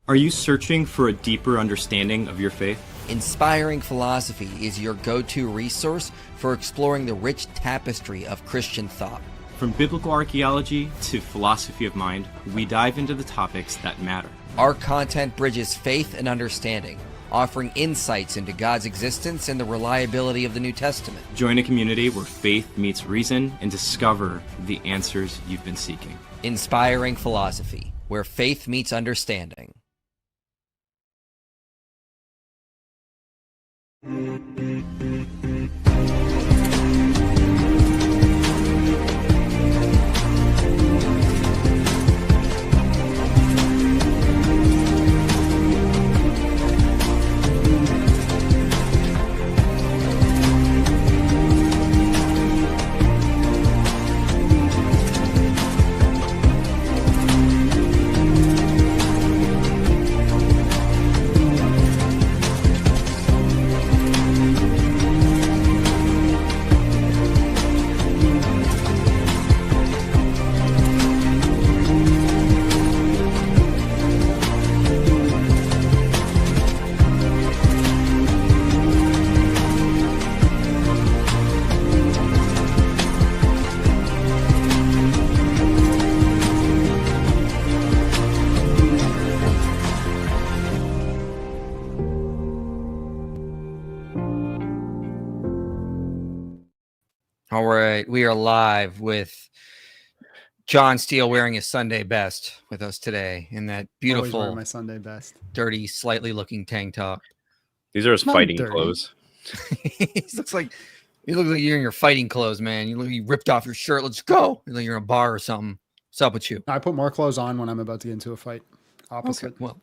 Are you searching for a deeper understanding of your faith? Inspiring Philosophy is your go-to resource for exploring the rich tapestry of Christian thought. From biblical archaeology to philosophy of mind, we dive into the topics that matter. Our content bridges faith and understanding, offering insights into God's existence and the reliability of the New Testament. Join a community where faith meets reason and discover the answers you've been seeking. Inspiring Philosophy, where faith meets understanding. All right, we are live with Jon Steel wearing his Sunday best with us today in that beautiful, my Sunday best, dirty, slightly looking tank top. These are his Not fighting dirty. clothes. He looks like you're in your fighting clothes, man. You ripped off your shirt. Let's go. You look like you're in a bar or something. What's up with you? I put more clothes on when I'm about to get into a fight. Opposite. Okay, well,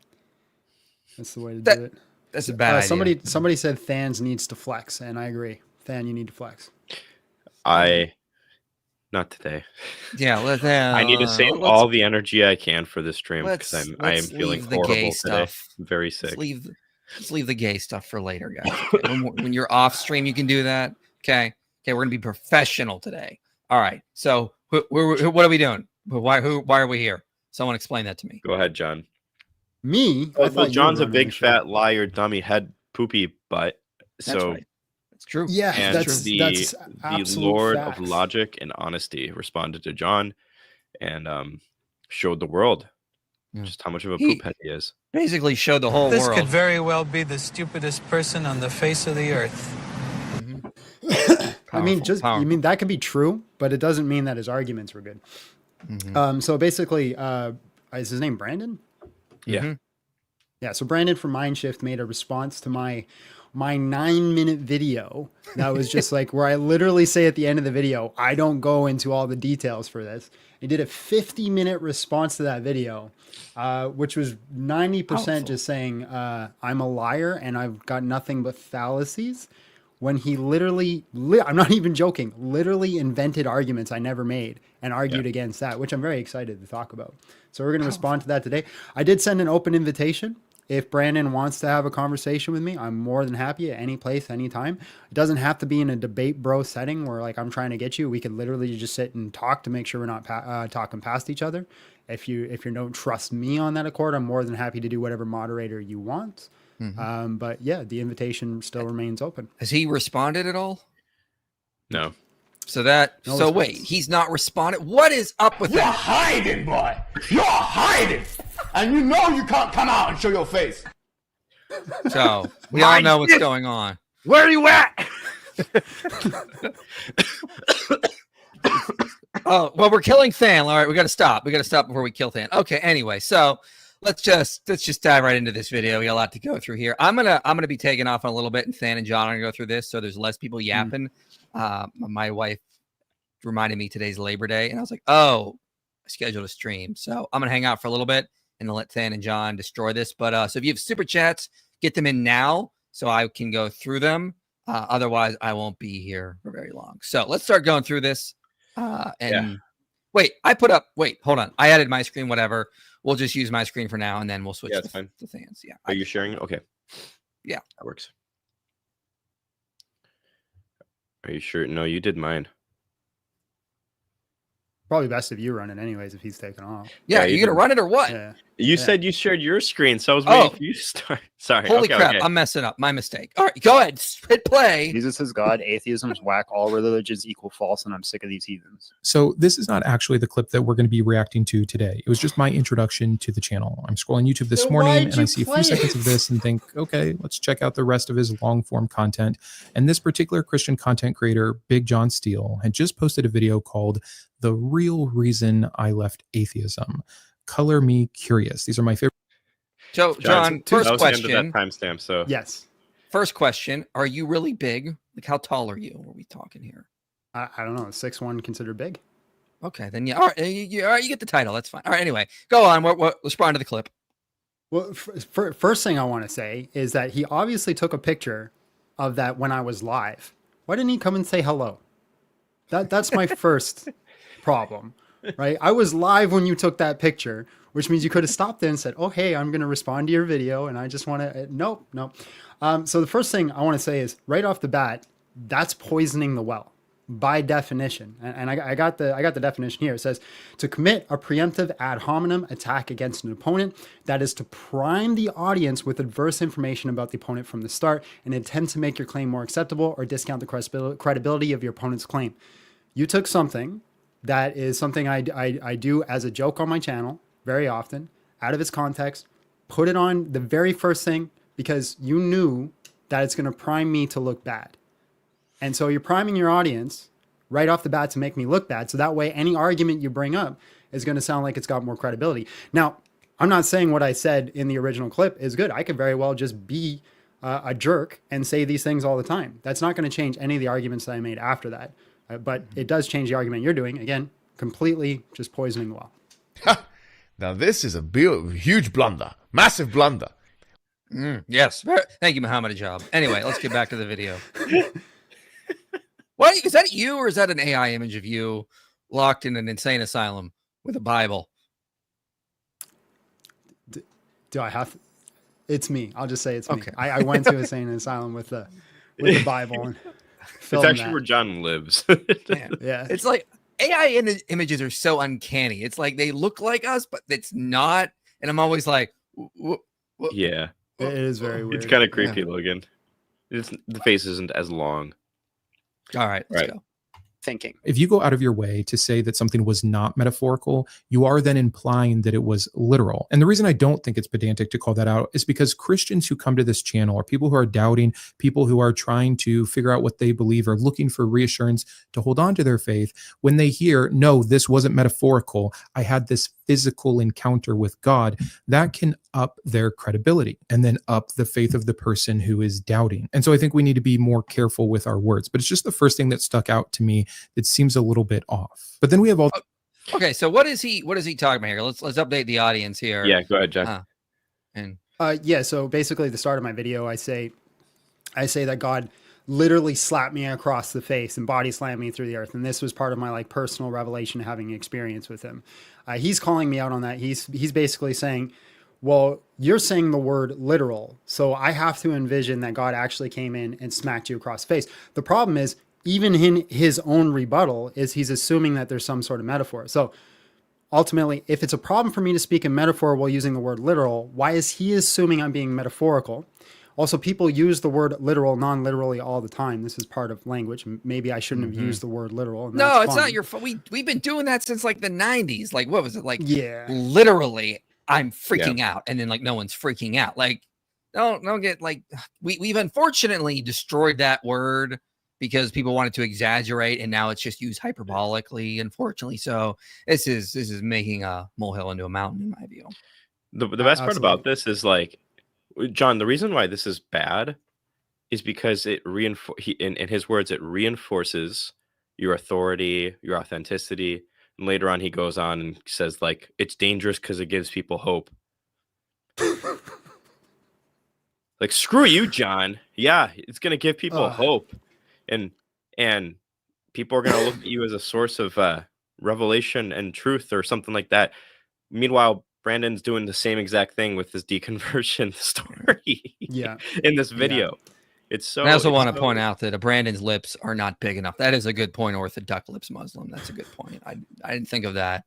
That's the way to That- do it. that's a bad idea. Somebody said Thans needs to flex, and I agree. Than, you need to flex. Not today. Yeah, I need to save all the energy I can for this stream because I am let's feeling leave the gay horrible today. stuff. I'm very sick. Let's leave the gay stuff for later, guys. Okay? when you're off stream, you can do that. Okay, we're gonna be professional today. All right. So, what are we doing? Why are we here? Someone explain that to me. Go ahead, John. Me? I Well, thought you John's were a running big the show. fat liar, dummy head, poopy butt. That's So right. That's true. Yeah, and that's the absolute Lord facts. of logic and honesty responded to John and showed the world just how much of a He- poop head he is. Basically, showed the whole This world. could very well be the stupidest person on the face of the earth. I mean, Powerful. that could be true, but it doesn't mean that his arguments were good. So basically, is his name Brandon? Yeah. Mhm. Yeah, so Brandon from Mindshift made a response to my 9-minute video that was just like where I literally say at the end of the video, I don't go into all the details for this. He did a 50-minute response to that video, which was 90% just saying I'm a liar and I've got nothing but fallacies. When he literally, I'm not even joking, literally invented arguments I never made and argued against that, which I'm very excited to talk about. So we're going to respond to that today. I did send an open invitation. If Brandon wants to have a conversation with me, I'm more than happy at any place, anytime. It doesn't have to be in a debate bro setting where like I'm trying to get you. We could literally just sit and talk to make sure we're not talking past each other. If you don't trust me on that accord, I'm more than happy to do whatever moderator you want. But yeah, the invitation still remains open. Has he responded at all? No. So No wait, response. he's not responded. What is up with You're that? hiding, boy. You're hiding. And you know you can't come out and show your face. So we all know what's going on. Where are you at? Oh, well, we're killing Than. All right, we got to stop. We got to stop before we kill Than. Okay, anyway, so let's just dive right into this video. We got a lot to go through here. I'm gonna be taking off on a little bit, and Than and John are gonna go through this, so there's less people yapping. My wife reminded me today's Labor Day, and I was like, oh, I scheduled a stream, so I'm gonna hang out for a little bit and let Than and John destroy this. But so if you have super chats, get them in now so I can go through them. Otherwise, I won't be here for very long. So let's start going through this. Wait, hold on. I added my screen, whatever. We'll just use my screen for now, and then we'll switch Yeah, it's fine. to Than's. Yeah. Are you sharing? Okay. Yeah. That works. Are you sure? No, you did mine. Probably best if you run it anyways if he's taking off. Yeah, Yeah, you you gonna can- run it or what? Yeah. You said you shared your screen, so I was waiting for you to start. Sorry. Holy okay, crap! okay. I'm messing up. My mistake. All right, go ahead. Hit play. Jesus is God. Atheism's whack. All religions equal false, and I'm sick of these heathens. So this is not actually the clip that we're going to be reacting to today. It was just my introduction to the channel. I'm scrolling YouTube this Then morning why'd and you I see a play few seconds of this and think, okay, let's check out the rest of his long form content. And this particular Christian content creator, Big Jon Steel, had just posted a video called "The Real Reason I Left Atheism." Color me curious. These are my favorite. So, John, first question. That timestamp. So Yes. First question: are you really big? Like, how tall are you? Are we talking here? I don't know. 6'1" considered big? Okay, then yeah. All right, all right, you get the title. That's fine. All right. Anyway, go on. Let's respond to the clip. Well, first thing I want to say is that he obviously took a picture of that when I was live. Why didn't he come and say hello? That's my first problem, right? I was live when you took that picture, which means you could have stopped there and said, "Oh, hey, I'm going to respond to your video, and I just want to." Nope. So the first thing I want to say is right off the bat, that's poisoning the well by definition. And I got the definition here. It says to commit a preemptive ad hominem attack against an opponent, that is to prime the audience with adverse information about the opponent from the start and intend to make your claim more acceptable or discount the credibility of your opponent's claim. You took something that is something I do as a joke on my channel very often, out of its context, put it on the very first thing because you knew that it's going to prime me to look bad. And so you're priming your audience right off the bat to make me look bad. So that way, any argument you bring up is going to sound like it's got more credibility. Now, I'm not saying what I said in the original clip is good. I could very well just be a jerk and say these things all the time. That's not going to change any of the arguments that I made after that. But it does change the argument you're doing. Again, completely just poisoning the well. Now this is a huge blunder, massive blunder. Yes. Thank you, Muhammad Ajab. Anyway, let's get back to the video. What is that? You or is that an AI image of you locked in an insane asylum with a Bible? Do I have to? It's me. I'll just say it's me. Okay. I went to a insane asylum with the Bible. And it's filmed actually that. where John lives. Yeah. It's like AI images are so uncanny. It's like they look like us, but it's not. And I'm always like, Yeah. It is very weird. It's kind of creepy, Logan. The face isn't as long. all right, let's go. Thinking. If you go out of your way to say that something was not metaphorical, you are then implying that it was literal. And the reason I don't think it's pedantic to call that out is because Christians who come to this channel are people who are doubting, people who are trying to figure out what they believe, are looking for reassurance to hold on to their faith. When they hear, no, this wasn't metaphorical, I had this physical encounter with God, that can up their credibility and then up the faith of the person who is doubting. And so I think we need to be more careful with our words. But it's just the first thing that stuck out to me that seems a little bit off. But then we have all. Okay, so what is he talking about here? Let's update the audience here. Yeah, go ahead, Jack. Yeah. So basically, the start of my video, I say that God literally slapped me across the face and body slammed me through the earth, and this was part of my personal revelation, having experience with Him. He's calling me out on that. He's basically saying, well, you're saying the word literal, so I have to envision that God actually came in and smacked you across the face. The problem is, even in his own rebuttal, is he's assuming that there's some sort of metaphor. So ultimately, if it's a problem for me to speak in metaphor while using the word literal, why is he assuming I'm being metaphorical? Also, people use the word literal non-literally all the time. This is part of language. Maybe I shouldn't have used the word literal. No, it's not your fault. We've been doing that since like the 90s. Like, what was it? Like, Yeah. Literally, I'm freaking out. And then like no one's freaking out. Like, don't get like, we've unfortunately destroyed that word because people wanted to exaggerate, and now it's just used hyperbolically, unfortunately. So this is making a molehill into a mountain, in my view. The best part about this is like, John, the reason why this is bad is because it in his words, it reinforces your authority, your authenticity. And later on, he goes on and says, like, it's dangerous because it gives people hope. Like, screw you, John. Yeah, it's going to give people hope. And people are going to look at you as a source of revelation and truth or something like that. Meanwhile, Brandon's doing the same exact thing with his deconversion story in this video. It's so. And I also want to point out that Brandon's lips are not big enough. That is a good point, Orthodox lips Muslim. That's a good point. I didn't think of that.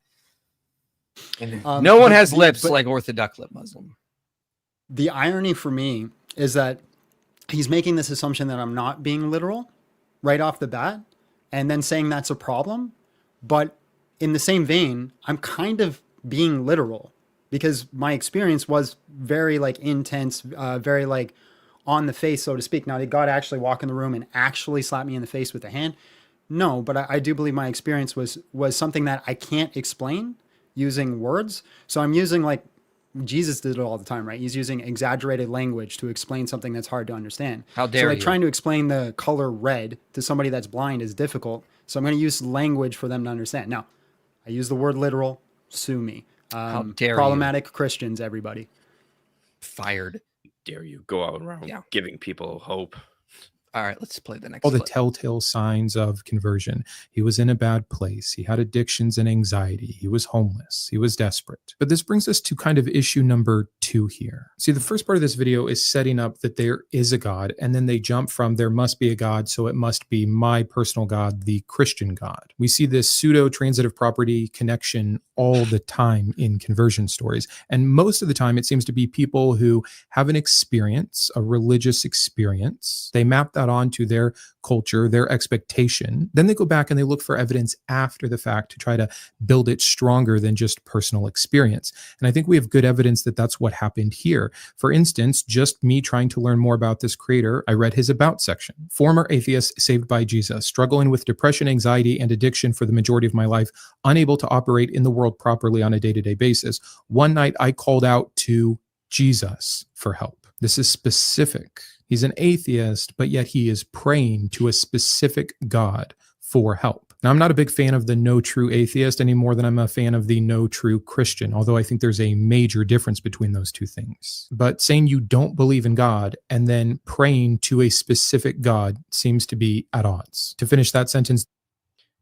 No one has but lips like Orthodox lip Muslim. The irony for me is that he's making this assumption that I'm not being literal right off the bat, and then saying that's a problem. But in the same vein, I'm kind of being literal because my experience was very like intense, very like on the face, so to speak. Now, did God actually walk in the room and actually slap me in the face with a hand? No, but I do believe my experience was something that I can't explain using words. So I'm using, like Jesus did it all the time, right? He's using exaggerated language to explain something that's hard to understand. How dare so like you. trying to explain the color red to somebody that's blind is difficult. So I'm going to use language for them to understand. Now, I use the word literal. Sue me. How dare problematic you. Christians, everybody. Fired. Dare you go out around giving people hope. All right, let's play the next All the clip. telltale signs of conversion. He was in a bad place. He had addictions and anxiety. He was homeless. He was desperate. But this brings us to kind of issue number 2 here. See, the first part of this video is setting up that there is a God, and then they jump from there must be a God, so it must be my personal God, the Christian God. We see this pseudo-transitive property connection all the time in conversion stories. And most of the time, it seems to be people who have an experience, a religious experience. They map that onto their culture, their expectation. Then they go back and they look for evidence after the fact to try to build it stronger than just personal experience. And I think we have good evidence that that's what happened here. For instance, just me trying to learn more about this creator, I read his about section. Former atheist saved by Jesus, struggling with depression, anxiety, and addiction for the majority of my life, unable to operate in the world properly on a day-to-day basis. One night I called out to Jesus for help. This is specific. He's an atheist, but yet he is praying to a specific God for help. Now, I'm not a big fan of the no true atheist any more than I'm a fan of the no true Christian, although I think there's a major difference between those two things. But saying you don't believe in God and then praying to a specific God seems to be at odds. To finish that sentence.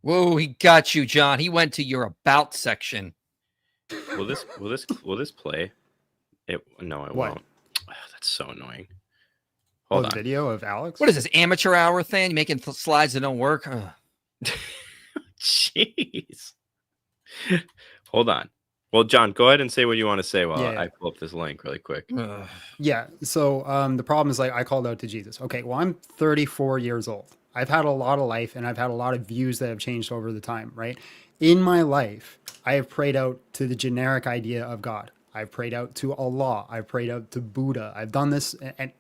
Whoa, he got you, John. He went to your about section. Will this play? No, it won't. Oh, that's so annoying. Hold on. Video of Alex? What is this, amateur hour thing? You making slides that don't work? Jeez. Hold on. Well, John, go ahead and say what you want to say while Yeah. I pull up this link really quick. Yeah. So the problem is, like, I called out to Jesus. Okay, well, I'm 34 years old. I've had a lot of life and I've had a lot of views that have changed over the time, right? In my life, I have prayed out to the generic idea of God. I've prayed out to Allah. I've prayed out to Buddha. I've done this, and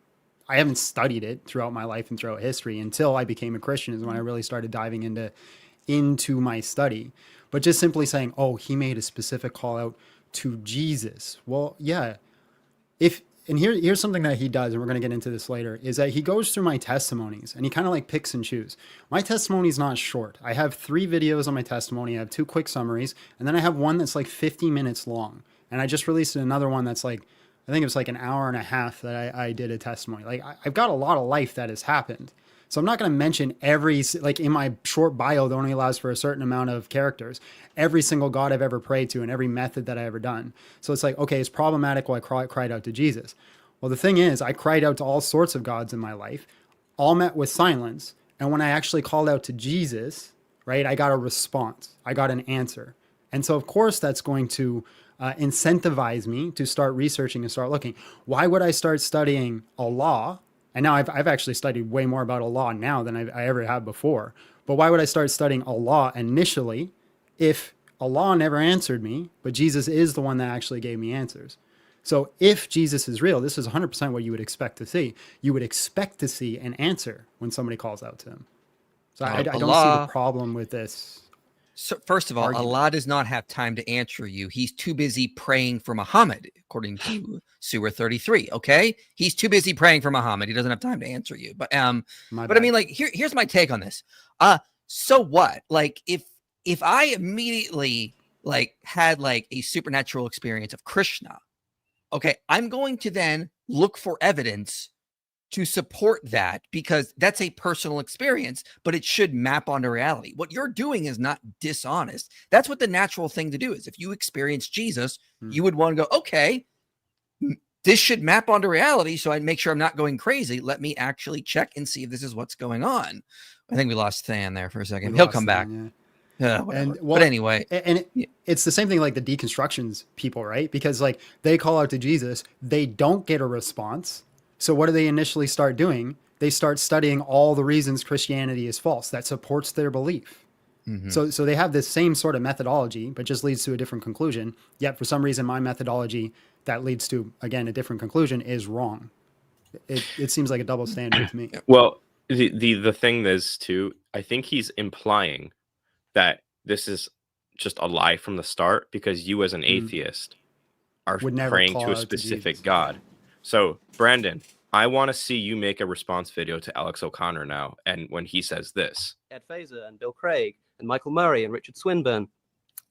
I haven't studied it throughout my life and throughout history until I became a Christian is when I really started diving into my study. But just simply saying, oh, he made a specific call out to Jesus. Well, yeah. Here's something that he does, and we're going to get into this later, is that he goes through my testimonies and he kind of like picks and chooses. My testimony is not short. I have 3 videos on my testimony. I have 2 quick summaries, and then I have one that's like 50 minutes long. And I just released another one that's like, I think it was like an hour and a half that I did a testimony. Like, I've got a lot of life that has happened. So I'm not going to mention like in my short bio that only allows for a certain amount of characters, every single God I've ever prayed to and every method that I ever done. So it's like, okay, it's problematic why I cried out to Jesus. Well, the thing is, I cried out to all sorts of gods in my life, all met with silence. And when I actually called out to Jesus, right, I got a response. I got an answer. And so, of course, that's going to incentivize me to start researching and start looking. Why would I start studying Allah? And now I've actually studied way more about Allah now than I ever have before. But why would I start studying Allah initially if Allah never answered me, but Jesus is the one that actually gave me answers? So if Jesus is real, this is 100% what you would expect to see. You would expect to see an answer when somebody calls out to him. So I don't see the problem with this. So first of all, argument. Allah does not have time to answer you. He's too busy praying for Muhammad, according to Surah 33. Okay, he's too busy praying for Muhammad. He doesn't have time to answer you. But I mean, like, here's my take on this. So what? Like, if I immediately like had like a supernatural experience of Krishna, okay, I'm going to then look for evidence to support that because that's a personal experience, but it should map onto reality. What you're doing is not dishonest. That's what the natural thing to do is. If you experience Jesus, you would want to go, okay, this should map onto reality, so I make sure I'm not going crazy. Let me actually check and see if this is what's going on. I think we lost Than there for a second. He'll come back. Yeah, whatever. And well, but anyway, and it's the same thing like the deconstructions people, right? Because like they call out to Jesus, they don't get a response. So what do they initially start doing? They start studying all the reasons Christianity is false that supports their belief. So they have this same sort of methodology, but just leads to a different conclusion. Yet for some reason, my methodology that leads to, again, a different conclusion is wrong. It seems like a double standard to me. Well, the thing is too, I think he's implying that this is just a lie from the start because you as an atheist are Would never praying call to a out to specific Jesus. God. So Brandon, I want to see you make a response video to Alex O'Connor now, and when he says this. Ed Fazer and Bill Craig and Michael Murray and Richard Swinburne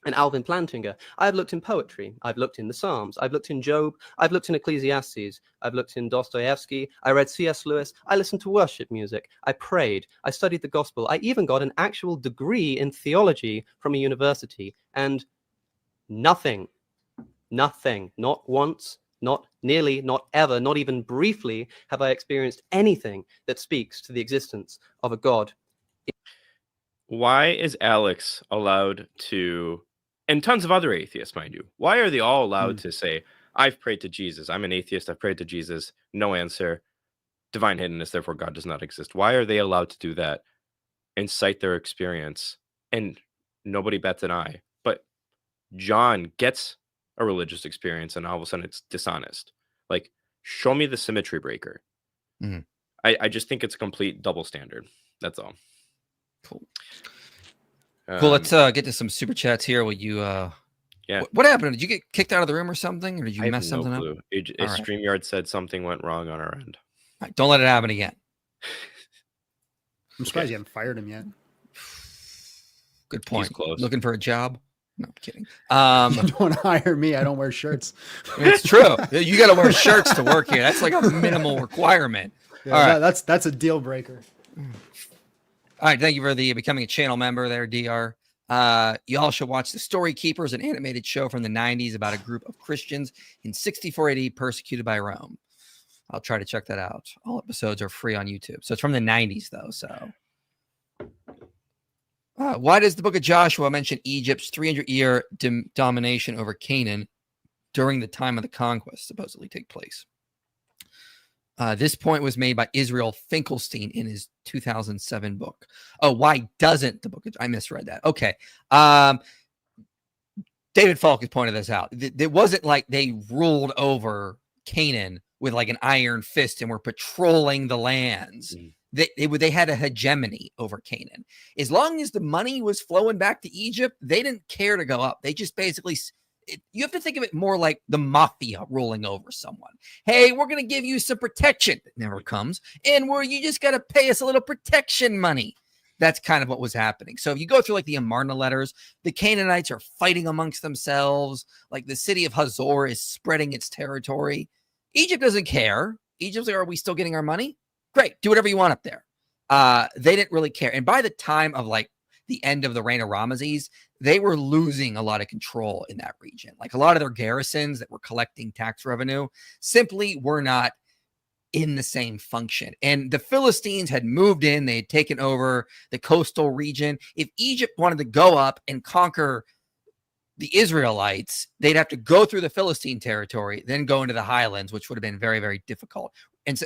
and Alvin Plantinga. I've looked in poetry. I've looked in the Psalms. I've looked in Job. I've looked in Ecclesiastes. I've looked in Dostoevsky. I read C.S. Lewis. I listened to worship music. I prayed. I studied the gospel. I even got an actual degree in theology from a university. And nothing, not once, not nearly, not ever, not even briefly have I experienced anything that speaks to the existence of a God. Why is Alex allowed to, and tons of other atheists, mind you, why are they all allowed to say, I've prayed to Jesus, I'm an atheist, I've prayed to Jesus, no answer, divine hiddenness, therefore God does not exist? Why are they allowed to do that and cite their experience and nobody bats an eye? But Jon gets a religious experience and all of a sudden it's dishonest. Like, show me the symmetry breaker. I just think it's a complete double standard. That's all. Cool. Cool. Let's get to some super chats here. Will you? Yeah. What happened? Did you get kicked out of the room or something, or did you I have mess no something clue. up? All right. StreamYard said something went wrong on our end. All right, don't let it happen again. I'm surprised you haven't fired him yet. Good point. He's close. Looking for a job? No, I'm kidding. You don't hire me. I don't wear shirts. It's true. You got to wear shirts to work here. That's like a minimal requirement. Yeah, all right. That's a deal breaker. All right, thank you for becoming a channel member there, DR. You all should watch The Story Keepers, an animated show from the 90s about a group of Christians in 64 AD persecuted by Rome. I'll try to check that out. All episodes are free on YouTube. So it's from the 90s, though. So why does the book of Joshua mention Egypt's 300-year domination over Canaan during the time of the conquest supposedly take place? This point was made by Israel Finkelstein in his 2007 book. Oh, why doesn't the book? I misread that. Okay. David Falk has pointed this out. It wasn't like they ruled over Canaan with like an iron fist and were patrolling the lands. They had a hegemony over Canaan. As long as the money was flowing back to Egypt, they didn't care to go up. They just basically... you have to think of it more like the mafia ruling over someone. Hey, we're going to give you some protection. It never comes. And you just got to pay us a little protection money. That's kind of what was happening. So if you go through like the Amarna letters, the Canaanites are fighting amongst themselves. Like the city of Hazor is spreading its territory. Egypt doesn't care. Egypt's like, are we still getting our money? Great. Do whatever you want up there. They didn't really care. And by the time of like the end of the reign of Ramesses, they were losing a lot of control in that region. Like a lot of their garrisons that were collecting tax revenue simply were not in the same function. And the Philistines had moved in. They had taken over the coastal region. If Egypt wanted to go up and conquer the Israelites, they'd have to go through the Philistine territory, then go into the highlands, which would have been very, very difficult,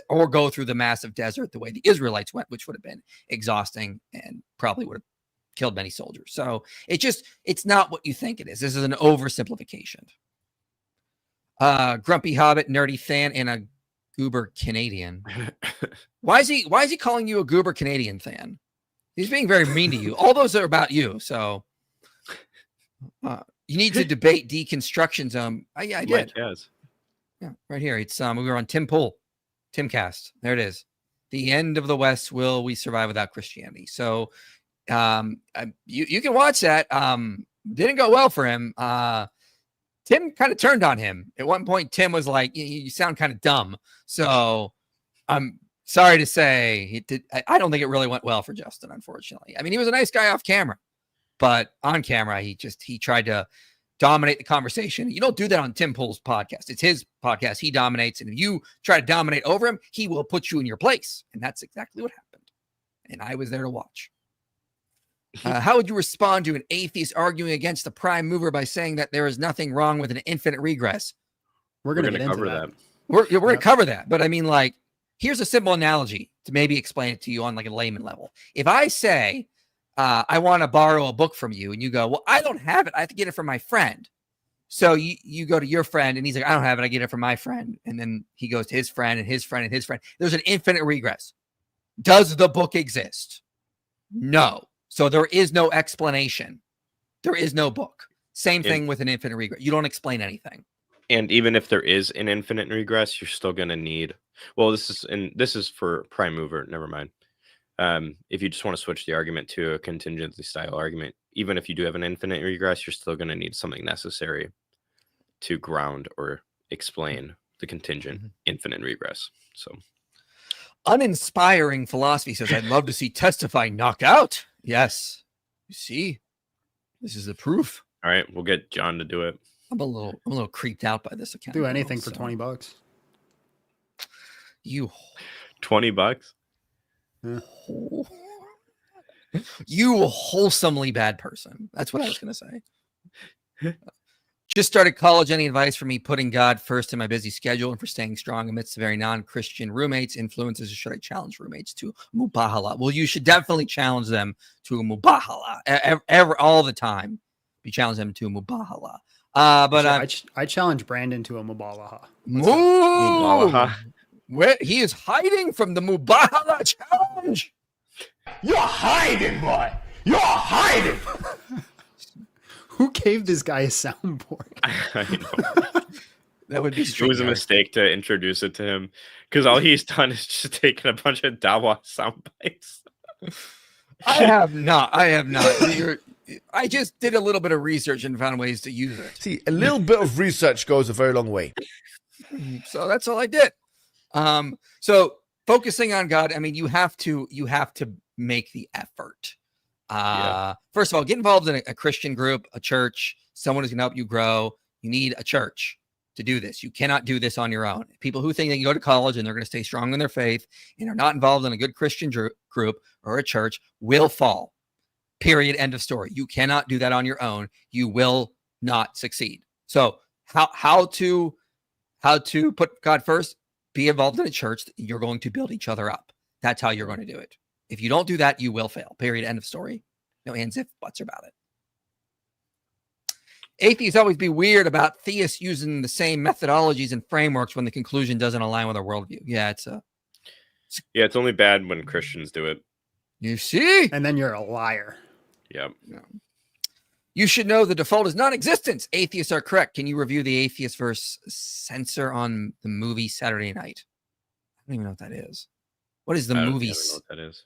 or go through the massive desert the way the Israelites went, which would have been exhausting and probably would have killed many soldiers. So it's not what you think it is. This is an oversimplification. Grumpy Hobbit, nerdy fan, and a goober Canadian. Why is he calling you a goober Canadian fan? He's being very mean to you. All those are about you. So you need to debate deconstruction zone. Yeah, I did. Yes. Yeah, right here. It's we were on Timcast. There it is. The end of the West. Will we survive without Christianity? So you can watch that. Didn't go well for him. Tim kind of turned on him at one point. Tim was like, you sound kind of dumb. So I'm sorry to say I don't think it really went well for Justin, unfortunately. I mean, he was a nice guy off camera, but on camera, he tried to dominate the conversation. You don't do that on Tim Pool's podcast. It's his podcast. He dominates. And if you try to dominate over him, he will put you in your place. And that's exactly what happened. And I was there to watch. How would you respond to an atheist arguing against the prime mover by saying that there is nothing wrong with an infinite regress? We're going to get into cover that. We're going to cover that. But I mean, like, here's a simple analogy to maybe explain it to you on like a layman level. If I say, I want to borrow a book from you, and you go, well, I don't have it. I have to get it from my friend. So you go to your friend, and he's like, I don't have it. I get it from my friend. And then he goes to his friend and his friend and his friend. There's an infinite regress. Does the book exist? No. So there is no explanation. There is no book. Same thing with an infinite regress. You don't explain anything. And even if there is an infinite regress, you're still going to need. Well, this is for prime mover. Never mind. If you just want to switch the argument to a contingency style argument, even if you do have an infinite regress, you're still going to need something necessary to ground or explain the contingent infinite regress. So, uninspiring philosophy says, I'd love to see Testify knock out. Yes. You see, this is the proof. All right, we'll get John to do it. I'm a little creeped out by this account. Do anything for $20. You $20? Yeah. You wholesomely bad person. That's what I was going to say. Just started college. Any advice for me putting God first in my busy schedule and for staying strong amidst very non-Christian roommates, influences, or should I challenge roommates to mubahala? Well, you should definitely challenge them to a mubahala all the time. You challenge them to a mubahala. But I challenge Brandon to a mubalaha. Mubahala. Where he is hiding from the mubahala challenge. You're hiding, boy. You're hiding. Who gave this guy a soundboard? I know. That would be It was a mistake to introduce it to him because all he's done is just taken a bunch of Dawa sound bites. I have not. I just did a little bit of research and found ways to use it. See, a little bit of research goes a very long way. So that's all I did. So focusing on God, I mean, you have to make the effort. First of all, get involved in a Christian group, a church, someone who's going to help you grow. You need a church to do this. You cannot do this on your own. People who think they can go to college and they're going to stay strong in their faith and are not involved in a good Christian group or a church will fall. Period. End of story. You cannot do that on your own. You will not succeed. So how to put God first? Be involved in a church. You're going to build each other up. That's how you're going to do it. If you don't do that, you will fail. Period. End of story. No ands, if, buts about it. Atheists always be weird about theists using the same methodologies and frameworks when the conclusion doesn't align with our worldview. Yeah, it's only bad when Christians do it. You see? And then you're a liar. Yep. No. You should know the default is non-existence. Atheists are correct. Can you review the atheist verse censor on the movie Saturday Night? I don't even know what that is. What is the movie? I don't know what that is.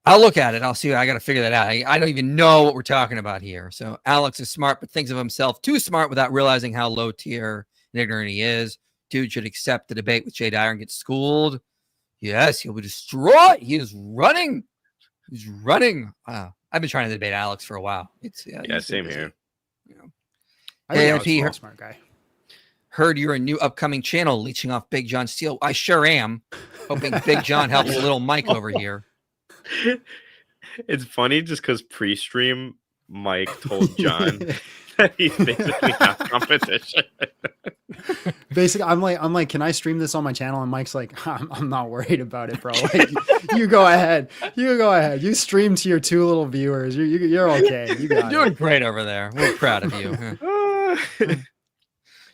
I'll look at it. I'll see. I got to figure that out. I don't even know what we're talking about here. So Alex is smart, but thinks of himself too smart without realizing how low tier and ignorant he is. Dude should accept the debate with Jay Dyer and get schooled. Yes, he'll be destroyed. He is running. He's running. I've been trying to debate Alex for a while. Same here. I think Alex is a smart guy. Heard you're a new upcoming channel leeching off Big Jon Steel. I sure am. Hoping Big John helps little Mike over here. It's funny just because pre-stream Mike told John that he's basically not competition. Basically, I'm like, can I stream this on my channel? And Mike's like, I'm not worried about it, bro. Like, you go ahead. You stream to your 2 little viewers. You're okay. You got You're doing great over there. We're proud of you.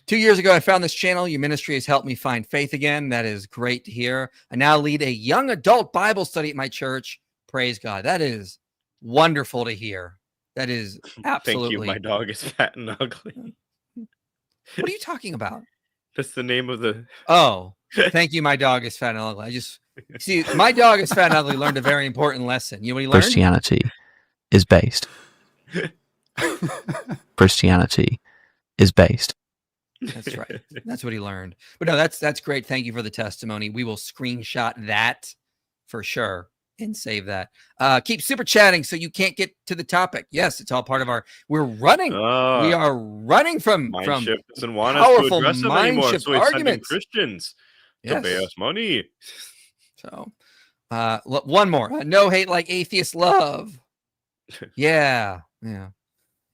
2 years ago, I found this channel. Your ministry has helped me find faith again. That is great to hear. I now lead a young adult Bible study at my church. Praise God. That is wonderful to hear. That is absolutely. Thank you. My dog is fat and ugly. What are you talking about? That's the name of the. Oh, thank you. My dog is fat and ugly. I just see my dog is fat and ugly. Learned a very important lesson. You know what he learned? Christianity is based. Christianity is based. That's right. That's what he learned. But no, that's great. Thank you for the testimony. We will screenshot that for sure and save that. Keep super chatting so you can't get to the topic. Yes, it's all part of our. We're running. We are running from Mindshift doesn't want us to address them anymore, so he's sending Christians to pay us money. So, one more. No hate like atheist love. Yeah.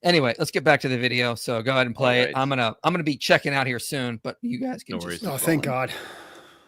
Anyway, let's get back to the video. So go ahead and play it. I'm gonna be checking out here soon, but you guys can just. Oh, thank God.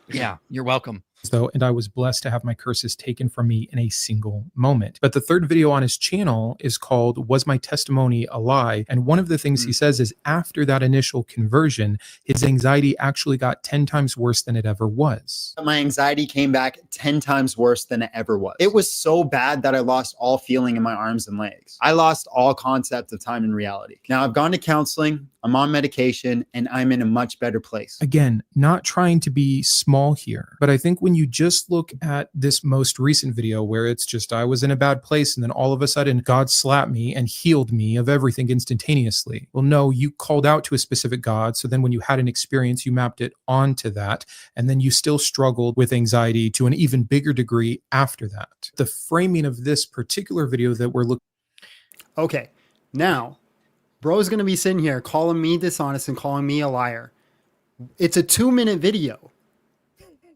Yeah, you're welcome. Though, and I was blessed to have my curses taken from me in a single moment. But the third video on his channel is called "Was My Testimony a Lie?" And one of the things he says is after that initial conversion, his anxiety actually got 10 times worse than it ever was. My anxiety came back 10 times worse than it ever was. It was so bad that I lost all feeling in my arms and legs. I lost all concept of time and reality. Now I've gone to counseling, I'm on medication, and I'm in a much better place. Again, not trying to be small here, but I think when you just look at this most recent video where it's just, I was in a bad place and then all of a sudden God slapped me and healed me of everything instantaneously. Well, no, you called out to a specific God. So then when you had an experience, you mapped it onto that. And then you still struggled with anxiety to an even bigger degree after that. The framing of this particular video that we're looking. Okay. Now, bro's going to be sitting here calling me dishonest and calling me a liar. It's a 2-minute video.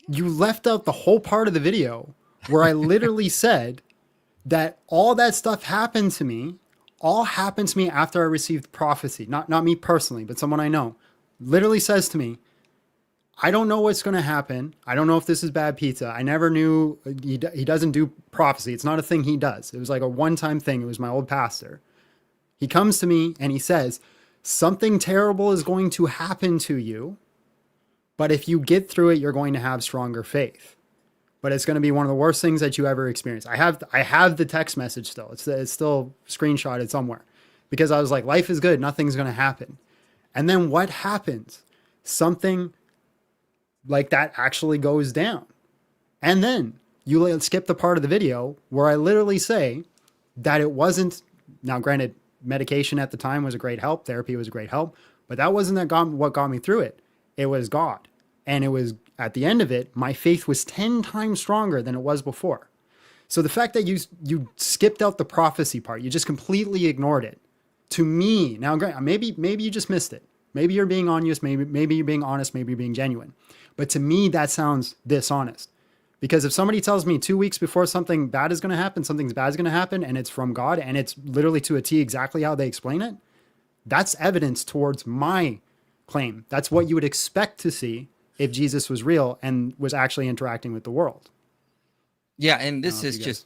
You left out the whole part of the video where I literally said that all that stuff happened to me, all happened to me after I received prophecy. Not me personally, but someone I know literally says to me, I don't know what's going to happen. I don't know if this is bad pizza. I never knew he doesn't do prophecy. It's not a thing he does. It was like a one-time thing. It was my old pastor. He comes to me and he says, something terrible is going to happen to you. But if you get through it, you're going to have stronger faith. But it's going to be one of the worst things that you ever experience. I have the text message still. It's still screenshotted somewhere. Because I was like, life is good. Nothing's going to happen. And then what happens? Something like that actually goes down. And then you skip the part of the video where I literally say that it wasn't, now granted, medication at the time was a great help. Therapy was a great help. But that wasn't what got me through it. It was God. And it was, at the end of it, my faith was 10 times stronger than it was before. So the fact that you skipped out the prophecy part, you just completely ignored it. To me, now maybe you just missed it. Maybe you're being honest, maybe you're being honest, maybe you're being genuine. But to me, that sounds dishonest. Because if somebody tells me 2 weeks before something bad is going to happen, something bad is going to happen, and it's from God, and it's literally to a T exactly how they explain it, that's evidence towards my claim. That's what you would expect to see if Jesus was real and was actually interacting with the world. Yeah, and this is just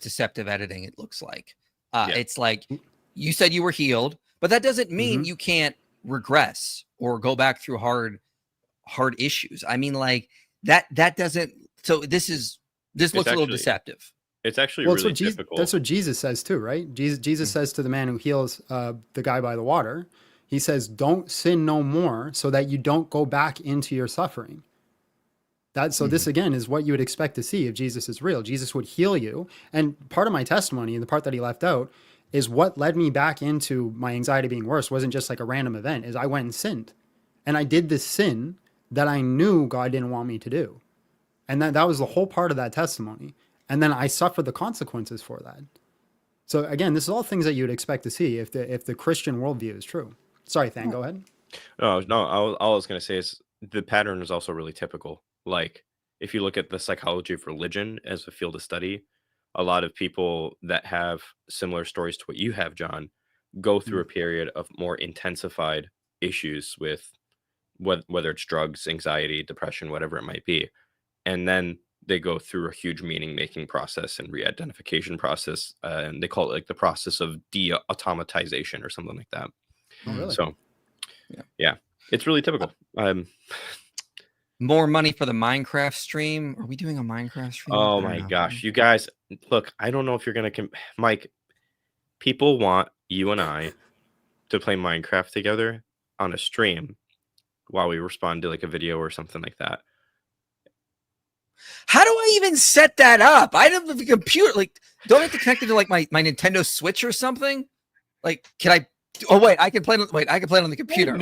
deceptive editing, it looks like. It's like, you said you were healed, but that doesn't mean you can't regress or go back through hard issues. I mean, like, that doesn't, so this looks a little deceptive. It's actually really difficult. That's what Jesus says too, right? Jesus says to the man who heals the guy by the water, he says, don't sin no more so that you don't go back into your suffering. This again is what you would expect to see if Jesus is real. Jesus would heal you. And part of my testimony, and the part that he left out, is what led me back into my anxiety being worse wasn't just like a random event, is I went and sinned. And I did this sin that I knew God didn't want me to do. And that was the whole part of that testimony. And then I suffered the consequences for that. So again, this is all things that you would expect to see if the Christian worldview is true. Sorry, Than, go ahead. No, all I was going to say is the pattern is also really typical. Like, if you look at the psychology of religion as a field of study, a lot of people that have similar stories to what you have, John, go through a period of more intensified issues with whether it's drugs, anxiety, depression, whatever it might be. And then they go through a huge meaning-making process and re-identification process. And they call it like the process of de-automatization or something like that. Oh, really? So, yeah, it's really typical. More money for the Minecraft stream. Are we doing a Minecraft stream? Oh my gosh, you guys, look, I don't know if you're going to, Mike, people want you and I to play Minecraft together on a stream while we respond to like a video or something like that. How do I even set that up? I don't have a computer. Like, don't I have to connect it to like my Nintendo Switch or something? Like, can I? Oh wait, I can play. I can play it on the computer.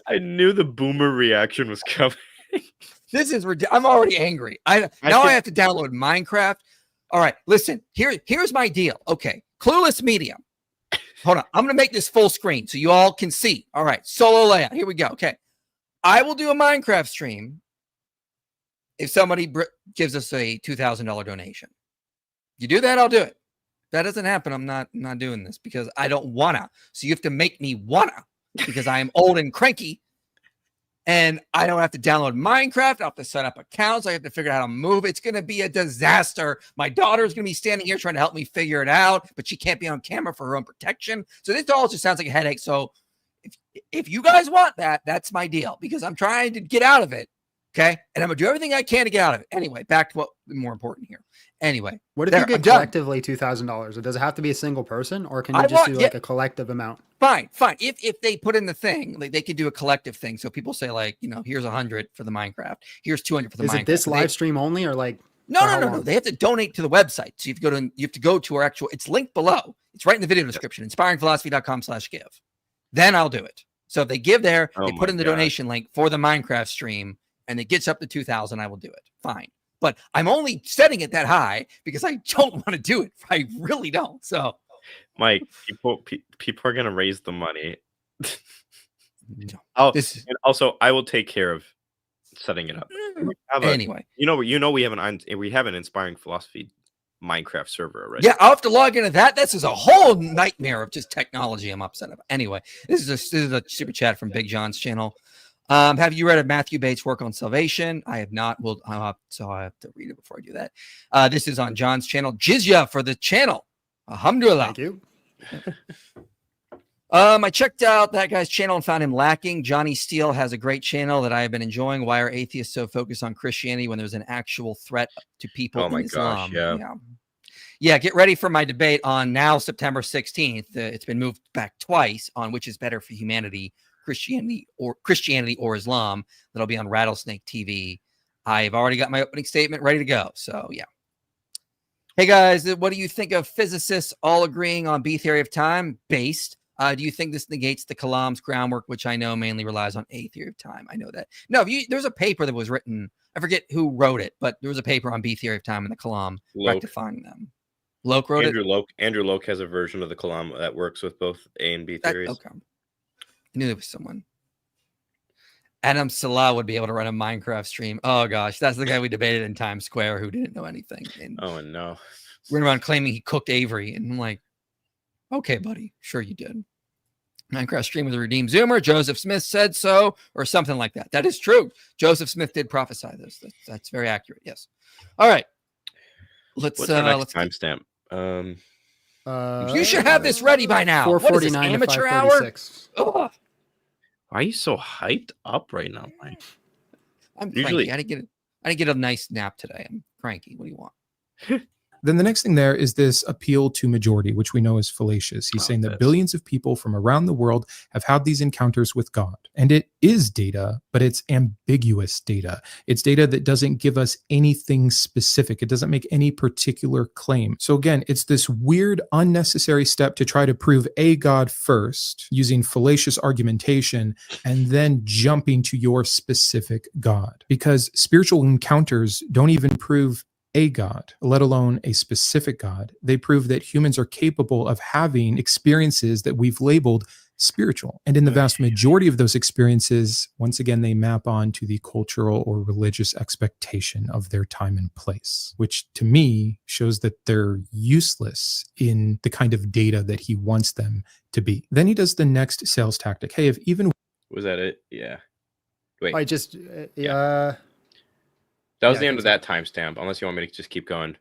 I knew the boomer reaction was coming. This is ridiculous. I'm already angry. I have to download Minecraft. All right, listen. Here's my deal. Okay, Clueless Media. Hold on. I'm gonna make this full screen so you all can see. All right, solo layout. Here we go. Okay, I will do a Minecraft stream if somebody gives us a $2,000 donation. You do that, I'll do it. that doesn't happen, I'm not doing this because I don't wanna. So you have to make me wanna because I am old and cranky. And I don't have to download Minecraft. I have to set up accounts. I have to figure out how to move. It's going to be a disaster. My daughter is going to be standing here trying to help me figure it out, but she can't be on camera for her own protection. So this all just sounds like a headache. So if you guys want that, that's my deal because I'm trying to get out of it. Okay. And I'm going to do everything I can to get out of it. Anyway, back to what's more important here. Anyway. What if you get collectively $2,000? Or does it have to be a single person or can you just do like a collective amount? Fine. If they put in the thing, like they could do a collective thing. So people say like, here's 100 for the Minecraft. Here's 200 for the Minecraft. Is it this live stream only or like? No. They have to donate to the website. So you have to go to our actual, it's linked below. It's right in the video description, inspiringphilosophy.com/give. Then I'll do it. So if they give there, they put in the donation link for the Minecraft stream and it gets up to 2,000, I will do it. Fine. But I'm only setting it that high because I don't want to do it. I really don't. So Mike, people are gonna raise the money. No, and also I will take care of setting it up. Anyway, we have an Inspiring Philosophy Minecraft server already. Yeah, I'll have to log into that. This is a whole nightmare of just technology I'm upset about. Anyway, this is a super chat from Big John's channel. Have you read of Matthew Bates' work on salvation? I have not. So I have to read it before I do that. This is on John's channel. Jizya for the channel. Alhamdulillah. Thank you. I checked out that guy's channel and found him lacking. Jon Steel has a great channel that I have been enjoying. Why are atheists so focused on Christianity when there's an actual threat to people in Islam? Yeah, get ready for my debate on now September 16th. It's been moved back twice on which is better for humanity, Christianity or Islam. That'll be on Rattlesnake TV. I've already got my opening statement ready to go. So yeah. Hey guys, what do you think of physicists all agreeing on B theory of time based? Do you think this negates the Kalam's groundwork, which I know mainly relies on A theory of time? I know that. No, there's a paper that was written. I forget who wrote it, but there was a paper on B theory of time and the Kalam rectifying them. Loke wrote it. Andrew Loke has a version of the Kalam that works with both A and B theories. Okay. I knew there was someone. Adam Salah would be able to run a Minecraft stream. Oh gosh, that's the guy we debated in Times Square who didn't know anything. And no, went around claiming he cooked Avery, and I'm like, okay, buddy, sure you did. Minecraft stream with a redeemed Zoomer. Joseph Smith said so, or something like that. That is true. Joseph Smith did prophesy this. That's very accurate. Yes. All right. Let's timestamp. You should have this ready by now. 4:49 amateur hour. Ugh. Why are you so hyped up right now, Mike? I'm cranky. I didn't get a nice nap today. I'm cranky. What do you want? Then the next thing there is this appeal to majority, which we know is fallacious. He's saying that billions of people from around the world have had these encounters with God. And it is data, but it's ambiguous data. It's data that doesn't give us anything specific. It doesn't make any particular claim. So again, it's this weird, unnecessary step to try to prove a God first using fallacious argumentation and then jumping to your specific God. Because spiritual encounters don't even prove a God, let alone a specific God. They prove that humans are capable of having experiences that we've labeled spiritual. And in the vast majority of those experiences, once again, they map on to the cultural or religious expectation of their time and place, which to me shows that they're useless in the kind of data that he wants them to be. Then he does the next sales tactic. Hey, if even... Was that it? Yeah. Wait. I just... That was the end of that timestamp, unless you want me to just keep going.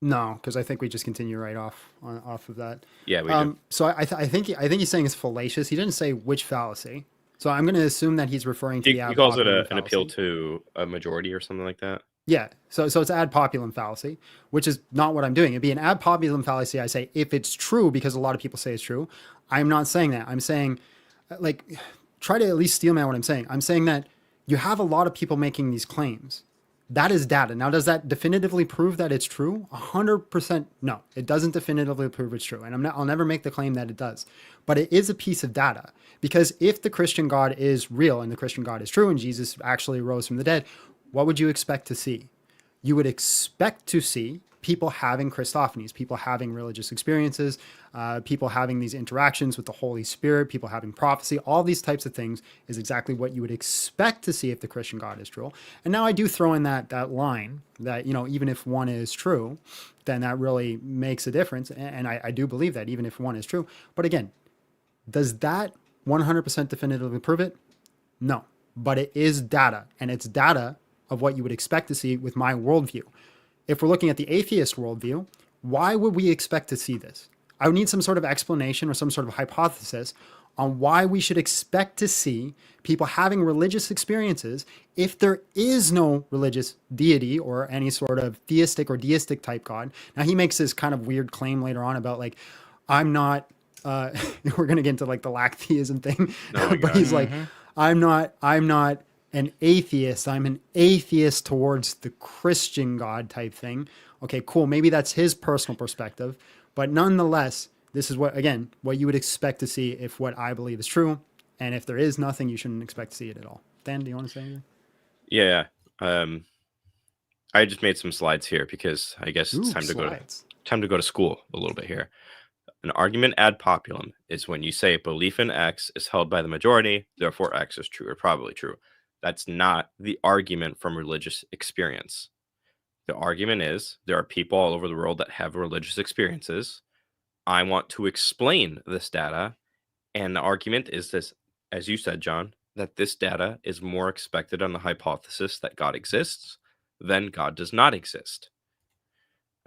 No, because I think we just continue right off of that. Yeah, we do. So I think he's saying it's fallacious. He didn't say which fallacy. So I'm going to assume that he's referring to the ad He calls it populum an appeal to a majority or something like that. Yeah. So it's ad populum fallacy, which is not what I'm doing. It'd be an ad populum fallacy. I say if it's true, because a lot of people say it's true. I'm not saying that. I'm saying, like, try to at least steel man what I'm saying. I'm saying that you have a lot of people making these claims. That is data. Now, does that definitively prove that it's true? 100% no. It doesn't definitively prove it's true. And I'll never make the claim that it does. But it is a piece of data. Because if the Christian God is real and the Christian God is true and Jesus actually rose from the dead, what would you expect to see? You would expect to see people having Christophanies, people having religious experiences, people having these interactions with the Holy Spirit, people having prophecy, all these types of things is exactly what you would expect to see if the Christian God is true. And now I do throw in that line that, you know, even if one is true, then that really makes a difference. And I do believe that even if one is true. But again, does that 100% definitively prove it? No, but it is data, and it's data of what you would expect to see with my worldview. If we're looking at the atheist worldview, why would we expect to see this? I would need some sort of explanation or some sort of hypothesis on why we should expect to see people having religious experiences if there is no religious deity or any sort of theistic or deistic type God. Now, he makes this kind of weird claim later on about like, I'm not, we're going to get into like the lack theism thing, but he's like, I'm not an atheist. I'm an atheist towards the Christian God type thing. Okay, cool. Maybe that's his personal perspective, but nonetheless, this is what you would expect to see if what I believe is true. And if there is nothing, you shouldn't expect to see it at all. Dan, do you want to say anything? Yeah. I just made some slides here because I guess it's time to go to school a little bit here. An argument ad populum is when you say belief in X is held by the majority, therefore X is true or probably true. That's not the argument from religious experience. The argument is there are people all over the world that have religious experiences. I want to explain this data. And the argument is this, as you said, John, that this data is more expected on the hypothesis that God exists than God does not exist.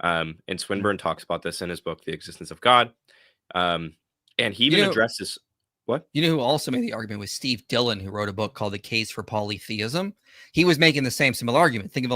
And Swinburne talks about this in his book, The Existence of God. And he even addresses what? You know who also made the argument was Steve Dillon, who wrote a book called The Case for Polytheism. He was making the similar argument. Think of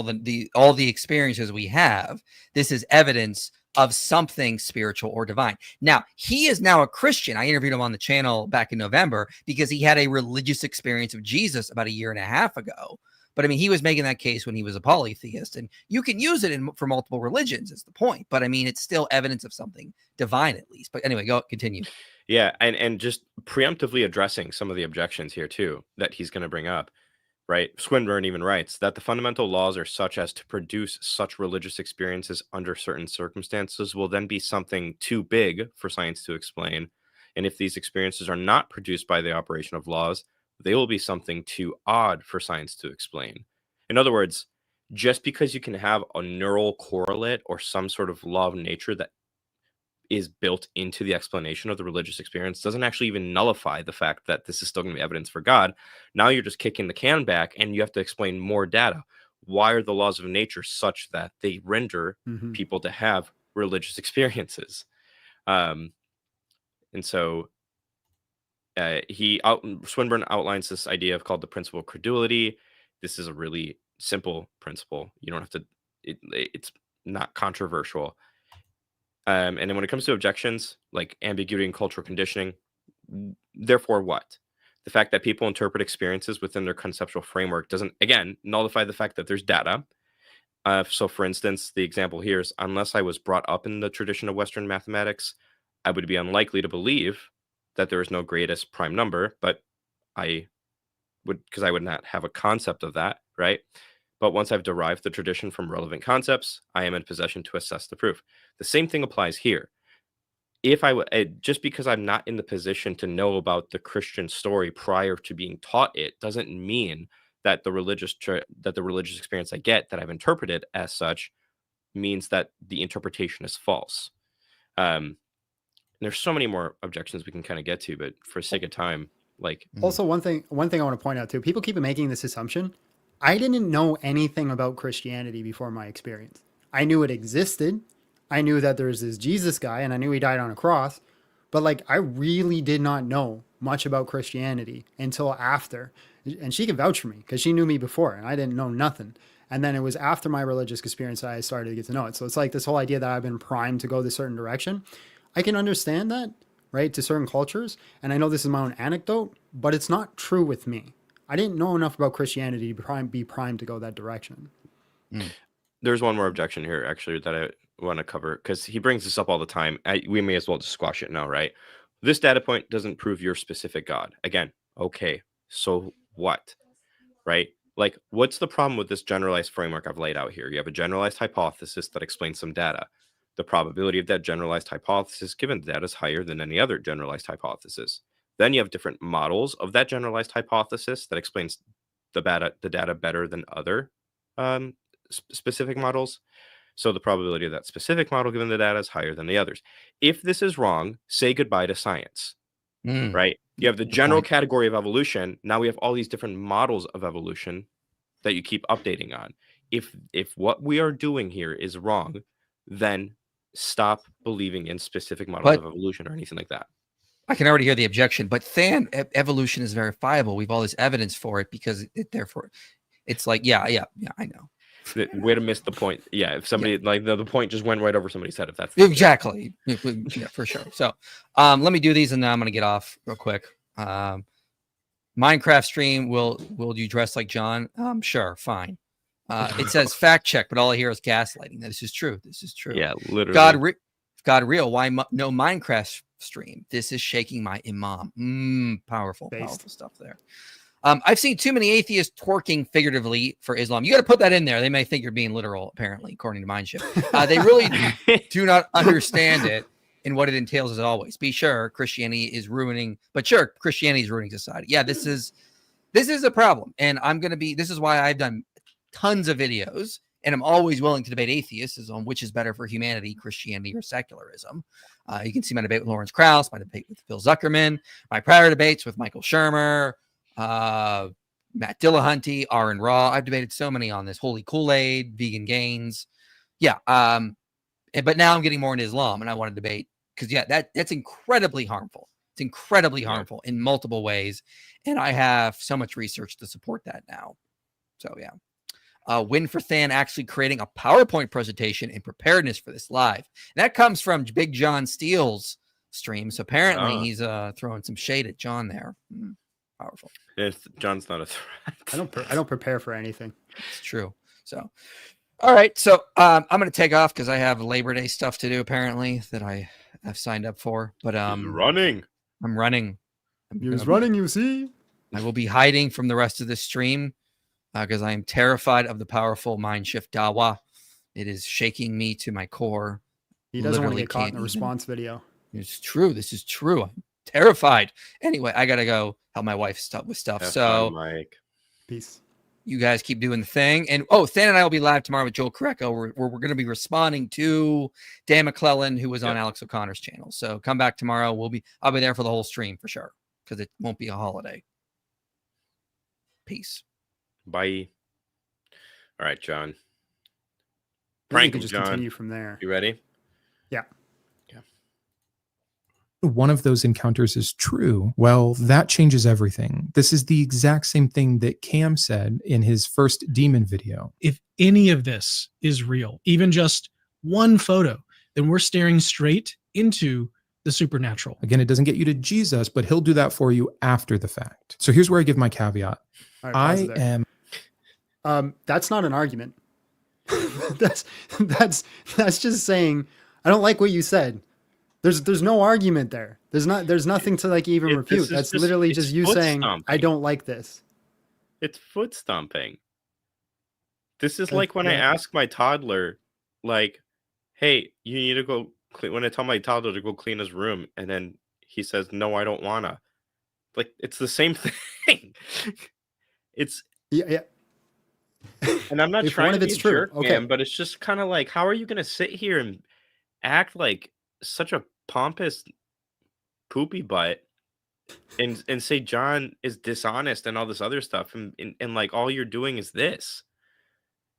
all the experiences we have. This is evidence of something spiritual or divine. Now, he is now a Christian. I interviewed him on the channel back in November because he had a religious experience of Jesus about a year and a half ago. But I mean, he was making that case when he was a polytheist, and you can use it for multiple religions is the point. But I mean, it's still evidence of something divine at least. But anyway, continue. Yeah. And just preemptively addressing some of the objections here too, that he's going to bring up, right? Swinburne even writes that the fundamental laws are such as to produce such religious experiences under certain circumstances will then be something too big for science to explain. And if these experiences are not produced by the operation of laws, they will be something too odd for science to explain. In other words, just because you can have a neural correlate or some sort of law of nature that is built into the explanation of the religious experience doesn't actually even nullify the fact that this is still going to be evidence for God. Now you're just kicking the can back and you have to explain more data. Why are the laws of nature such that they render people to have religious experiences? And so Swinburne outlines this idea called the principle of credulity. This is a really simple principle. You don't have to, it's not controversial. And then when it comes to objections, like ambiguity and cultural conditioning, therefore what? The fact that people interpret experiences within their conceptual framework doesn't, again, nullify the fact that there's data. So for instance, the example here is, unless I was brought up in the tradition of Western mathematics, I would be unlikely to believe that there is no greatest prime number, but because I would not have a concept of that, right? But once I've derived the tradition from relevant concepts, I am in possession to assess the proof. The same thing applies here. If just because I'm not in the position to know about the Christian story prior to being taught it, doesn't mean that the religious experience I get that I've interpreted as such means that the interpretation is false. There's so many more objections we can kind of get to, but for sake of time, also one thing I want to point out too, people keep making this assumption. I didn't know anything about Christianity before my experience. I knew it existed. I knew that there's this Jesus guy and I knew he died on a cross, but I really did not know much about Christianity until after. And she can vouch for me because she knew me before and I didn't know nothing. And then it was after my religious experience that I started to get to know it. So it's like this whole idea that I've been primed to go this certain direction. I can understand that, right, to certain cultures. And I know this is my own anecdote, but it's not true with me. I didn't know enough about Christianity to be primed to go that direction. There's one more objection here, actually, that I want to cover, because he brings this up all the time. We may as well just squash it now, right? This data point doesn't prove your specific God. Again, okay, so what, right? like, what's the problem with this generalized framework I've laid out here? You have a generalized hypothesis that explains some data. The probability of that generalized hypothesis given the data is higher than any other generalized hypothesis. Then you have different models of that generalized hypothesis that explains the data better than other specific models. So the probability of that specific model given the data is higher than the others. If this is wrong, say goodbye to science, right? You have the general category of evolution. Now we have all these different models of evolution that you keep updating on. If what we are doing here is wrong, then stop believing in specific models of evolution or anything like that. I can already hear the objection, but evolution is verifiable. We've all this evidence for it because therefore it's like, yeah, I know. Way to miss the point. Yeah, if somebody like the point just went right over somebody's head. If that's exactly, yeah, for sure. So, let me do these, and then I'm gonna get off real quick. Minecraft stream. Will you dress like John? Sure, fine. It says fact check, but all I hear is gaslighting. This is true. This is true. Yeah, literally. God real. Why no Minecraft stream? This is shaking my imam. Powerful stuff there. I've seen too many atheists twerking figuratively for Islam. You got to put that in there. They may think you're being literal, apparently, according to Mindshift. They really do not understand it and what it entails as always. Be sure Christianity is ruining, Christianity is ruining society. Yeah, this is a problem. And this is why I've done tons of videos, and I'm always willing to debate atheists on which is better for humanity, Christianity or secularism. You can see my debate with Lawrence Krauss, my debate with Bill Zuckerman, my prior debates with Michael Shermer, Matt Dillahunty, Aaron Raw. I've debated so many on this. Holy Kool-Aid, vegan gains. Yeah. But now I'm getting more into Islam, and I want to debate because that's incredibly harmful. It's incredibly harmful in multiple ways. And I have so much research to support that now. So yeah. Win for Than actually creating a PowerPoint presentation in preparedness for this live. And that comes from Big Jon Steele's stream. So apparently he's throwing some shade at John there. Powerful. John's not a threat. I don't prepare for anything. It's true. So, all right. So I'm going to take off because I have Labor Day stuff to do apparently that I have signed up for. But I'm running. You're running. You see. I will be hiding from the rest of this stream because I am terrified of the powerful Mindshift Dawa. It is shaking me to my core. He doesn't want to get caught in a response video. It's true. This is true. I'm terrified. Anyway, I gotta go help my wife with stuff. Have so fun, Mike. Peace. You guys keep doing the thing. And Than and I will be live tomorrow with Joel Correcco. We're going to be responding to Dan McClellan, who was on Alex O'Connor's channel. So come back tomorrow. I'll be there for the whole stream for sure because it won't be a holiday. Peace. Bye. All right, John. Prank him, John. Continue from there. You ready? Yeah. One of those encounters is true, well, that changes everything. This is the exact same thing that Cam said in his first demon video. If any of this is real, even just one photo, then we're staring straight into the supernatural. Again, it doesn't get you to Jesus, but he'll do that for you after the fact. So here's where I give my caveat. Right, I am. That's not an argument. that's just saying, I don't like what you said. There's no argument there. There's nothing to like even refute. That's literally just you saying, I don't like this. It's foot stomping. This is like when I ask my toddler, like, hey, you need to go clean. When I tell my toddler to go clean his room, and then he says, no, I don't wanna. Like, it's the same thing. It's yeah. And I'm not trying to be a jerk, man, but it's just kind of like, how are you gonna sit here and act like such a pompous poopy butt and say John is dishonest and all this other stuff and like all you're doing is this?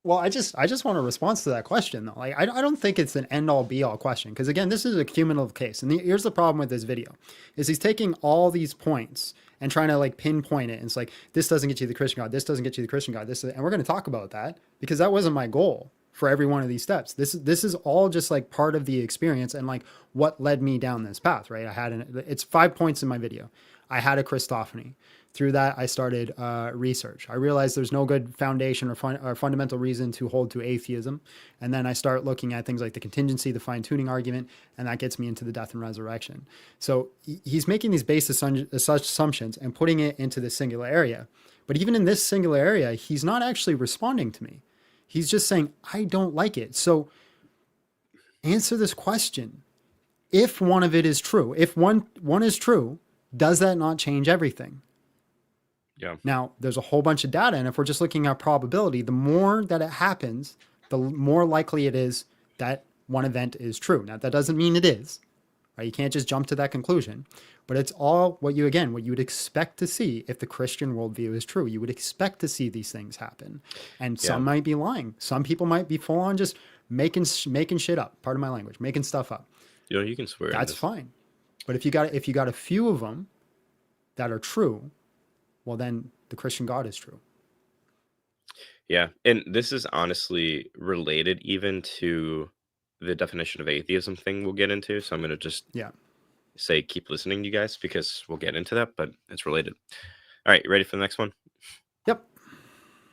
Well, I just want a response to that question though. Like I don't think it's an end all be all question because again, this is a cumulative case. And here's the problem with this video is he's taking all these points and trying to like pinpoint it. And it's like, this doesn't get you the Christian God. This doesn't get you the Christian God. And we're going to talk about that because that wasn't my goal for every one of these steps. This is all just like part of the experience and like what led me down this path, right? It's 5 points in my video. I had a Christophany. Through that, I started research. I realized there's no good foundation or fundamental reason to hold to atheism. And then I start looking at things like the contingency, the fine-tuning argument, and that gets me into the death and resurrection. So he's making these base assumptions and putting it into the singular area. But even in this singular area, he's not actually responding to me. He's just saying, I don't like it. So answer this question. If one of it is true, if one is true, does that not change everything? Yeah. Now, there's a whole bunch of data, and if we're just looking at probability, the more that it happens, the more likely it is that one event is true. Now, that doesn't mean it is, right? You can't just jump to that conclusion, but it's all what you would expect to see if the Christian worldview is true. You would expect to see these things happen, and some might be lying. Some people might be full on just making shit up. Pardon my language, making stuff up. You can swear. That's fine. But if you got a few of them that are true, well, then the Christian God is true. Yeah. And this is honestly related even to the definition of atheism thing we'll get into. So I'm going to just say, keep listening, you guys, because we'll get into that, but it's related. All right. You ready for the next one? Yep.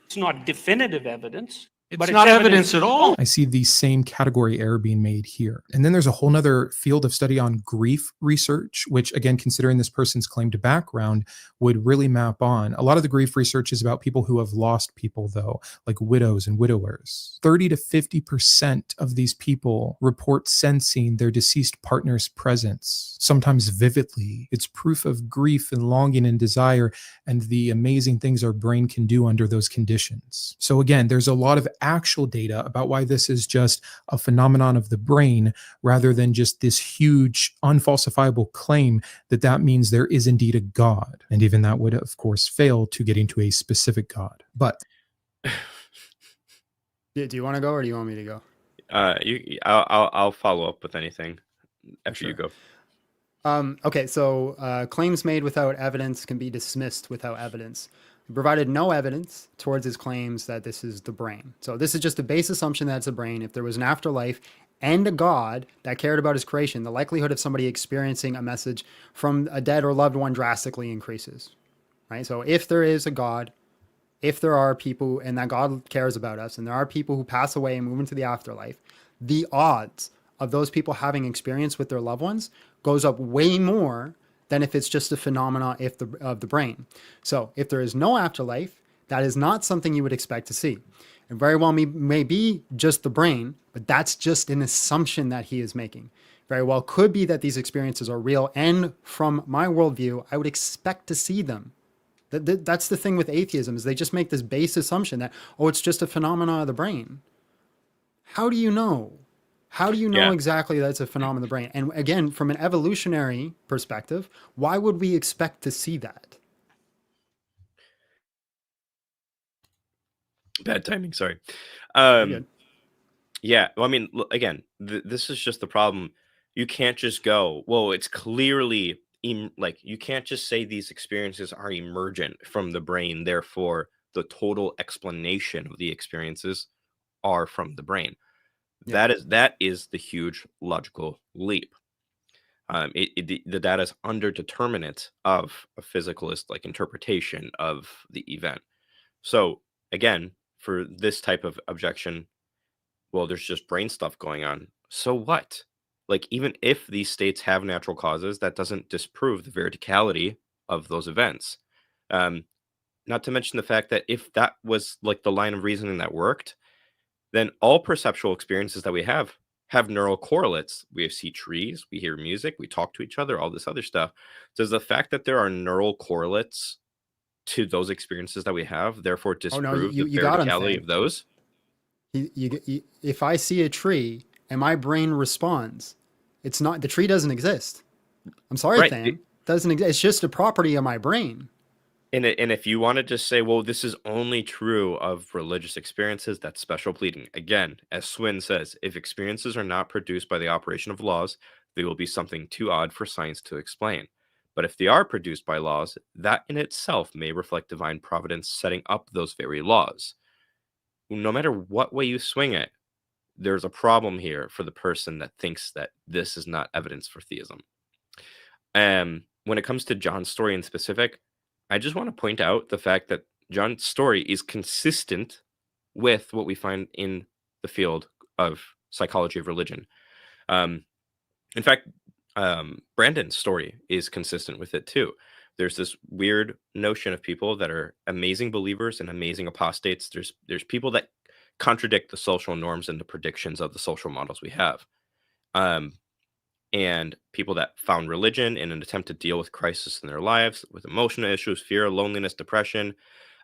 It's not definitive evidence. It's not evidence at all. I see the same category error being made here. And then there's a whole nother field of study on grief research, which again, considering this person's claimed background, would really map on. A lot of the grief research is about people who have lost people, though, like widows and widowers. 30 to 50% of these people report sensing their deceased partner's presence, sometimes vividly. It's proof of grief and longing and desire and the amazing things our brain can do under those conditions. So again, there's a lot of actual data about why this is just a phenomenon of the brain rather than just this huge unfalsifiable claim that means there is indeed a God. And even that would, of course, fail to getting to a specific God. But do you want to go or do you want me to go? I'll follow up with anything after you go. Okay, so claims made without evidence can be dismissed without evidence. He provided no evidence towards his claims that this is the brain. So this is just a base assumption that it's a brain. If there was an afterlife and a God that cared about his creation, the likelihood of somebody experiencing a message from a dead or loved one drastically increases, right? So if there is a God, if there are people and that God cares about us, and there are people who pass away and move into the afterlife, the odds of those people having experience with their loved ones goes up way more than if it's just a phenomenon of the brain. So if there is no afterlife, that is not something you would expect to see. It very well may be just the brain, but that's just an assumption that he is making. Very well could be that these experiences are real, and from my worldview, I would expect to see them. That's the thing with atheism, is they just make this base assumption that, oh, it's just a phenomenon of the brain. How do you know? How do you know exactly that's a phenomenon of the brain? And again, from an evolutionary perspective, why would we expect to see that? Bad timing, sorry. Yeah, well, I mean, again, this is just the problem. You can't just go, well, it's clearly, you can't just say these experiences are emergent from the brain, therefore the total explanation of the experiences are from the brain. Yeah. That is the huge logical leap. The data is underdeterminate of a physicalist interpretation of the event. So again, for this type of objection, well, there's just brain stuff going on. So what? Even if these states have natural causes, that doesn't disprove the veridicality of those events. Not to mention the fact that if that was the line of reasoning that worked, then all perceptual experiences that we have neural correlates. We see trees, we hear music, we talk to each other, all this other stuff. Does the fact that there are neural correlates to those experiences that we have therefore disprove the veridicality of those? If I see a tree and my brain responds, it's not, the tree doesn't exist. I'm sorry, right. Than, doesn't exist. It's just a property of my brain. And if you want to just say, well, this is only true of religious experiences, that's special pleading. Again, as Swin says, if experiences are not produced by the operation of laws, they will be something too odd for science to explain. But if they are produced by laws, that in itself may reflect divine providence setting up those very laws. No matter what way you swing it, there's a problem here for the person that thinks that this is not evidence for theism. When it comes to Jon's story in specific, I just want to point out the fact that Jon's story is consistent with what we find in the field of psychology of religion. In fact, Brandon's story is consistent with it too. there's this weird notion of people that are amazing believers and amazing apostates. There's people that contradict the social norms and the predictions of the social models we have. And people that found religion in an attempt to deal with crisis in their lives, with emotional issues, fear, loneliness, depression,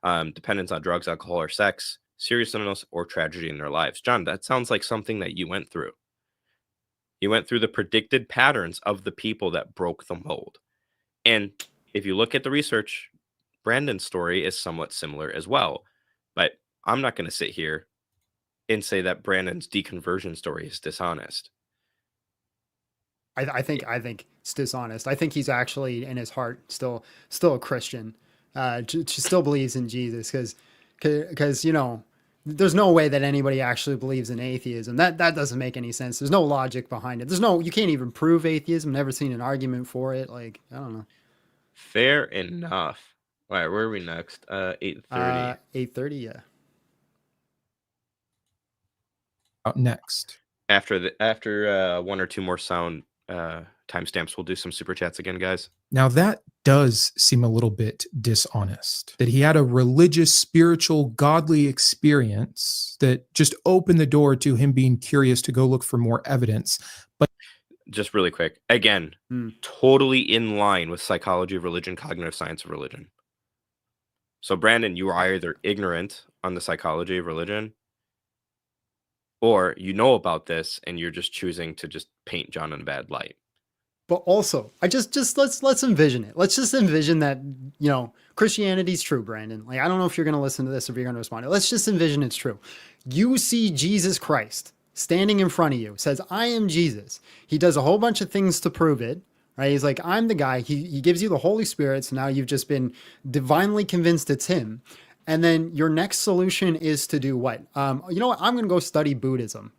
dependence on drugs, alcohol, or sex, serious illness, or tragedy in their lives. John, that sounds like something that you went through. You went through the predicted patterns of the people that broke the mold. And if you look at the research, Brandon's story is somewhat similar as well. But I'm not going to sit here and say that Brandon's deconversion story is dishonest. I think it's dishonest. I think he's actually in his heart still a Christian. Still believes in Jesus because you know, there's no way that anybody actually believes in atheism. That doesn't make any sense. There's no logic behind it. You can't even prove atheism. Never seen an argument for it. Like, I don't know. Fair enough. All right, where are we next? 8:30. 8:30, yeah. Next. After one or two more sound timestamps, we'll do some super chats again, guys. Now that does seem a little bit dishonest, that he had a religious, spiritual, godly experience that just opened the door to him being curious to go look for more evidence. But just really quick, again, totally in line with psychology of religion, cognitive science of religion. So Brandon, you are either ignorant on the psychology of religion, or you know about this and you're just choosing to just paint John in a bad light. But also, let's envision it. Let's just envision that, you know, Christianity's true, Brandon. Like, I don't know if you're going to listen to this or if you're going to respond. Let's just envision it's true. You see Jesus Christ standing in front of you, says, I am Jesus. He does a whole bunch of things to prove it, right? He's like, I'm the guy. He gives you the Holy Spirit. So now you've just been divinely convinced it's him. And then your next solution is to do what? You know what? I'm going to go study Buddhism.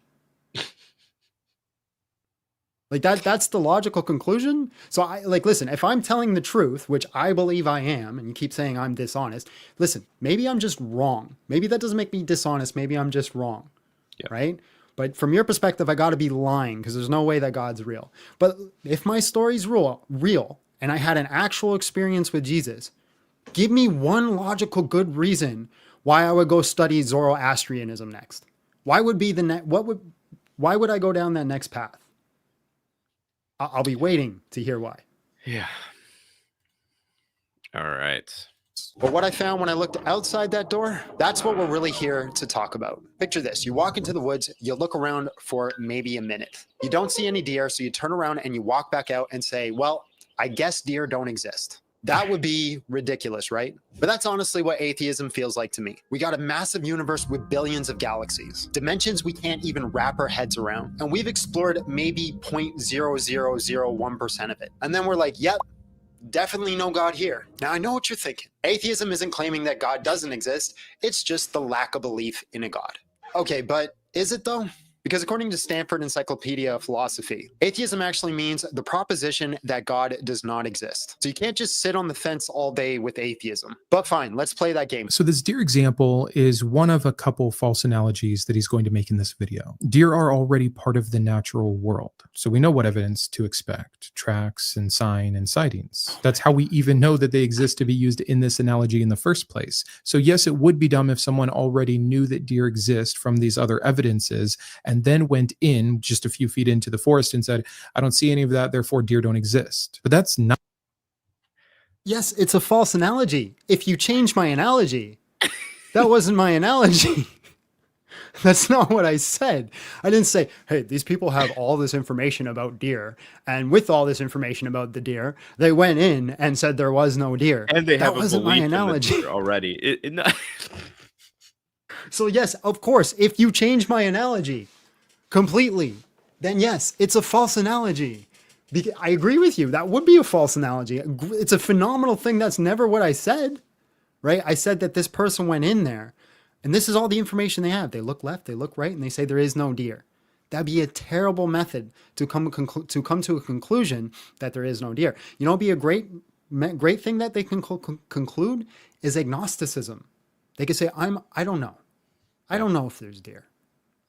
Like that's the logical conclusion. So listen, if I'm telling the truth, which I believe I am, and you keep saying I'm dishonest, listen, maybe I'm just wrong. Maybe that doesn't make me dishonest. Maybe I'm just wrong. Yeah. Right. But from your perspective, I got to be lying because there's no way that God's real. But if my story's real and I had an actual experience with Jesus, give me one logical good reason why I would go study Zoroastrianism next. Why would be why would I go down that next path? I'll be waiting to hear why. Yeah. All right. But what I found when I looked outside that door, that's what we're really here to talk about. Picture this. You walk into the woods, you look around for maybe a minute. You don't see any deer, so you turn around and you walk back out and say, well, I guess deer don't exist. That would be ridiculous, right? But that's honestly what atheism feels like to me. We got a massive universe with billions of galaxies, dimensions we can't even wrap our heads around. And we've explored maybe 0.0001% of it. And then we're like, yep, definitely no God here. Now I know what you're thinking. Atheism isn't claiming that God doesn't exist. It's just the lack of belief in a God. Okay, but is it though? Because according to Stanford Encyclopedia of Philosophy, atheism actually means the proposition that God does not exist. So you can't just sit on the fence all day with atheism. But fine, let's play that game. So this deer example is one of a couple false analogies that he's going to make in this video. Deer are already part of the natural world. So we know what evidence to expect, tracks and sign and sightings. That's how we even know that they exist to be used in this analogy in the first place. So yes, it would be dumb if someone already knew that deer exist from these other evidences and then went in just a few feet into the forest and said, I don't see any of that, therefore deer don't exist. But that's not. Yes, it's a false analogy. If you change my analogy, that wasn't my analogy. That's not what I said. I didn't say, hey, these people have all this information about deer. And with all this information about the deer, they went in and said there was no deer. And they have that wasn't my analogy already. So yes, of course, if you change my analogy completely, then yes, it's a false analogy. I agree with you. That would be a false analogy. It's a phenomenal thing. That's never what I said, right? I said that this person went in there and this is all the information they have. They look left, they look right, and they say there is no deer. That'd be a terrible method to come to a conclusion that there is no deer. You know, it'd be a great thing that they can conclude is agnosticism. They could say, I don't know. I don't know if there's deer.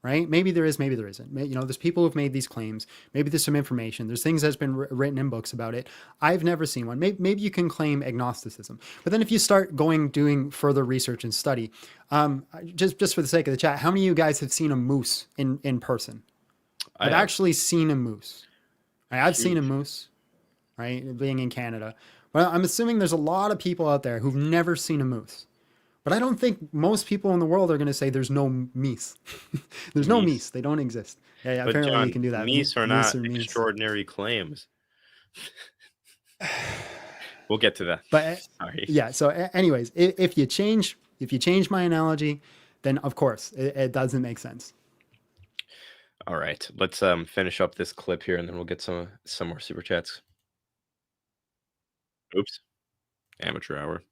right? Maybe there is, maybe there isn't. You know, there's people who've made these claims. Maybe there's some information. There's things that's been written in books about it. I've never seen one. Maybe you can claim agnosticism. But then if you start doing further research and study, just for the sake of the chat, how many of you guys have seen a moose in person? I've actually seen a moose. I've seen a moose, right? Being in Canada. Well, I'm assuming there's a lot of people out there who've never seen a moose. But I don't think most people in the world are going to say there's no meese. There's no meese. They don't exist. Yeah, But apparently John, you can do that. Meese are Moose not meese. extraordinary claims. We'll get to that. But Sorry. yeah. So, anyways, if you change my analogy, then of course it doesn't make sense. All right, let's finish up this clip here, and then we'll get some more super chats. Oops, amateur hour.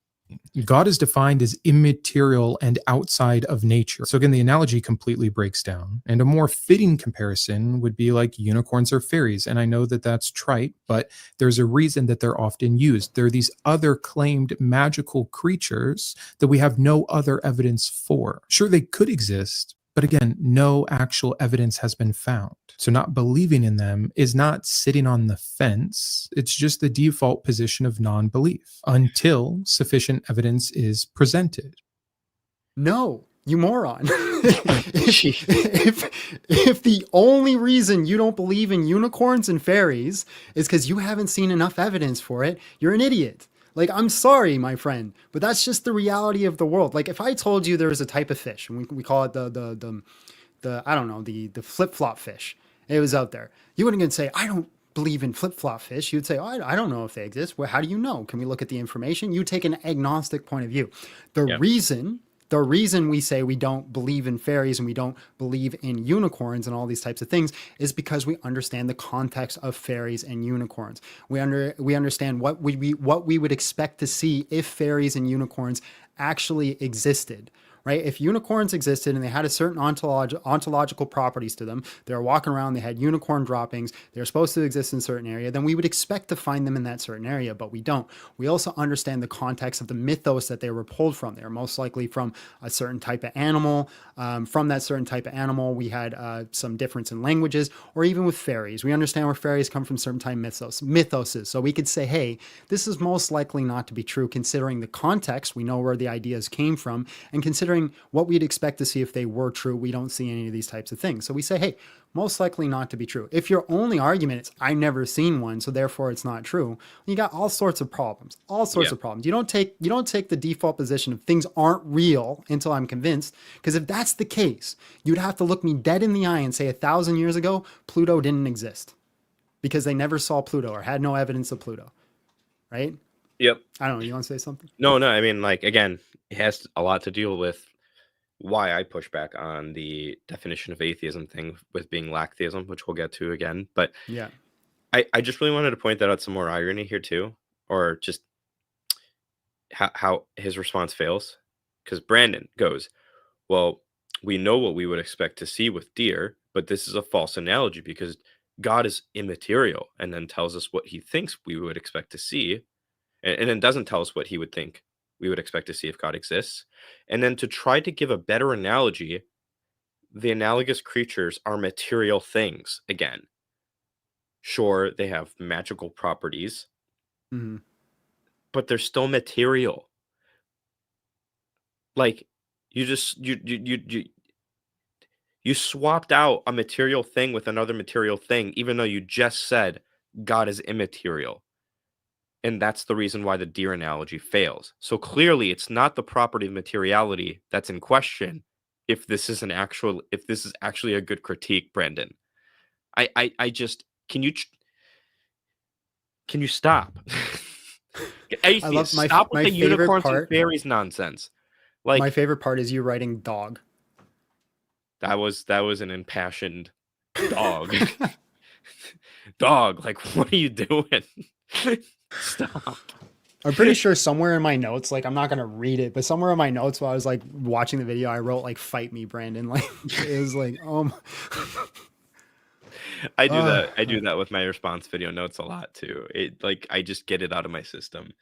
God is defined as immaterial and outside of nature. So again, the analogy completely breaks down. And a more fitting comparison would be like unicorns or fairies. And I know that that's trite, but there's a reason that they're often used. There are these other claimed magical creatures that we have no other evidence for. Sure, they could exist, but again, no actual evidence has been found. So not believing in them is not sitting on the fence. It's just the default position of non-belief until sufficient evidence is presented. No, you moron. if the only reason you don't believe in unicorns and fairies is because you haven't seen enough evidence for it, you're an idiot. Like, I'm sorry, my friend, but that's just the reality of the world. Like, if I told you there was a type of fish, and we call it the I don't know, the flip-flop fish, it was out there, you wouldn't gonna say, I don't believe in flip-flop fish. You'd say, oh, I don't know if they exist. Well, how do you know? Can we look at the information? You take an agnostic point of view. The reason we say we don't believe in fairies and we don't believe in unicorns and all these types of things is because we understand the context of fairies and unicorns. We understand what we would expect to see if fairies and unicorns actually existed. Right? If unicorns existed and they had a certain ontological properties to them, they were walking around, they had unicorn droppings, they're supposed to exist in a certain area, then we would expect to find them in that certain area, but we don't. We also understand the context of the mythos that they were pulled from. They were most likely from a certain type of animal. From that certain type of animal, we had some difference in languages, or even with fairies. We understand where fairies come from certain type mythoses. So we could say, hey, this is most likely not to be true considering the context. We know where the ideas came from, and considering what we'd expect to see if they were true, we don't see any of these types of things. So we say, hey, most likely not to be true. If your only argument is, I've never seen one, so therefore it's not true, you got all sorts of problems, of problems. You don't take the default position of things aren't real until I'm convinced, because if that's the case, you'd have to look me dead in the eye and say 1,000 years ago, Pluto didn't exist because they never saw Pluto or had no evidence of Pluto, right? Yep. I don't know. You want to say something? No. I mean, like, again, it has a lot to deal with why I push back on the definition of atheism thing with being lacktheism, which we'll get to again. But yeah, I just really wanted to point that out, some more irony here too, or just how his response fails. Because Brandon goes, well, we know what we would expect to see with deer, but this is a false analogy because God is immaterial, and then tells us what he thinks we would expect to see. And then doesn't tell us what he would think we would expect to see if God exists. And then to try to give a better analogy, the analogous creatures are material things again. Sure, they have magical properties, but they're still material. Like, you swapped out a material thing with another material thing, even though you just said God is immaterial. And that's the reason why the deer analogy fails. So clearly it's not the property of materiality that's in question if this is actually a good critique, Brandon. I just can you stop? Atheist, stop with the unicorns and fairies nonsense. Like, my favorite part is you writing dog. That was an impassioned dog. Dog, like, what are you doing? Stop. I'm pretty sure somewhere in my notes, like, I'm not gonna read it, but somewhere in my notes while I was like watching the video, I wrote like "fight me, Brandon." Like, it was like, I do that with my response video notes a lot too. It, like, I just get it out of my system.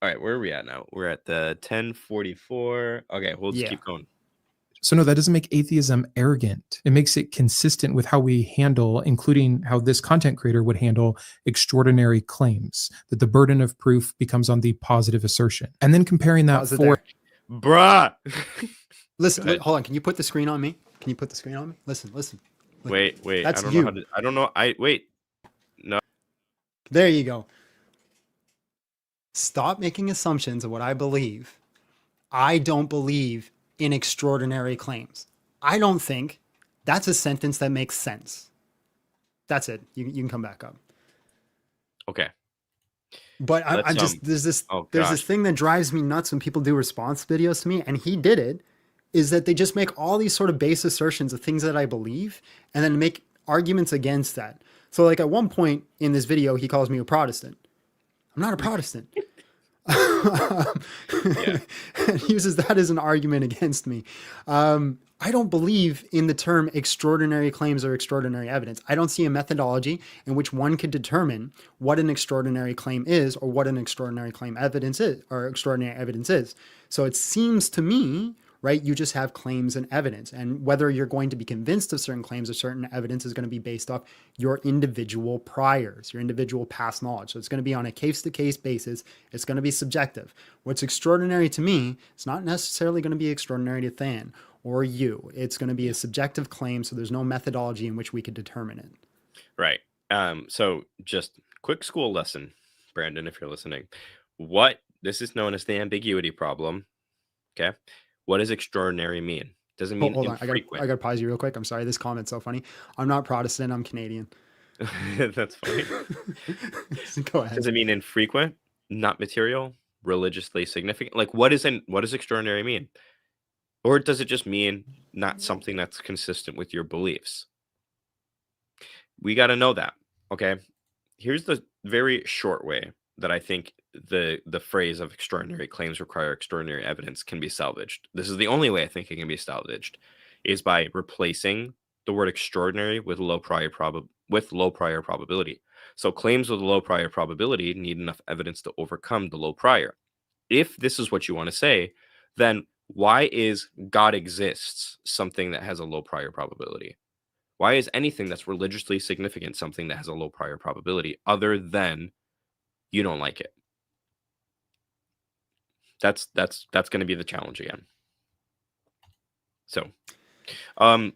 All right, where are we at now? We're at the 10:44. Okay, we'll just keep going. So no, that doesn't make atheism arrogant. It makes it consistent with how we handle, including how this content creator would handle extraordinary claims, that the burden of proof becomes on the positive assertion. And then comparing that for... Bruh. Listen, hold on. Can you put the screen on me? Can you put the screen on me? Listen. Wait. That's I don't you. know how to, I don't know. Wait. No. There you go. Stop making assumptions of what I believe. I don't believe in extraordinary claims. I don't think that's a sentence that makes sense. That's it. You can come back up. Okay. But I'm just there's this thing that drives me nuts when people do response videos to me, and he did it, is that they just make all these sort of base assertions of things that I believe and then make arguments against that. So like at one point in this video, he calls me a Protestant. I'm not a Protestant. And uses that as an argument against me. I don't believe in the term extraordinary claims or extraordinary evidence. I don't see a methodology in which one could determine what an extraordinary claim is or what an extraordinary claim evidence is or extraordinary evidence is. So it seems to me, right, you just have claims and evidence, and whether you're going to be convinced of certain claims or certain evidence is going to be based off your individual priors, your individual past knowledge. So it's going to be on a case-to-case basis. It's going to be subjective. What's extraordinary to me is not necessarily going to be extraordinary to Than or you. It's going to be a subjective claim, so there's no methodology in which we could determine it. Right. So just quick school lesson, Brandon, if you're listening. This is known as the ambiguity problem. Okay. What does extraordinary mean? Doesn't mean hold on. infrequent. I got to pause you real quick. I'm sorry. This comment's so funny. I'm not Protestant. I'm Canadian. That's funny. Go ahead. Does it mean infrequent, not material, religiously significant? Like what does extraordinary mean? Or does it just mean not something that's consistent with your beliefs? We got to know that. Okay. Here's the very short way that I think the phrase of extraordinary claims require extraordinary evidence can be salvaged. This is the only way I think it can be salvaged, is by replacing the word extraordinary with low prior probability. So claims with low prior probability need enough evidence to overcome the low prior. If this is what you want to say, then why is God exists something that has a low prior probability? Why is anything that's religiously significant something that has a low prior probability other than you don't like it? That's going to be the challenge again. So,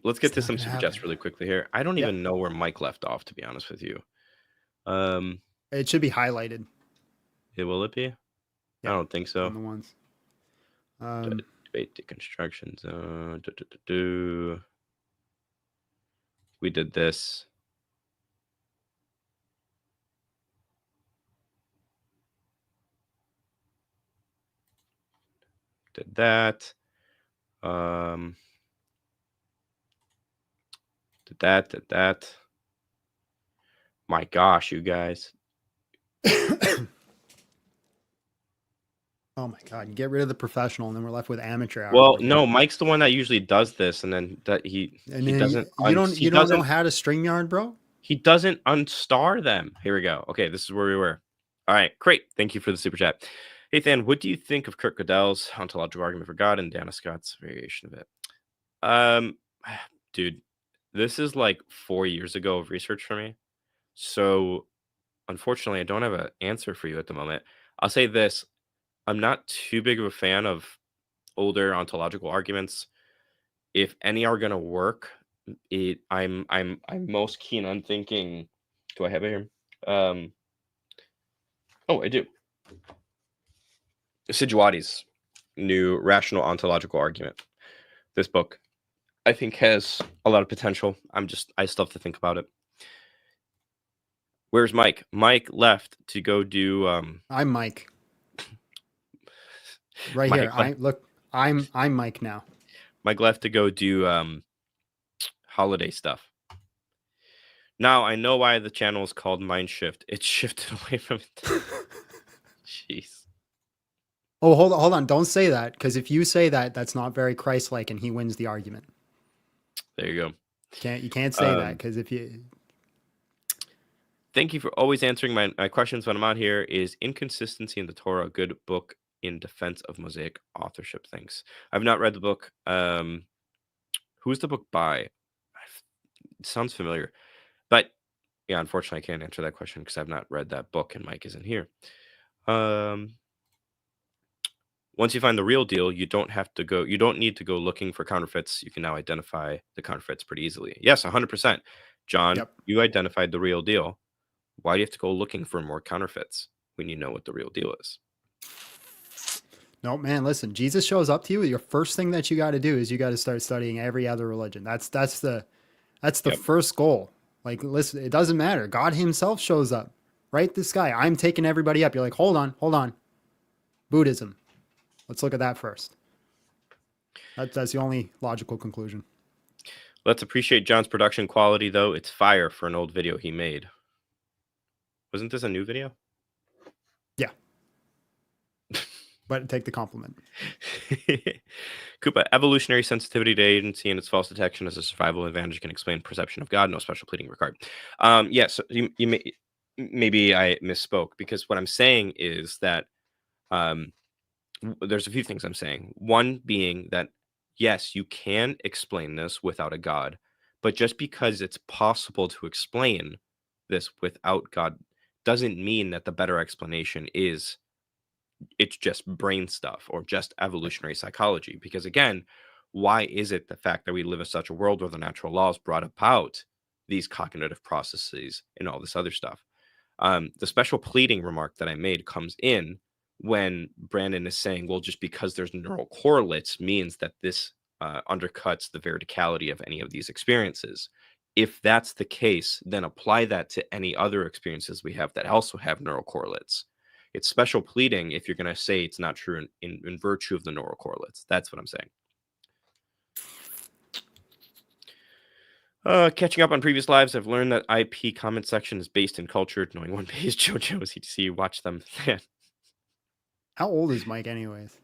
let's get to some super chats really quickly here. I don't even know where Mike left off, to be honest with you. It should be highlighted. Will it be? Yeah, I don't think so. On the ones. Debate deconstruction zone. We did this. Did that. Did that. My gosh, you guys. Oh my God, you get rid of the professional and then we're left with amateur. Well, no, Mike's the one that usually does this, and then he doesn't. You don't know how to StreamYard, bro? He doesn't unstar them. Here we go. Okay, this is where we were. All right, great. Thank you for the super chat. Hey, Than, what do you think of Kurt Gödel's ontological argument for God and Dana Scott's variation of it? Dude, this is like 4 years ago of research for me. So, unfortunately, I don't have an answer for you at the moment. I'll say this. I'm not too big of a fan of older ontological arguments. If any are going to work, I'm most keen on thinking. Do I have it here? Oh, I do. Sijuati's new rational ontological argument. This book, I think, has a lot of potential. I still have to think about it. Where's Mike? Mike left to go do. I'm Mike. Right Mike here. I'm Mike now. Mike left to go do holiday stuff. Now I know why the channel is called Mindshift. It's shifted away from it. Jeez. Oh, hold on. Don't say that, because if you say that, that's not very Christ-like, and he wins the argument. There you go. You can't say that, because if you. Thank you for always answering my questions when I'm out here. Is Inconsistency in the Torah a good book in defense of Mosaic authorship? Thanks. I've not read the book. Who's the book by? It sounds familiar, but yeah, unfortunately, I can't answer that question because I've not read that book, and Mike isn't here. Once you find the real deal, you don't need to go looking for counterfeits. You can now identify the counterfeits pretty easily. Yes, 100%. John, you identified the real deal. Why do you have to go looking for more counterfeits when you know what the real deal is? No, man, listen, Jesus shows up to you. Your first thing that you got to do is you got to start studying every other religion. That's the first goal. Like, listen, it doesn't matter. God himself shows up, right? This guy, I'm taking everybody up. You're like, hold on. Buddhism. Let's look at that first. That's the only logical conclusion. Let's appreciate John's production quality, though. It's fire for an old video he made. Wasn't this a new video? Yeah. But take the compliment. Koopa, evolutionary sensitivity to agency and its false detection as a survival advantage can explain perception of God. No special pleading required. Yes, maybe I misspoke, because what I'm saying is that there's a few things I'm saying. One being that, yes, you can explain this without a God, but just because it's possible to explain this without God doesn't mean that the better explanation is it's just brain stuff or just evolutionary psychology. Because again, why is it the fact that we live in such a world where the natural laws brought about these cognitive processes and all this other stuff? The special pleading remark that I made comes in when Brandon is saying, well, just because there's neural correlates means that this undercuts the veridicality of any of these experiences. If that's the case, then apply that to any other experiences we have that also have neural correlates. It's special pleading if you're going to say it's not true in virtue of the neural correlates. That's what I'm saying. Catching up on previous lives, I've learned that IP comment section is based in culture. Knowing one pays JoJo's ETC, watch them. How old is Mike anyways?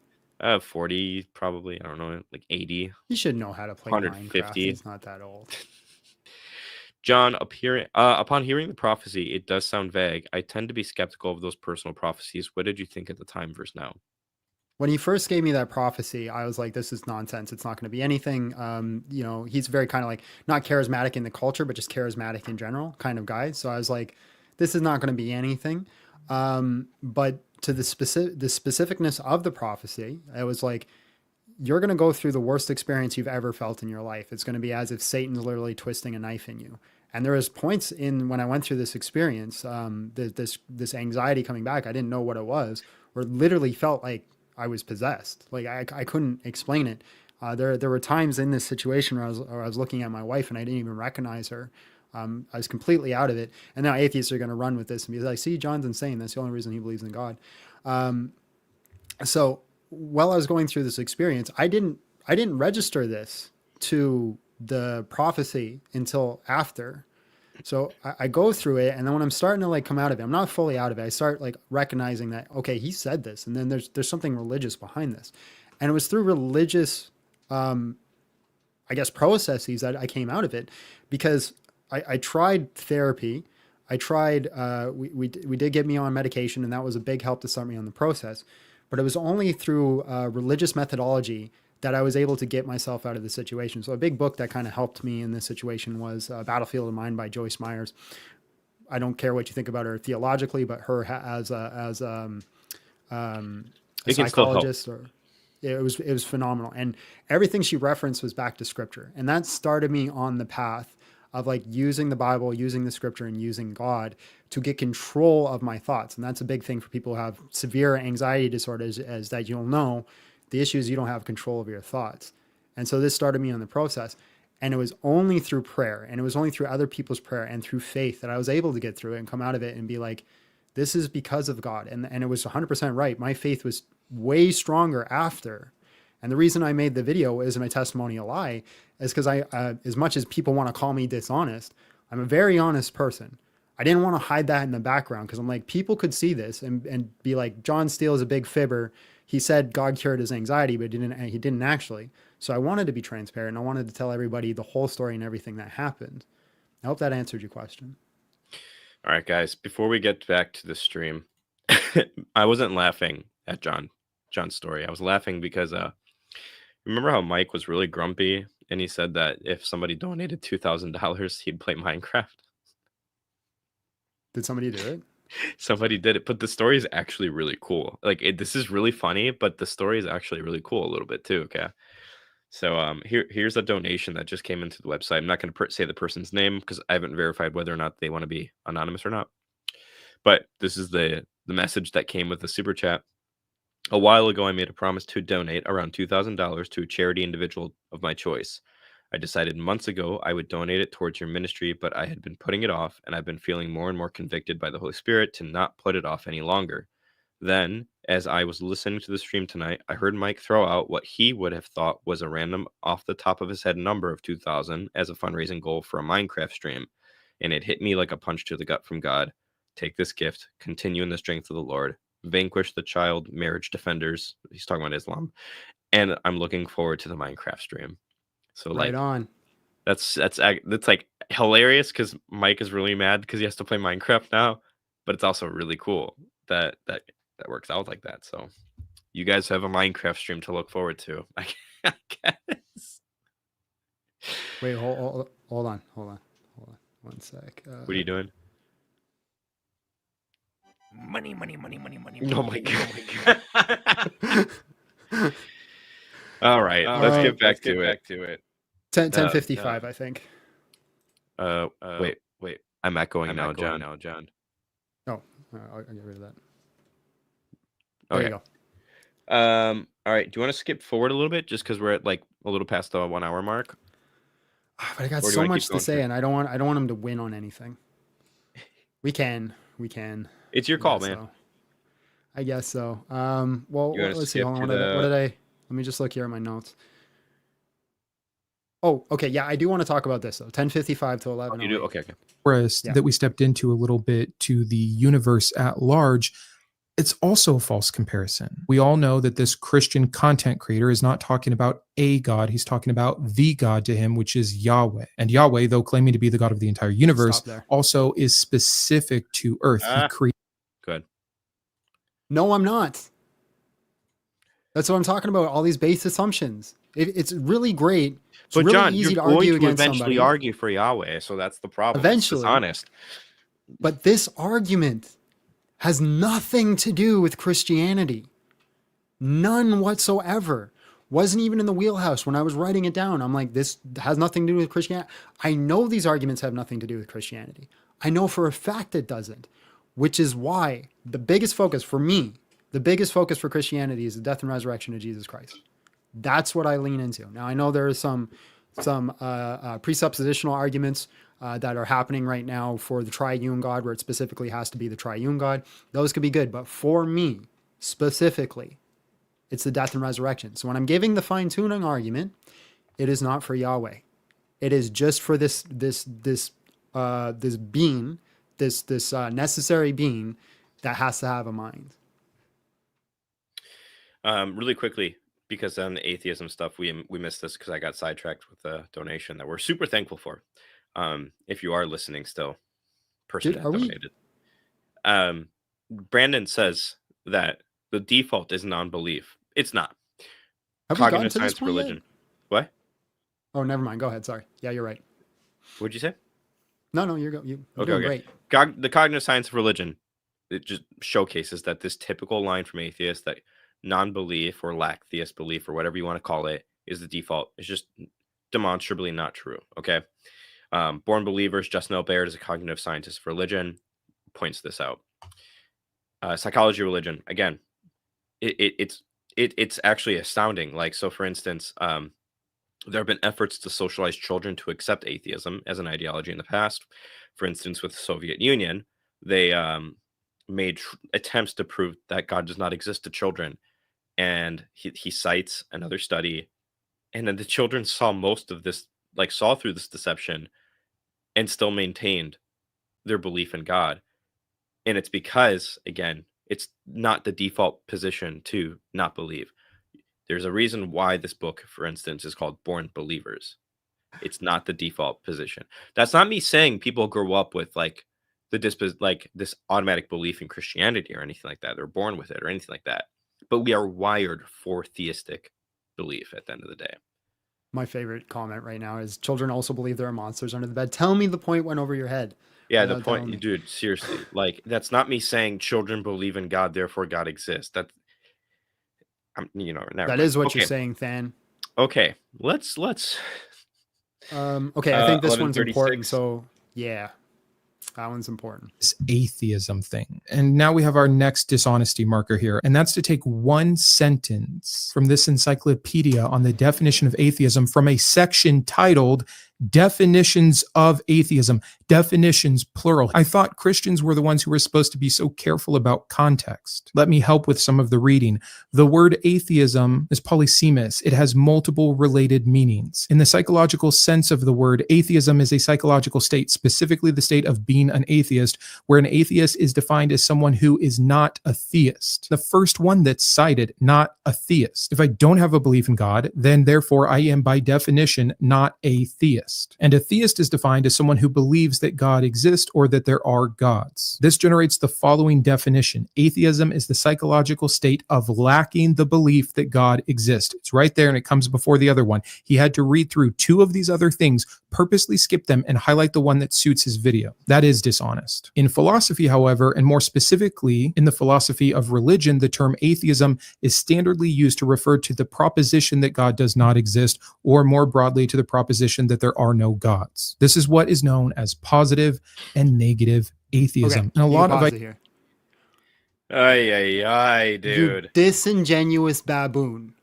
40 probably. I don't know, like 80. He should know how to play 150. Minecraft. He's not that old. John, upon hearing the prophecy, it does sound vague. I tend to be skeptical of those personal prophecies. What did you think at the time versus now? When he first gave me that prophecy, I was like, this is nonsense. It's not going to be anything. He's very kind of like not charismatic in the culture, but just charismatic in general kind of guy. So I was like, this is not going to be anything. But to the specificness of the prophecy, it was like, you're going to go through the worst experience you've ever felt in your life. It's going to be as if Satan's literally twisting a knife in you. And there was points in when I went through this experience, this anxiety coming back, I didn't know what it was, or literally felt like I was possessed. Like I couldn't explain it. There were times in this situation where I was looking at my wife and I didn't even recognize her. I was completely out of it. And now atheists are going to run with this and be like, see, John's insane. That's the only reason he believes in God. So while I was going through this experience, I didn't register this to the prophecy until after. So I go through it, and then when I'm starting to like come out of it, I'm not fully out of it. I start like recognizing that, okay, he said this, and then there's something religious behind this. And it was through religious, I guess, processes that I came out of it, because I tried therapy. I tried, we did get me on medication, and that was a big help to start me on the process. But it was only through religious methodology that I was able to get myself out of the situation. So a big book that kind of helped me in this situation was Battlefield of Mind by Joyce Myers. I don't care what you think about her theologically, but her as a psychologist, it was phenomenal. And everything she referenced was back to scripture. And that started me on the path of like using the Bible, using the scripture, and using God to get control of my thoughts. And that's a big thing for people who have severe anxiety disorders, as that you'll know. The issue is you don't have control of your thoughts. And so this started me on the process. And it was only through prayer, and it was only through other people's prayer and through faith that I was able to get through it and come out of it and be like, this is because of God. And it was 100% right. My faith was way stronger after. And the reason I made the video is my testimonial lie is because I, as much as people want to call me dishonest, I'm a very honest person. I didn't want to hide that in the background, because I'm like, people could see this and be like, Jon Steel is a big fibber. He said God cured his anxiety, but he didn't actually. So I wanted to be transparent. I wanted to tell everybody the whole story and everything that happened. I hope that answered your question. All right, guys, before we get back to the stream, I wasn't laughing at John's story. I was laughing because remember how Mike was really grumpy and he said that if somebody donated $2,000, he'd play Minecraft. Did somebody do it? Somebody did it, but the story is actually really cool. Like this is really funny, but the story is actually really cool a little bit too. Okay, so here's a donation that just came into the website. I'm not going to say the person's name because I haven't verified whether or not they want to be anonymous or not. But this is the message that came with the super chat. A while ago, I made a promise to donate around $2,000 to a charity individual of my choice. I decided months ago I would donate it towards your ministry, but I had been putting it off, and I've been feeling more and more convicted by the Holy Spirit to not put it off any longer. Then, as I was listening to the stream tonight, I heard Mike throw out what he would have thought was a random off the top of his head number of 2,000 as a fundraising goal for a Minecraft stream, and it hit me like a punch to the gut from God. Take this gift, continue in the strength of the Lord, vanquish the child marriage defenders. He's talking about Islam, and I'm looking forward to the Minecraft stream. So Right on. That's like hilarious because Mike is really mad because he has to play Minecraft now, but it's also really cool that works out like that. So you guys have a Minecraft stream to look forward to, I guess. Wait, hold on. 1 sec. What are you doing? Money. Oh my god. All right, let's get back to it. 10:55, I think. Wait. I'm echoing now, John. Oh, I'll get rid of that. Okay. There you go. All right. Do you want to skip forward a little bit, just because we're at like a little past the 1 hour mark? But I got so much to say, and I don't want him to win on anything. We can. It's your call, man. So. I guess so. Well, let's see. Hold on. What did I? Let me just look here at my notes. Oh, okay. Yeah, I do want to talk about this though. 10:55 to 11. You do? Okay. Whereas that we stepped into a little bit to the universe at large, it's also a false comparison. We all know that this Christian content creator is not talking about a God. He's talking about the God to him, which is Yahweh. And Yahweh, though claiming to be the God of the entire universe, also is specific to Earth. He created. Good. No, I'm not. That's what I'm talking about. All these base assumptions. It's really great. It's but really John, easy you're to argue going to against eventually somebody. argue for Yahweh, so that's the problem. Eventually. It's honest. But this argument has nothing to do with Christianity. None whatsoever. Wasn't even in the wheelhouse when I was writing it down. I'm like, this has nothing to do with Christianity. I know these arguments have nothing to do with Christianity. I know for a fact it doesn't, which is why the biggest focus for me, the biggest focus for Christianity is the death and resurrection of Jesus Christ. That's what I lean into. Now, I know there are some presuppositional arguments that are happening right now for the triune God, where it specifically has to be the triune God. Those could be good. But for me, specifically, it's the death and resurrection. So when I'm giving the fine-tuning argument, it is not for Yahweh. It is just for this being, this necessary being that has to have a mind. Really quickly, because on the atheism stuff, we missed this because I got sidetracked with a donation that we're super thankful for. If you are listening still, person that donated. Brandon says that the default is non-belief. It's not. Have we gotten to science this point religion. yet? What? Oh, never mind. Go ahead. Sorry. Yeah, you're right. What'd you say? No, you're doing great. The cognitive science of religion, it just showcases that this typical line from atheists that non-belief or lack theist belief or whatever you want to call it is the default. It's just demonstrably not true. Okay. Born Believers, Justin L. Baird is a cognitive scientist of religion, points this out. Psychology of religion, again, it's actually astounding. Like, so for instance, there have been efforts to socialize children to accept atheism as an ideology in the past. For instance, with the Soviet Union, they made attempts to prove that God does not exist to children. And he cites another study, and then the children saw most of this, like saw through this deception and still maintained their belief in God. And it's because, again, it's not the default position to not believe. There's a reason why this book, for instance, is called Born Believers. It's not the default position. That's not me saying people grow up with like this automatic belief in Christianity or anything like that. They're born with it or anything like that. But we are wired for theistic belief at the end of the day. My favorite comment right now is children also believe there are monsters under the bed. Tell me the point went over your head. Yeah, the point, dude, seriously. Like, that's not me saying children believe in God, therefore God exists. That, never That mind. is what you're saying, Than. Okay, let's. Okay, I think this one's 11:36. important. So yeah, that one's important. This atheism thing. And now we have our next dishonesty marker here. And that's to take one sentence from this encyclopedia on the definition of atheism from a section titled Definitions of Atheism. Definitions, plural. I thought Christians were the ones who were supposed to be so careful about context. Let me help with some of the reading. The word atheism is polysemous. It has multiple related meanings. In the psychological sense of the word, atheism is a psychological state, specifically the state of being an atheist, where an atheist is defined as someone who is not a theist. The first one that's cited, not a theist. If I don't have a belief in God, then therefore I am by definition not a theist. And a theist is defined as someone who believes that God exists or that there are gods. This generates the following definition. Atheism is the psychological state of lacking the belief that God exists. It's right there and it comes before the other one. He had to read through two of these other things, purposely skip them, and highlight the one that suits his video. That is dishonest. In philosophy, however, and more specifically in the philosophy of religion, the term atheism is standardly used to refer to the proposition that God does not exist, or more broadly to the proposition that there are no gods. This is what is known as positive and negative atheism. Okay, And a lot of here. Dude. You disingenuous baboon.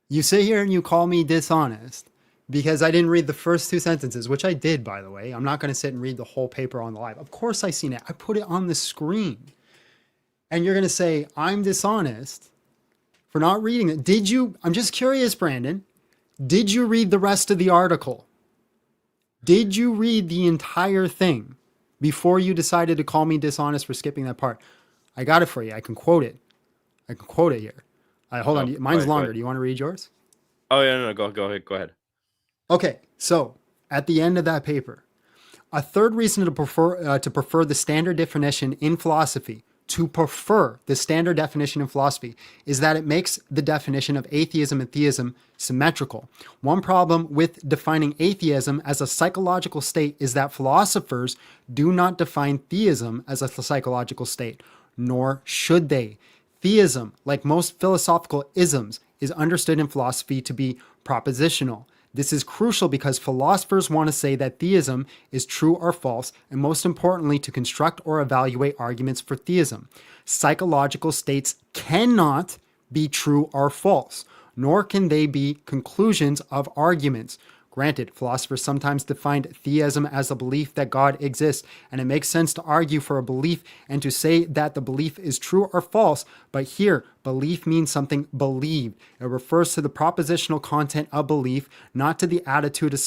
You sit here and you call me dishonest because I didn't read the first two sentences, which I did, by the way. I'm not going to sit and read the whole paper on the live. Of course I seen it. I put it on the screen. And you're going to say, I'm dishonest for not reading it. Did you? I'm just curious, Brandon. Did you read the rest of the article? Did you read the entire thing before you decided to call me dishonest for skipping that part? I got it for you. I can quote it. I can quote it here. Hold on. Mine's longer. Do you want to read yours? Oh, yeah, no, go ahead. Okay, so at the end of that paper, a third reason to prefer the standard definition in philosophy, is that it makes the definition of atheism and theism symmetrical. One problem with defining atheism as a psychological state is that philosophers do not define theism as a psychological state, nor should they. Theism, like most philosophical isms, is understood in philosophy to be propositional. This is crucial because philosophers want to say that theism is true or false, and most importantly, to construct or evaluate arguments for theism. Psychological states cannot be true or false, nor can they be conclusions of arguments. Granted, philosophers sometimes defined theism as a belief that God exists, and it makes sense to argue for a belief and to say that the belief is true or false, but here, belief means something believed. It refers to the propositional content of belief, not to the attitude of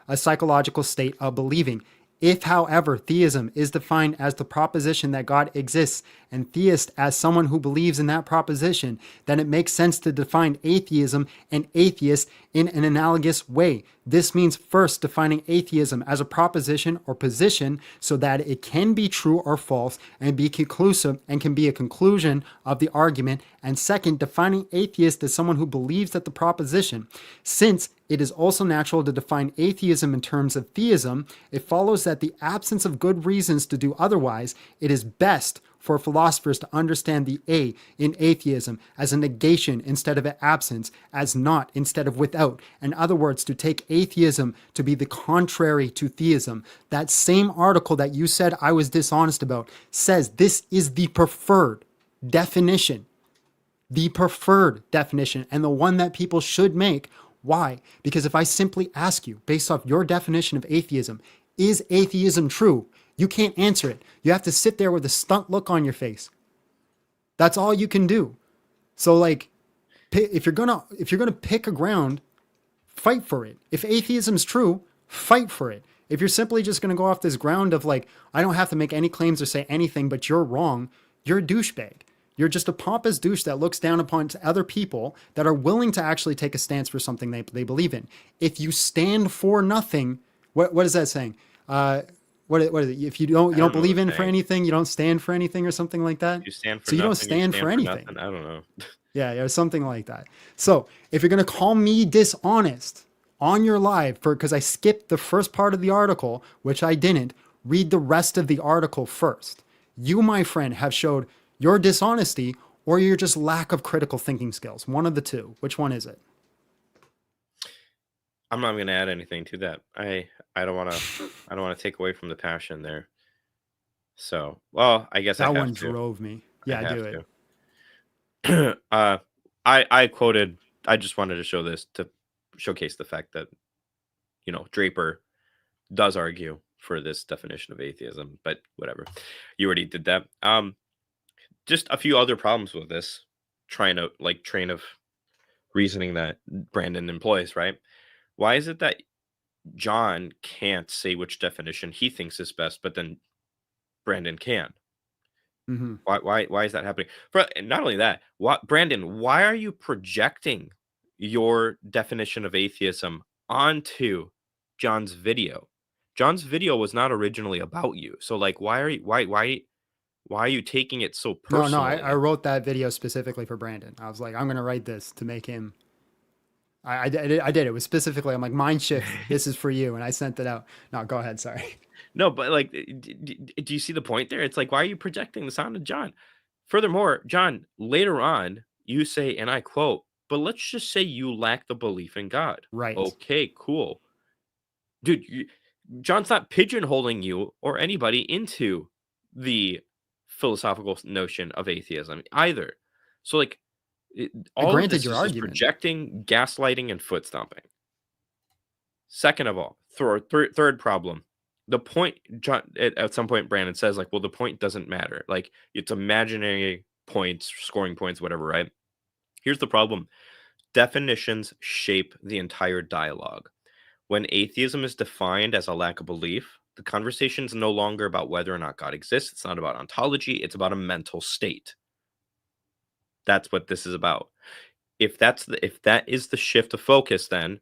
a psychological state of believing. If, however, theism is defined as the proposition that God exists and theist as someone who believes in that proposition, then it makes sense to define atheism and atheist in an analogous way. This means first defining atheism as a proposition or position so that it can be true or false and be conclusive and can be a conclusion of the argument, and second, defining atheist as someone who believes that the proposition. Since it is also natural to define atheism in terms of theism, it follows that the absence of good reasons to do otherwise, it is best for philosophers to understand the A in atheism as a negation instead of an absence, as not instead of without. In other words, to take atheism to be the contrary to theism. That same article that you said I was dishonest about says this is the preferred definition. The preferred definition, and the one that people should make. Why? Because if I simply ask you, based off your definition of atheism, is atheism true? You can't answer it. You have to sit there with a stunt look on your face. That's all you can do. So like, if you're gonna pick a ground, fight for it. If atheism's true, fight for it. If you're simply just gonna go off this ground of like, I don't have to make any claims or say anything, but you're wrong, you're a douchebag. You're just a pompous douche that looks down upon other people that are willing to actually take a stance for something they believe in. If you stand for nothing, what is that saying? What is it? If you don't believe in for anything, you don't stand for anything or something like that. You stand for so you nothing, don't stand for anything. Nothing. I don't know. Yeah, or something like that. So if you're going to call me dishonest on your live because I skipped the first part of the article, which I didn't, read the rest of the article first. You, my friend, have showed your dishonesty or your just lack of critical thinking skills. One of the two. Which one is it? I'm not going to add anything to that. I don't want to take away from the passion there. So, well, I guess that I have one to. drove me. Yeah, do it. I quoted. I just wanted to show this to showcase the fact that, you know, Draper does argue for this definition of atheism, but whatever. You already did that. Just a few other problems with this train of reasoning that Brandon employs, right? Why is it that Jon can't say which definition he thinks is best, but then Brandon can? Mm-hmm. Why is that happening? Not only that, Brandon, why are you projecting your definition of atheism onto Jon's video? Jon's video was not originally about you. So like, why are you taking it so personally? No, I wrote that video specifically for Brandon. I was like, I'm going to write this to make him. I did. It was specifically, I'm like, Mindshift, this is for you. And I sent it out. No, go ahead. Sorry. No, but like, do you see the point there? It's like, why are you projecting this onto Jon? Furthermore, Jon, later on, you say, and I quote, but let's just say you lack the belief in God. Right. Okay, cool. Dude, Jon's not pigeonholing you or anybody into the philosophical notion of atheism either. So like, all of this is just projecting, gaslighting, and foot stomping. Second of all, third problem. The point, Jon, at some point, Brandon says, like, well, the point doesn't matter. Like, it's imaginary points, scoring points, whatever, right? Here's the problem. Definitions shape the entire dialogue. When atheism is defined as a lack of belief, the conversation is no longer about whether or not God exists. It's not about ontology. It's about a mental state. That's what this is about. If that is the shift of focus, then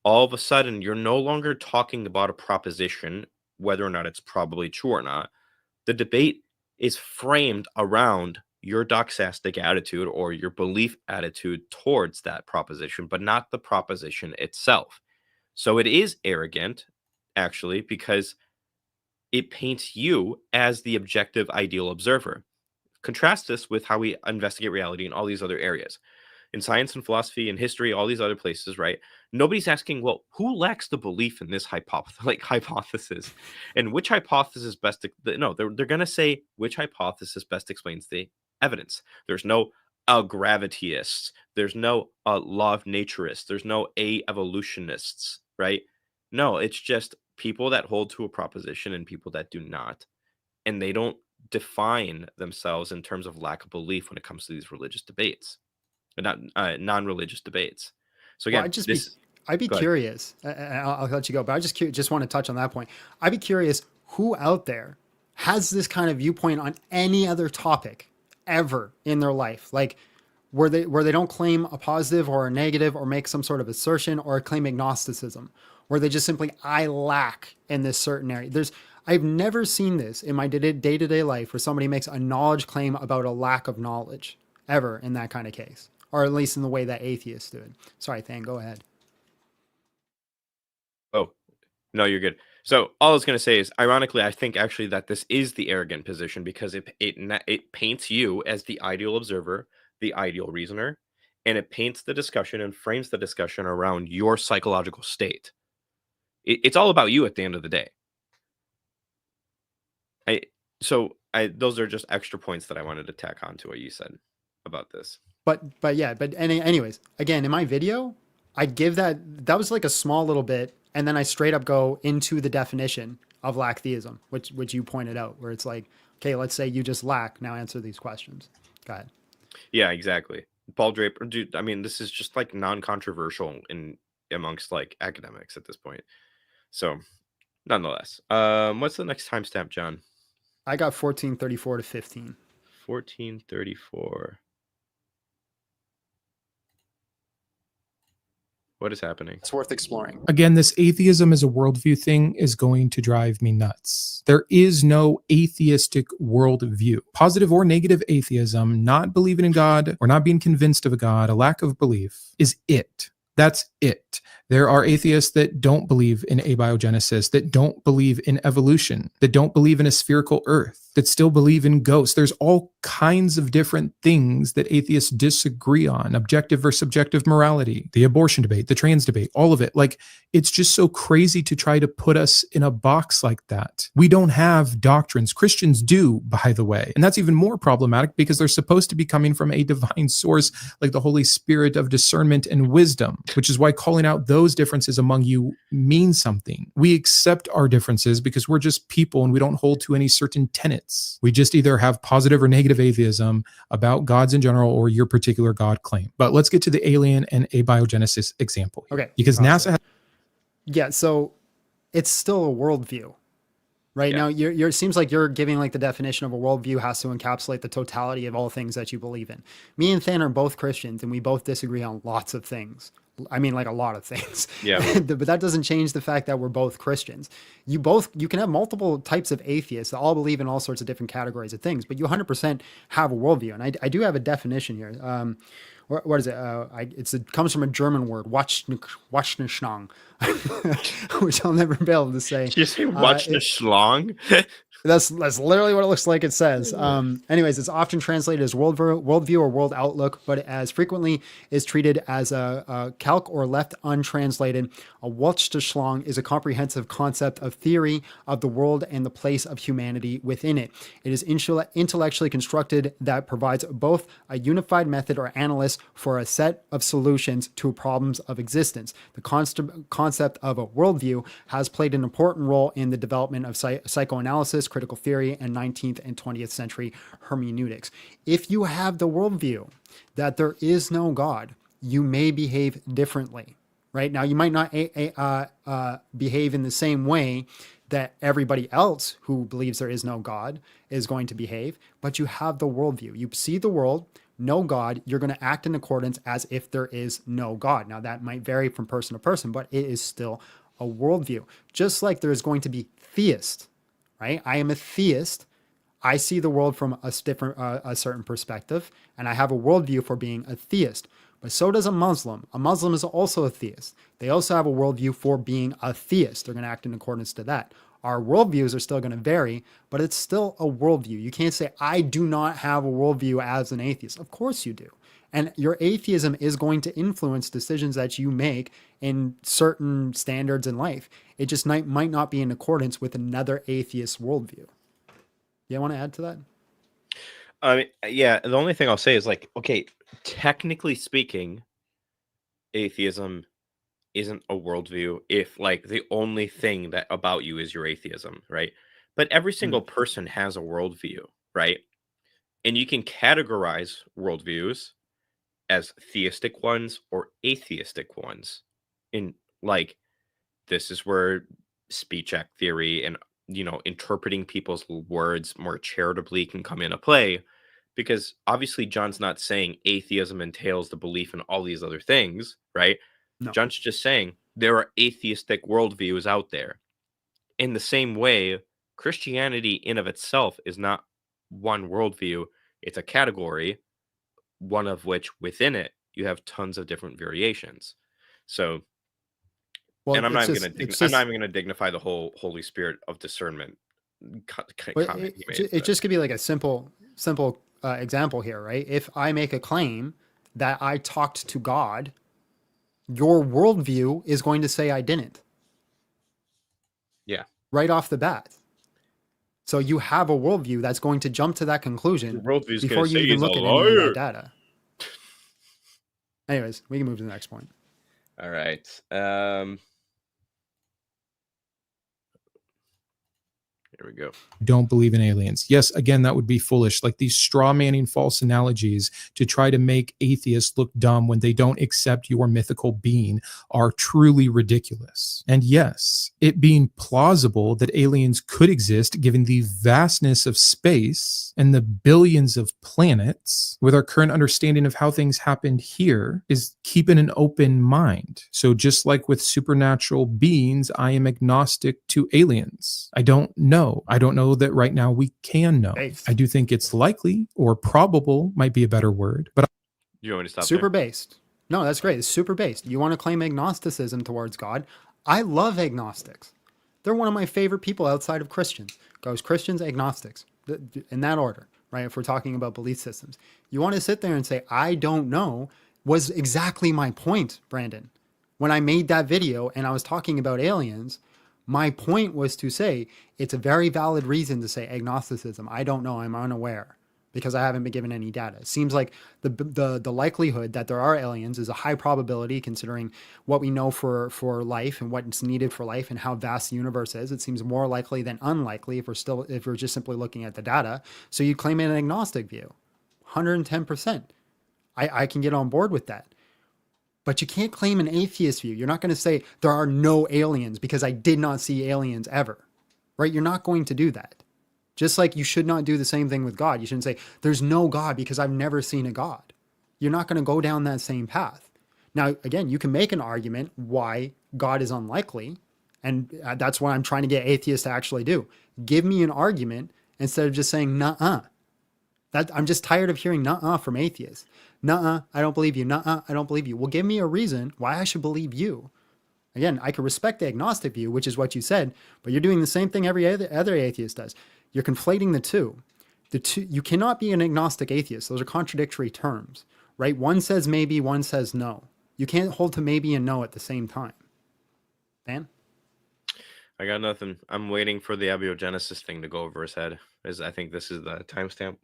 all of a sudden you're no longer talking about a proposition, whether or not it's probably true or not. The debate is framed around your doxastic attitude or your belief attitude towards that proposition, but not the proposition itself. So it is arrogant, actually, because it paints you as the objective ideal observer. Contrast this with how we investigate reality in all these other areas. In science and philosophy and history, all these other places, right? Nobody's asking, well, who lacks the belief in this hypothesis? And which hypothesis best... No, they're going to say which hypothesis best explains the evidence. There's no gravityists. There's no law of naturists. There's no evolutionists, right? No, it's just people that hold to a proposition and people that do not. And they don't define themselves in terms of lack of belief when it comes to these religious debates, not non-religious debates. So again, well, I'd be curious. I'll let you go, but I just want to touch on that point. I'd be curious who out there has this kind of viewpoint on any other topic ever in their life, like where they don't claim a positive or a negative or make some sort of assertion or claim agnosticism, where they just simply, I lack in this certain area. I've never seen this in my day-to-day life where somebody makes a knowledge claim about a lack of knowledge ever in that kind of case, or at least in the way that atheists do it. Sorry, Than, go ahead. Oh, no, you're good. So all I was going to say is, ironically, I think actually that this is the arrogant position because it paints you as the ideal observer, the ideal reasoner, and it paints the discussion and frames the discussion around your psychological state. It's all about you at the end of the day. Those are just extra points that I wanted to tack on to what you said about this. But anyways, again, in my video, I give that was like a small little bit, and then I straight up go into the definition of lack theism, which you pointed out, where it's like, okay, let's say you just lack. Now answer these questions. Go ahead. Yeah, exactly. Paul Draper, dude. I mean, this is just like non-controversial amongst like academics at this point. So, nonetheless, what's the next timestamp, Jon? I got 1434 to 15. 1434. What is happening? It's worth exploring. Again, this atheism as a worldview thing is going to drive me nuts. There is no atheistic worldview. Positive or negative atheism, not believing in God or not being convinced of a God, a lack of belief, is it. That's it. There are atheists that don't believe in abiogenesis, that don't believe in evolution, that don't believe in a spherical earth, that still believe in ghosts. There's all kinds of different things that atheists disagree on, objective versus subjective morality, the abortion debate, the trans debate, all of it. Like, it's just so crazy to try to put us in a box like that. We don't have doctrines. Christians do, by the way. And that's even more problematic because they're supposed to be coming from a divine source like the Holy Spirit of discernment and wisdom, which is why calling out those differences among you means something. We accept our differences because we're just people and we don't hold to any certain tenets. We just either have positive or negative atheism about gods in general or your particular God claim. But let's get to the alien and abiogenesis example here. Okay. Because NASA has... Yeah, so it's still a worldview. Right now, it seems like you're giving like the definition of a worldview has to encapsulate the totality of all things that you believe in. Me and Than are both Christians, and we both disagree on lots of things. I mean, like a lot of things. Yeah. But that doesn't change the fact that we're both Christians. You can have multiple types of atheists that all believe in all sorts of different categories of things, but you 100% have a worldview. And I do have a definition here. What is it? It comes from a German word, Waschenschlang, which I'll never be able to say. Did you say Waschenschlang? That's literally what it looks like it says. Anyways, it's often translated as worldview or world outlook, but as frequently is treated as a calque or left untranslated. A Weltanschauung is a comprehensive concept of theory of the world and the place of humanity within it. It is intellectually constructed that provides both a unified method or analysis for a set of solutions to problems of existence. The concept of a worldview has played an important role in the development of psychoanalysis, critical theory, and 19th and 20th century hermeneutics. If you have the worldview that there is no God, you may behave differently, right? Now, you might not behave in the same way that everybody else who believes there is no God is going to behave, but you have the worldview. You see the world, no God, you're going to act in accordance as if there is no God. Now, that might vary from person to person, but it is still a worldview. Just like there is going to be theists, right? I am a theist. I see the world from a certain perspective, and I have a worldview for being a theist. But so does a Muslim. A Muslim is also a theist. They also have a worldview for being a theist. They're going to act in accordance to that. Our worldviews are still going to vary, but it's still a worldview. You can't say, I do not have a worldview as an atheist. Of course you do. And your atheism is going to influence decisions that you make in certain standards in life. It just might not be in accordance with another atheist worldview. You want to add to that? I mean, yeah, the only thing I'll say is like, okay, technically speaking, atheism isn't a worldview if like the only thing that about you is your atheism, right? But every single person has a worldview, right? And you can categorize worldviews as theistic ones or atheistic ones. In like, this is where speech act theory and, you know, interpreting people's words more charitably can come into play, because obviously John's not saying atheism entails the belief in all these other things, right? No. John's just saying there are atheistic worldviews out there. In the same way, Christianity in of itself is not one worldview. It's a category, one of which within it you have tons of different variations. So, well, and I'm not even going to dignify the whole Holy Spirit of discernment. It just could be like a simple example here, right? If I make a claim that I talked to God, your worldview is going to say I didn't. Yeah. Right off the bat. So you have a worldview that's going to jump to that conclusion before you even look at any of that data. Anyways, we can move to the next point. All right. Here we go. Don't believe in aliens. Yes, again, that would be foolish. Like these straw manning false analogies to try to make atheists look dumb when they don't accept your mythical being are truly ridiculous. And yes, it being plausible that aliens could exist given the vastness of space and the billions of planets with our current understanding of how things happened here is keeping an open mind. So just like with supernatural beings, I am agnostic to aliens. I don't know. I don't know that right now we can know. Based. I do think it's likely, or probable might be a better word, but You want me to stop Super there? based. No, that's great. It's super based. You want to claim agnosticism towards God? I love agnostics. They're one of my favorite people outside of Christians. Goes Christians, agnostics, in that order, right? If we're talking about belief systems, you want to sit there and say, I don't know, was exactly my point, Brandon. When I made that video and I was talking about aliens, my point was to say it's a very valid reason to say agnosticism. I don't know. I'm unaware because I haven't been given any data. It seems like the likelihood that there are aliens is a high probability considering what we know for life and what's needed for life and how vast the universe is. It seems more likely than unlikely if we're just simply looking at the data. So you claim an agnostic view, 110%. I can get on board with that. But you can't claim an atheist view. You're not going to say there are no aliens because I did not see aliens ever, right? You're not going to do that. Just like you should not do the same thing with God. You shouldn't say there's no God because I've never seen a God. You're not going to go down that same path. Now, again, you can make an argument why God is unlikely. And that's what I'm trying to get atheists to actually do. Give me an argument instead of just saying, nuh-uh. I'm just tired of hearing nuh-uh from atheists. Nuh-uh, I don't believe you. Nuh-uh, I don't believe you. Well, give me a reason why I should believe you. Again, I can respect the agnostic view, which is what you said, but you're doing the same thing every other atheist does. You're conflating the two. You cannot be an agnostic atheist. Those are contradictory terms, right? One says maybe, one says no. You can't hold to maybe and no at the same time. Dan? I got nothing. I'm waiting for the abiogenesis thing to go over his head. I think this is the timestamp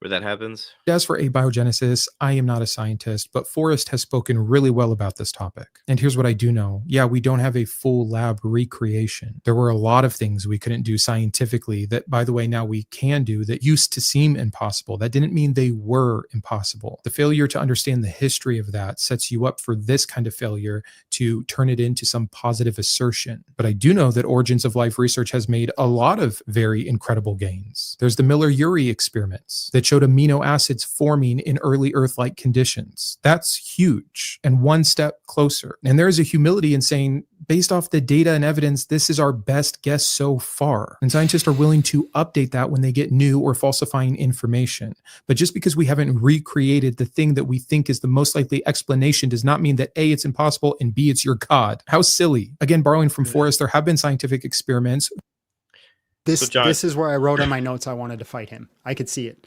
where that happens. as for abiogenesis, I am not a scientist, but Forrest has spoken really well about this topic. And here's what I do know. Yeah, we don't have a full lab recreation. There were a lot of things we couldn't do scientifically that, by the way, now we can do that used to seem impossible. That didn't mean they were impossible. The failure to understand the history of that sets you up for this kind of failure to turn it into some positive assertion. But I do know that Origins of Life research has made a lot of very incredible gains. There's the Miller-Urey experiments that showed amino acids forming in early Earth-like conditions. That's huge and one step closer. And there is a humility in saying, based off the data and evidence, this is our best guess so far. And scientists are willing to update that when they get new or falsifying information. But just because we haven't recreated the thing that we think is the most likely explanation does not mean that A, it's impossible, and B, it's your God. How silly. Again, borrowing from Forrest, there have been scientific experiments. This is where I wrote on my notes I wanted to fight him. I could see it.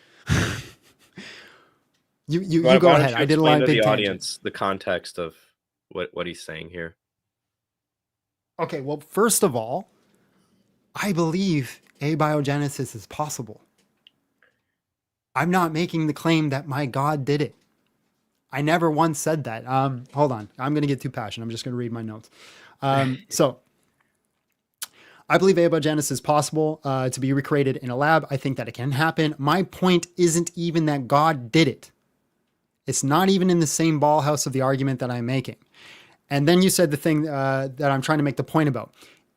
you go ahead. I did a lot of big the tangents. audience the context of what he's saying here. Okay, well, first of all, I believe abiogenesis is possible. I'm not making the claim that my God did it. I never once said that. Hold on. I'm going to get too passionate. I'm just going to read my notes. So I believe abiogenesis is possible to be recreated in a lab. I think that it can happen. My point isn't even that God did it. It's not even in the same ballhouse of the argument that I'm making. And then you said the thing that I'm trying to make the point about.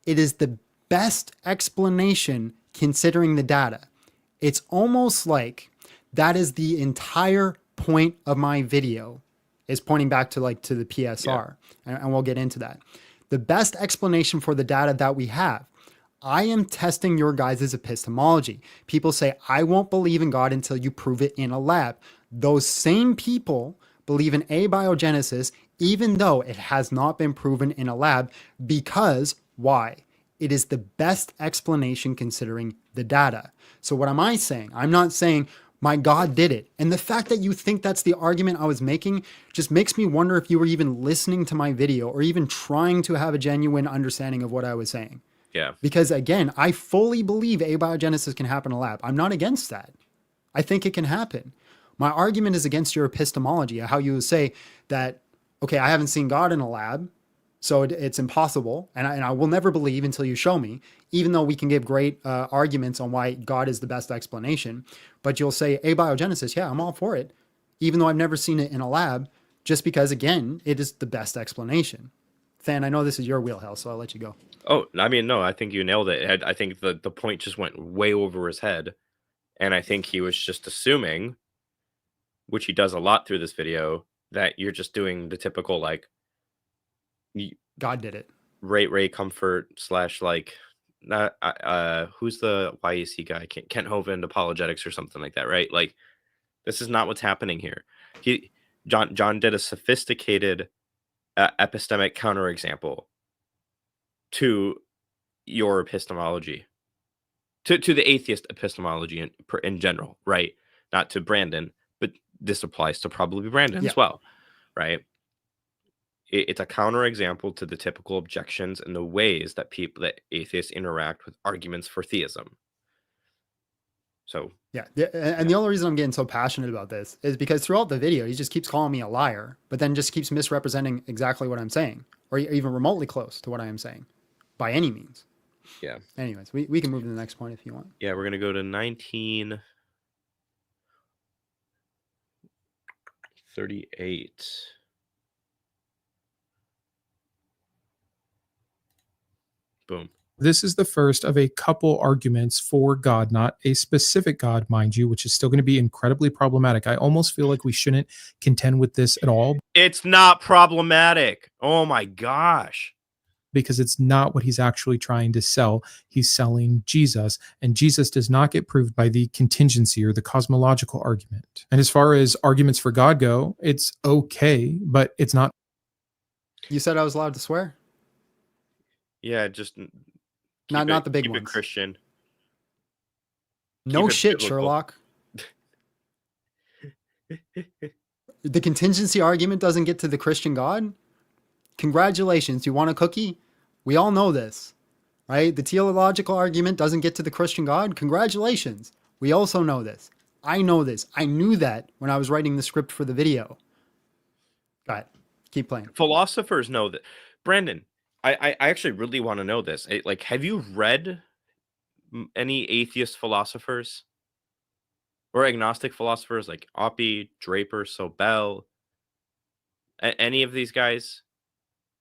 It is the best explanation considering the data. It's almost like that is the entire point of my video, is pointing back to the PSR. Yeah. And we'll get into that. The best explanation for the data that we have. I am testing your guys' epistemology. People say, I won't believe in God until you prove it in a lab. Those same people believe in abiogenesis, even though it has not been proven in a lab, because why? It is the best explanation considering the data. So what am I saying? I'm not saying my God did it. And the fact that you think that's the argument I was making just makes me wonder if you were even listening to my video or even trying to have a genuine understanding of what I was saying. Yeah. Because again, I fully believe abiogenesis can happen in a lab. I'm not against that. I think it can happen. My argument is against your epistemology, how you say that, okay, I haven't seen God in a lab, so it's impossible, and I will never believe until you show me, even though we can give great arguments on why God is the best explanation. But you'll say abiogenesis, yeah, I'm all for it, even though I've never seen it in a lab, just because, again, it is the best explanation. Than, I know this is your wheelhouse, so I'll let you go. Oh, I mean, no, I think you nailed it. I think the point just went way over his head. And I think he was just assuming, which he does a lot through this video, that you're just doing the typical like God did it. Ray Comfort / like not who's the YAC guy, Kent Hovind apologetics or something like that, right? Like this is not what's happening here. John did a sophisticated epistemic counterexample to your epistemology, to the atheist epistemology in general, right? Not to Brandon, but this applies to probably Brandon as well, right? It's a counterexample to the typical objections and the ways that atheists interact with arguments for theism. So yeah, and the only reason I'm getting so passionate about this is because throughout the video, he just keeps calling me a liar, but then just keeps misrepresenting exactly what I'm saying, or even remotely close to what I am saying, by any means. Yeah. Anyways, we can move to the next point if you want. Yeah, we're gonna go to 1938. Boom. This is the first of a couple arguments for God, not a specific God, mind you, which is still going to be incredibly problematic. I almost feel like we shouldn't contend with this at all. It's not problematic. Oh my gosh. Because it's not what he's actually trying to sell. He's selling Jesus, and Jesus does not get proved by the contingency or the cosmological argument. And as far as arguments for God go, it's okay, but it's not. You said I was allowed to swear? Yeah, just not the big keep ones. It Christian. No Keep it shit, biblical. Sherlock. The contingency argument doesn't get to the Christian God? Congratulations. You want a cookie? We all know this, right? The teleological argument doesn't get to the Christian God? Congratulations. We also know this. I know this. I knew that when I was writing the script for the video. Go ahead. Keep playing. Philosophers know that. Brandon, I actually really want to know this. Like, have you read any atheist philosophers or agnostic philosophers like Oppie, Draper, Sobel, any of these guys?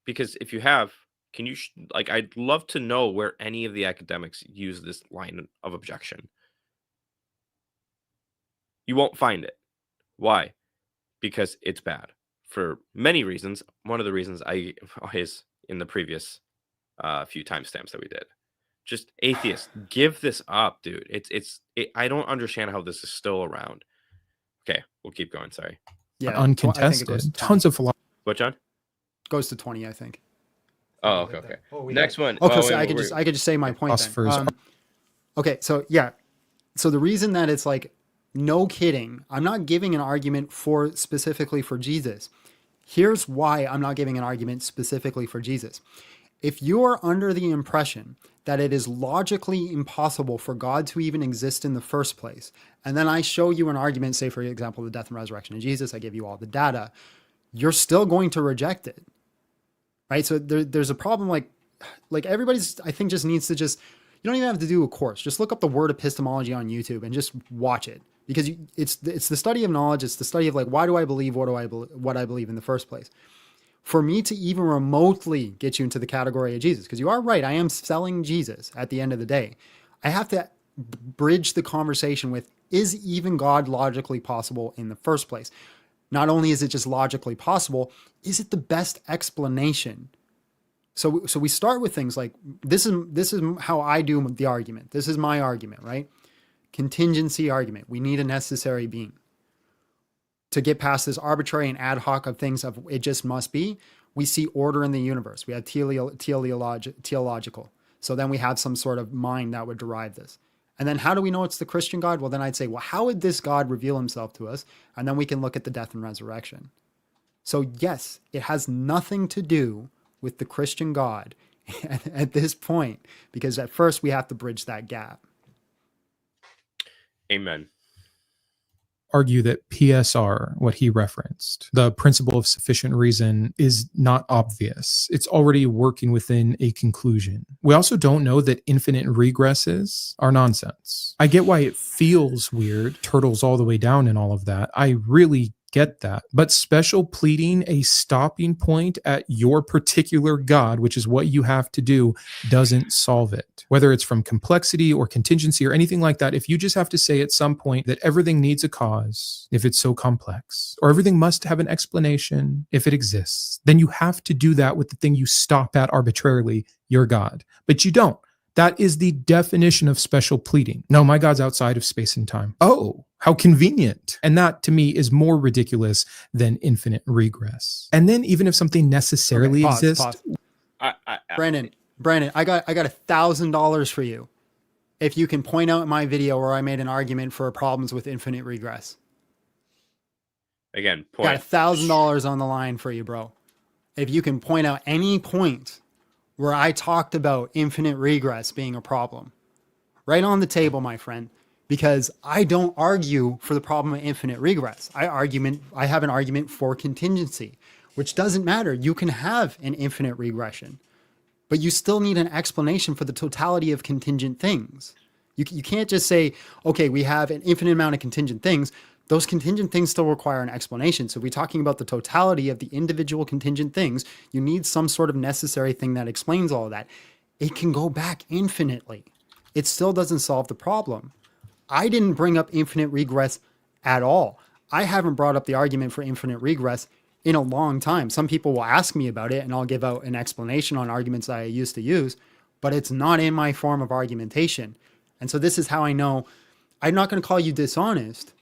Because if you have, can you I'd love to know where any of the academics use this line of objection. You won't find it. Why? Because it's bad for many reasons. One of the reasons is in the previous few timestamps that we did. Just atheists, give this up, dude. I don't understand how this is still around. Okay, we'll keep going. Sorry. Yeah, uncontested. Tons of philosophers. What, John? Goes to 20, I think. Oh, okay. Next one. Okay, so I could just say my point then. Okay, so yeah. So the reason that it's like, no kidding, I'm not giving an argument specifically for Jesus. Here's why I'm not giving an argument specifically for Jesus. If you are under the impression that it is logically impossible for God to even exist in the first place, and then I show you an argument, say for example, the death and resurrection of Jesus, I give you all the data, you're still going to reject it, right? So there's a problem. Like everybody's, I think, just needs to you don't even have to do a course. Just look up the word epistemology on YouTube and just watch it, because it's the study of knowledge. It's the study of why do I believe what I believe in the first place. For me to even remotely get you into the category of Jesus, because you are right, I am selling Jesus at the end of the day. I have to bridge the conversation with, is even God logically possible in the first place? Not only is it just logically possible, is it the best explanation? So we start with things like, this is how I do the argument. This is my argument, right? Contingency argument. We need a necessary being. To get past this arbitrary and ad hoc of things of it just must be, we see order in the universe. We have teleological. So then we have some sort of mind that would derive this. And then how do we know it's the Christian God? Well, then I'd say, well, how would this God reveal himself to us? And then we can look at the death and resurrection. So yes, it has nothing to do with the Christian God at this point, because at first we have to bridge that gap. Amen. Argue that PSR, what he referenced, the principle of sufficient reason, is not obvious. It's already working within a conclusion. We also don't know that infinite regresses are nonsense. I get why it feels weird, turtles all the way down and all of that. I really get that. But special pleading a stopping point at your particular God, which is what you have to do, doesn't solve it. Whether it's from complexity or contingency or anything like that, if you just have to say at some point that everything needs a cause, if it's so complex, or everything must have an explanation if it exists, then you have to do that with the thing you stop at arbitrarily, your God. But you don't. That is the definition of special pleading. No, my God's outside of space and time. Oh, how convenient. And that to me is more ridiculous than infinite regress. And then even if something necessarily exists. Brandon, I got $1,000 for you if you can point out in my video where I made an argument for problems with infinite regress. Again, point. Got $1,000 on the line for you, bro. If you can point out any point where I talked about infinite regress being a problem, right on the table, my friend, because I don't argue for the problem of infinite regress. I have an argument for contingency, which doesn't matter. You can have an infinite regression, but you still need an explanation for the totality of contingent things. You can't just say, okay, we have an infinite amount of contingent things. Those contingent things still require an explanation. So if we're talking about the totality of the individual contingent things, you need some sort of necessary thing that explains all of that. It can go back infinitely. It still doesn't solve the problem. I didn't bring up infinite regress at all. I haven't brought up the argument for infinite regress in a long time. Some people will ask me about it and I'll give out an explanation on arguments I used to use, but it's not in my form of argumentation. And so this is how I know I'm not going to call you dishonest,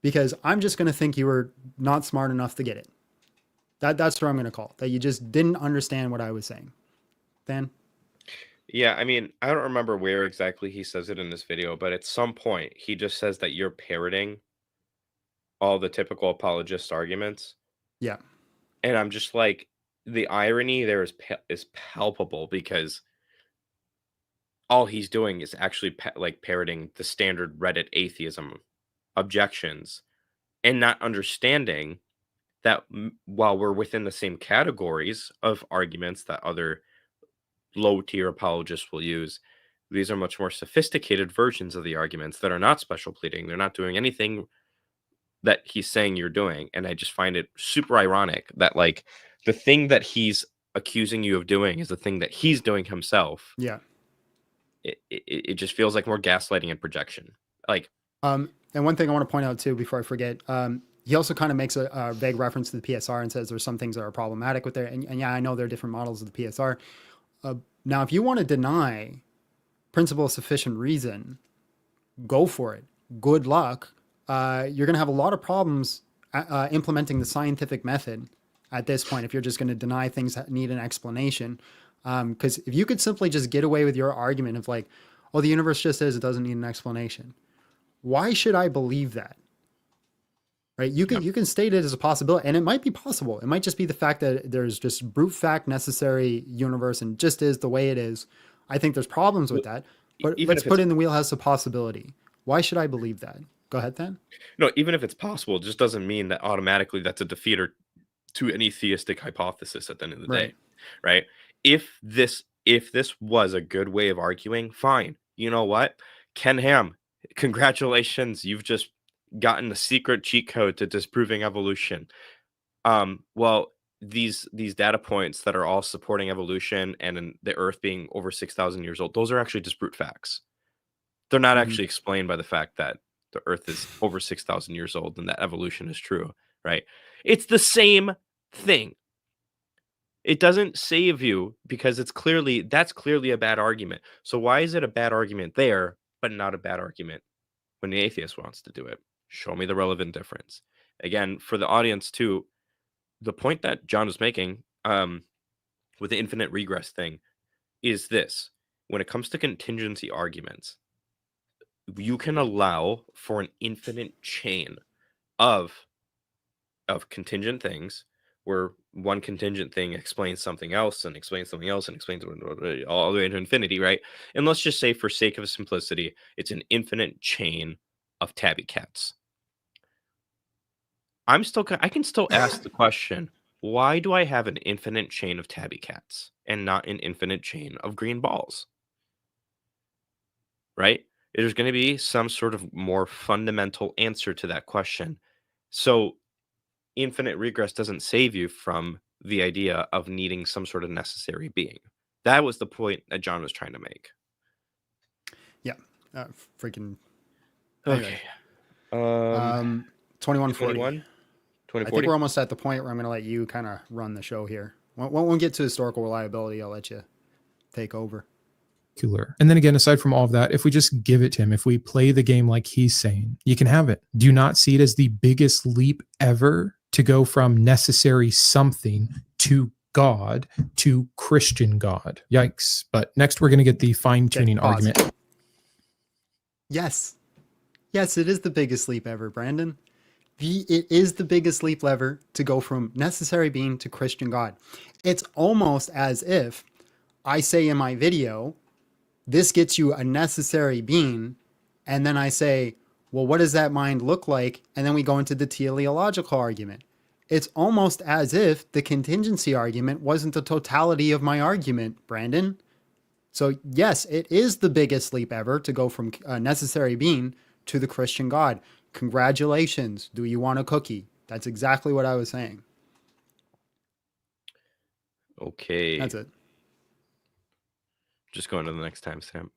because I'm just going to think you were not smart enough to get it. That's what I'm going to call, that you just didn't understand what I was saying. Dan? Yeah, I mean, I don't remember where exactly he says it in this video, but at some point he just says that you're parroting all the typical apologist arguments. Yeah. And I'm just like, the irony there is palpable, because all he's doing is actually parroting the standard Reddit atheism objections, and not understanding that while we're within the same categories of arguments that other low tier apologists will use, these are much more sophisticated versions of the arguments that are not special pleading. They're not doing anything that he's saying you're doing. And I just find it super ironic that like the thing that he's accusing you of doing is the thing that he's doing himself. Yeah. It just feels like more gaslighting and projection. Like, and one thing I want to point out too, before I forget, he also kind of makes a vague reference to the PSR and says there's some things that are problematic with there. And yeah, I know there are different models of the PSR. Now, if you want to deny principle of sufficient reason, go for it. Good luck. You're going to have a lot of problems implementing the scientific method at this point if you're just going to deny things that need an explanation. Because if you could simply just get away with your argument of like, oh, the universe just is, it doesn't need an explanation. Why should I believe that? Right? You can state it as a possibility, and it might be possible. It might just be the fact that there's just brute fact necessary universe and just is the way it is. I think there's problems with that, but let's put it in the wheelhouse of possibility. Why should I believe that? Go ahead, then. No, even if it's possible, it just doesn't mean that automatically that's a defeater to any theistic hypothesis at the end of the day, right? If this was a good way of arguing, fine. You know what? Ken Ham, congratulations. You've just gotten the secret cheat code to disproving evolution. Well, these data points that are all supporting evolution and in the Earth being over 6,000 years old, those are actually just brute facts. They're not actually explained by the fact that the Earth is over 6,000 years old and that evolution is true, right? It's the same thing. It doesn't save you because that's clearly a bad argument. So why is it a bad argument there, but not a bad argument when the atheist wants to do it? Show me the relevant difference. Again, for the audience too, the point that John is making with the infinite regress thing is this: when it comes to contingency arguments, you can allow for an infinite chain of contingent things where one contingent thing explains something else and explains something else and explains all the way into infinity, right? And let's just say, for sake of simplicity, it's an infinite chain of tabby cats. I can still ask the question, why do I have an infinite chain of tabby cats and not an infinite chain of green balls? Right? There's going to be some sort of more fundamental answer to that question. So infinite regress doesn't save you from the idea of needing some sort of necessary being. That was the point that John was trying to make. Yeah. Freaking. Okay. Anyway. 2140. 21? I think we're almost at the point where I'm going to let you kind of run the show here. When we get to historical reliability, I'll let you take over. And then again, aside from all of that, if we just give it to him, if we play the game like he's saying, you can have it. Do you not see it as the biggest leap ever to go from necessary something to God to Christian God? Yikes. But next we're going to get the fine-tuning argument. Yes. Yes, it is the biggest leap ever, Brandon. It is the biggest leap ever to go from necessary being to Christian God. It's almost as if I say in my video, this gets you a necessary being, and then I say, well, what does that mind look like? And then we go into the teleological argument. It's almost as if the contingency argument wasn't the totality of my argument, Brandon. So yes, it is the biggest leap ever to go from a necessary being to the Christian God. Congratulations. Do you want a cookie? That's exactly what I was saying. Okay. That's it. Just going to the next timestamp.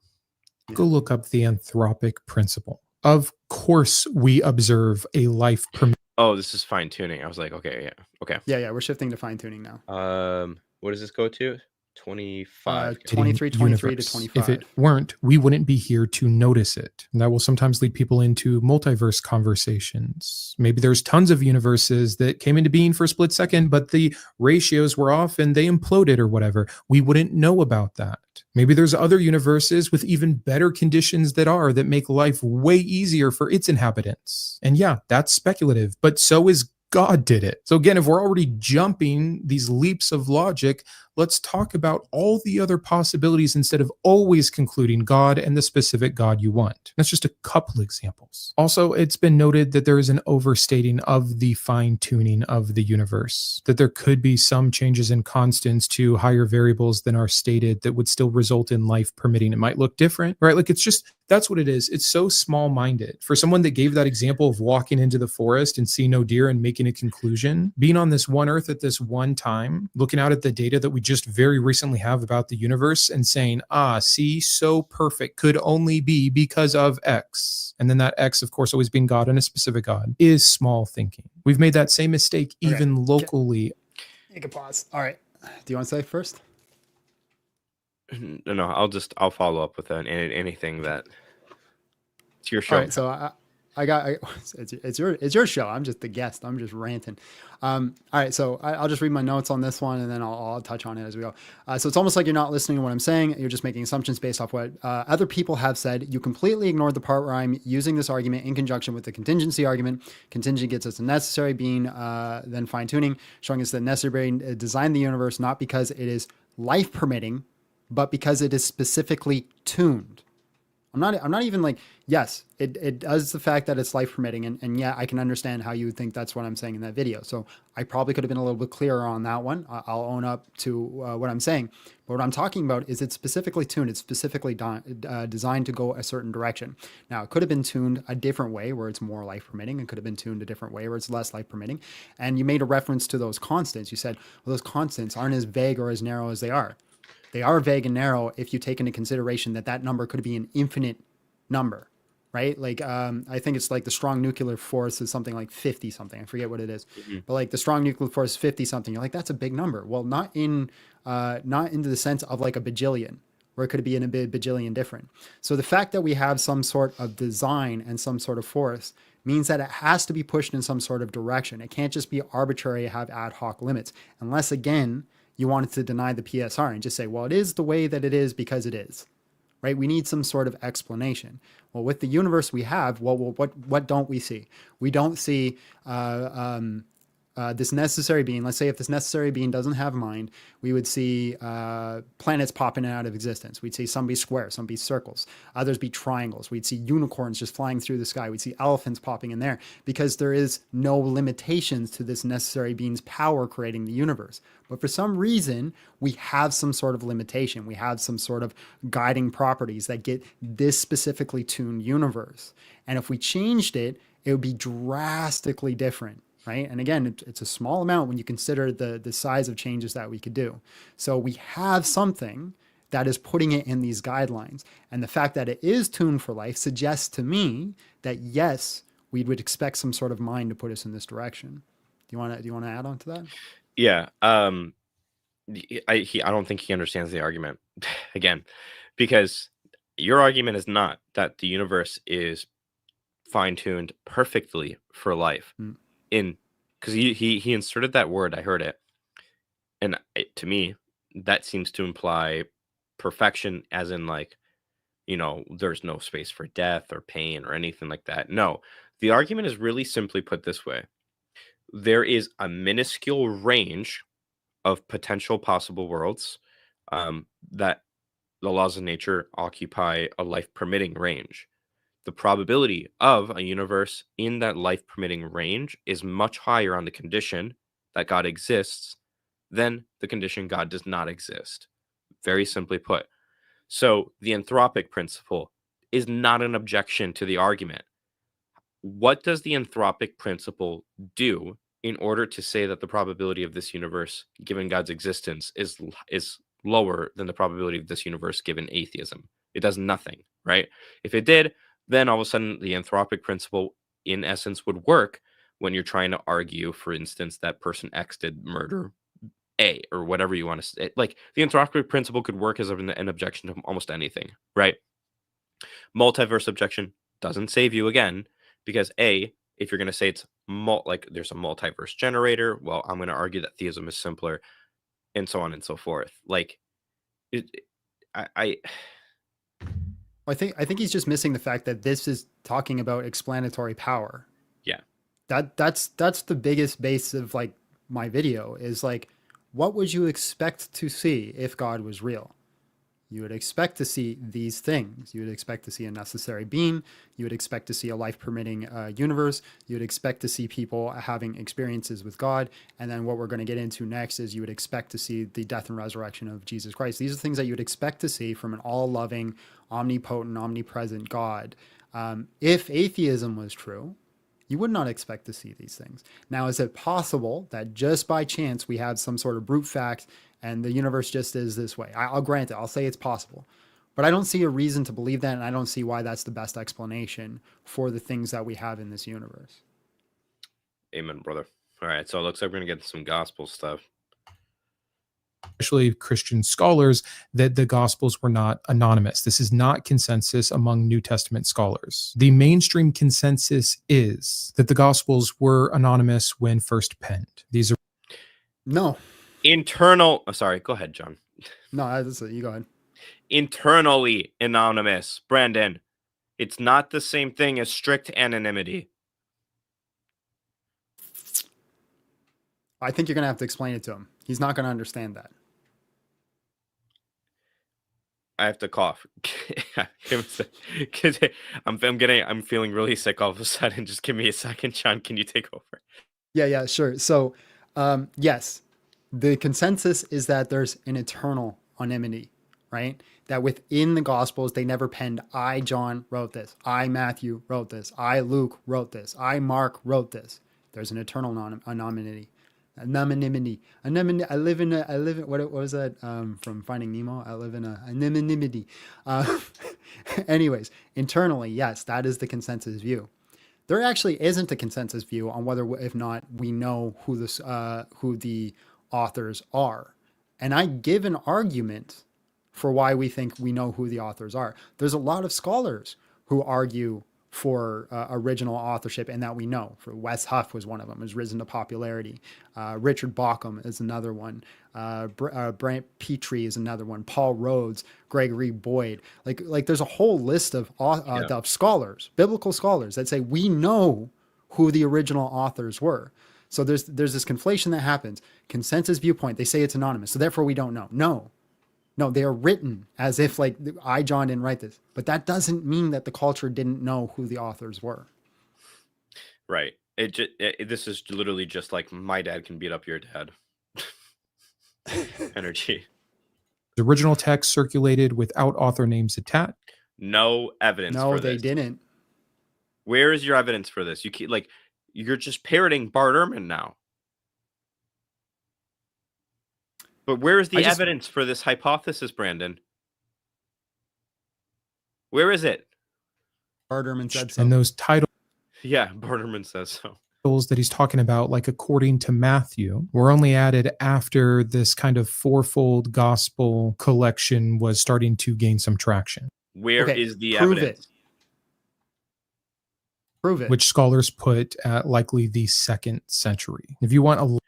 Go look up the anthropic principle. Of course, we observe a life permitting. Oh, this is fine tuning. I was like, okay, yeah, okay. Yeah, we're shifting to fine tuning now. What does this go to? 25. 23 to 25. If it weren't, we wouldn't be here to notice it. And that will sometimes lead people into multiverse conversations. Maybe there's tons of universes that came into being for a split second, but the ratios were off and they imploded or whatever. We wouldn't know about that. Maybe there's other universes with even better conditions that make life way easier for its inhabitants. And yeah, that's speculative, but so is God did it. So again, if we're already jumping these leaps of logic, let's talk about all the other possibilities instead of always concluding God and the specific God you want. That's just a couple examples. Also, it's been noted that there is an overstating of the fine-tuning of the universe, that there could be some changes in constants to higher variables than are stated that would still result in life permitting. It might look different, right? Like it's just, that's what it is. It's so small-minded. For someone that gave that example of walking into the forest and see no deer and making a conclusion, being on this one earth at this one time, looking out at the data that we just very recently have about the universe and saying, see, so perfect, could only be because of X. And then that X, of course, always being God and a specific God, is small thinking. We've made that same mistake even locally. Take a pause. All right. Do you want to say first? No, I'll follow up with anything that it's your show. All right, so it's your show. I'm just the guest. I'm just ranting. All right, so I'll just read my notes on this one, and then I'll touch on it as we go. So it's almost like you're not listening to what I'm saying. You're just making assumptions based off what other people have said. You completely ignored the part where I'm using this argument in conjunction with the contingency argument. Contingency gets us a necessary being, then fine tuning, showing us that necessary being designed the universe not because it is life permitting, but because it is specifically tuned. I'm not even like, yes, it does the fact that it's life permitting. And yeah, I can understand how you would think that's what I'm saying in that video. So I probably could have been a little bit clearer on that one. I'll own up to what I'm saying. But what I'm talking about is it's specifically tuned. It's specifically designed to go a certain direction. Now, it could have been tuned a different way where it's more life permitting. It could have been tuned a different way where it's less life permitting. And you made a reference to those constants. You said, well, those constants aren't as vague or as narrow as they are. They are vague and narrow if you take into consideration that number could be an infinite number, right? Like, I think it's like the strong nuclear force is something like 50 something. I forget what it is. Mm-hmm. But like the strong nuclear force is 50 something. You're like, that's a big number. Well, not into the sense of like a bajillion, where it could be in a bajillion different. So the fact that we have some sort of design and some sort of force means that it has to be pushed in some sort of direction. It can't just be arbitrary, have ad hoc limits, unless again, you wanted to deny the PSR and just say, well, it is the way that it is because it is, right? We need some sort of explanation. Well, with the universe we have, what don't we see? We don't see this necessary being. Let's say if this necessary being doesn't have mind, we would see planets popping out of existence. We'd see some be square, some be circles, others be triangles. We'd see unicorns just flying through the sky. We'd see elephants popping in there because there is no limitations to this necessary being's power creating the universe. But for some reason, we have some sort of limitation. We have some sort of guiding properties that get this specifically tuned universe. And if we changed it, it would be drastically different. right? And again, it's a small amount when you consider the size of changes that we could do. So we have something that is putting it in these guidelines. And the fact that it is tuned for life suggests to me that yes, we would expect some sort of mind to put us in this direction. Do you want to add on to that? Yeah. I don't think he understands the argument again, because your argument is not that the universe is fine-tuned perfectly for life. Because he inserted that word, I heard it, and to me that seems to imply perfection, as in like, there's no space for death or pain or anything like that. No, the argument is really simply put this way: there is a minuscule range of potential possible worlds, that the laws of nature occupy a life permitting range. The probability of a universe in that life permitting range is much higher on the condition that God exists than the condition God does not exist. Very simply put. So the anthropic principle is not an objection to the argument. What does the anthropic principle do in order to say that the probability of this universe, given God's existence, is lower than the probability of this universe given atheism? It does nothing, right? If it did, then all of a sudden the anthropic principle in essence would work when you're trying to argue, for instance, that person X did murder A, or whatever you want to say. Like, the anthropic principle could work as an objection to almost anything, right? Multiverse objection doesn't save you again, because A, if you're going to say it's there's a multiverse generator, well, I'm going to argue that theism is simpler, and so on and so forth. Like, I think he's just missing the fact that this is talking about explanatory power. Yeah. That's the biggest base of like my video is like, what would you expect to see if God was real? You would expect to see these things. You would expect to see a necessary being. You would expect to see a life-permitting universe. You would expect to see people having experiences with God. And then what we're going to get into next is you would expect to see the death and resurrection of Jesus Christ. These are things that you would expect to see from an all-loving, omnipotent, omnipresent God. If atheism was true, you would not expect to see these things. Now, is it possible that just by chance we have some sort of brute fact and the universe just is this way? I'll grant it. I'll say it's possible. But I don't see a reason to believe that, and I don't see why that's the best explanation for the things that we have in this universe. Amen, brother. All right, so it looks like we're going to get some gospel stuff. Especially Christian scholars, that the Gospels were not anonymous. This is not consensus among New Testament scholars. The mainstream consensus is that the Gospels were anonymous when first penned. These are no internal. Oh, sorry, go ahead, John. No, you go ahead. Internally anonymous, Brandon. It's not the same thing as strict anonymity. I think you're going to have to explain it to him. He's not going to understand that. I have to cough. I'm feeling really sick all of a sudden. Just give me a second, John. Can you take over? Yeah, sure. So, yes, the consensus is that there's an eternal anonymity, right? That within the Gospels, they never penned, I, John, wrote this. I, Matthew, wrote this. I, Luke, wrote this. I, Mark, wrote this. There's an eternal anonymity. Anonymity. I live in what was that from Finding Nemo? I live in a anonymity. Anyways, internally, yes, that is the consensus view. There actually isn't a consensus view on whether, if not, we know who the authors are. And I give an argument for why we think we know who the authors are. There's a lot of scholars who argue for original authorship and that we know. For Wes Huff was one of them, has risen to popularity. Richard Bauckham is another one. Brant Petrie is another one. Paul Rhodes, Gregory Boyd. Like there's a whole list of scholars, biblical scholars, that say we know who the original authors were. So there's this conflation that happens. Consensus viewpoint, they say it's anonymous, so therefore we don't know. No, they are written as if like I, John, didn't write this. But that doesn't mean that the culture didn't know who the authors were. Right. This is literally just like my dad can beat up your dad. Energy. The original text circulated without author names attached. No evidence. No, for they this. didn't. Where is your evidence for this? You keep, like, You're just parroting Bart Ehrman now. But where is the evidence for this hypothesis, Brandon? Where is it? Bart Ehrman said so. And those titles. Yeah, Bart Ehrman says so. That he's talking about, like according to Matthew, were only added after this kind of fourfold gospel collection was starting to gain some traction. Where is the prove evidence? It. Prove it. Which scholars put at likely the 2nd century. If you want a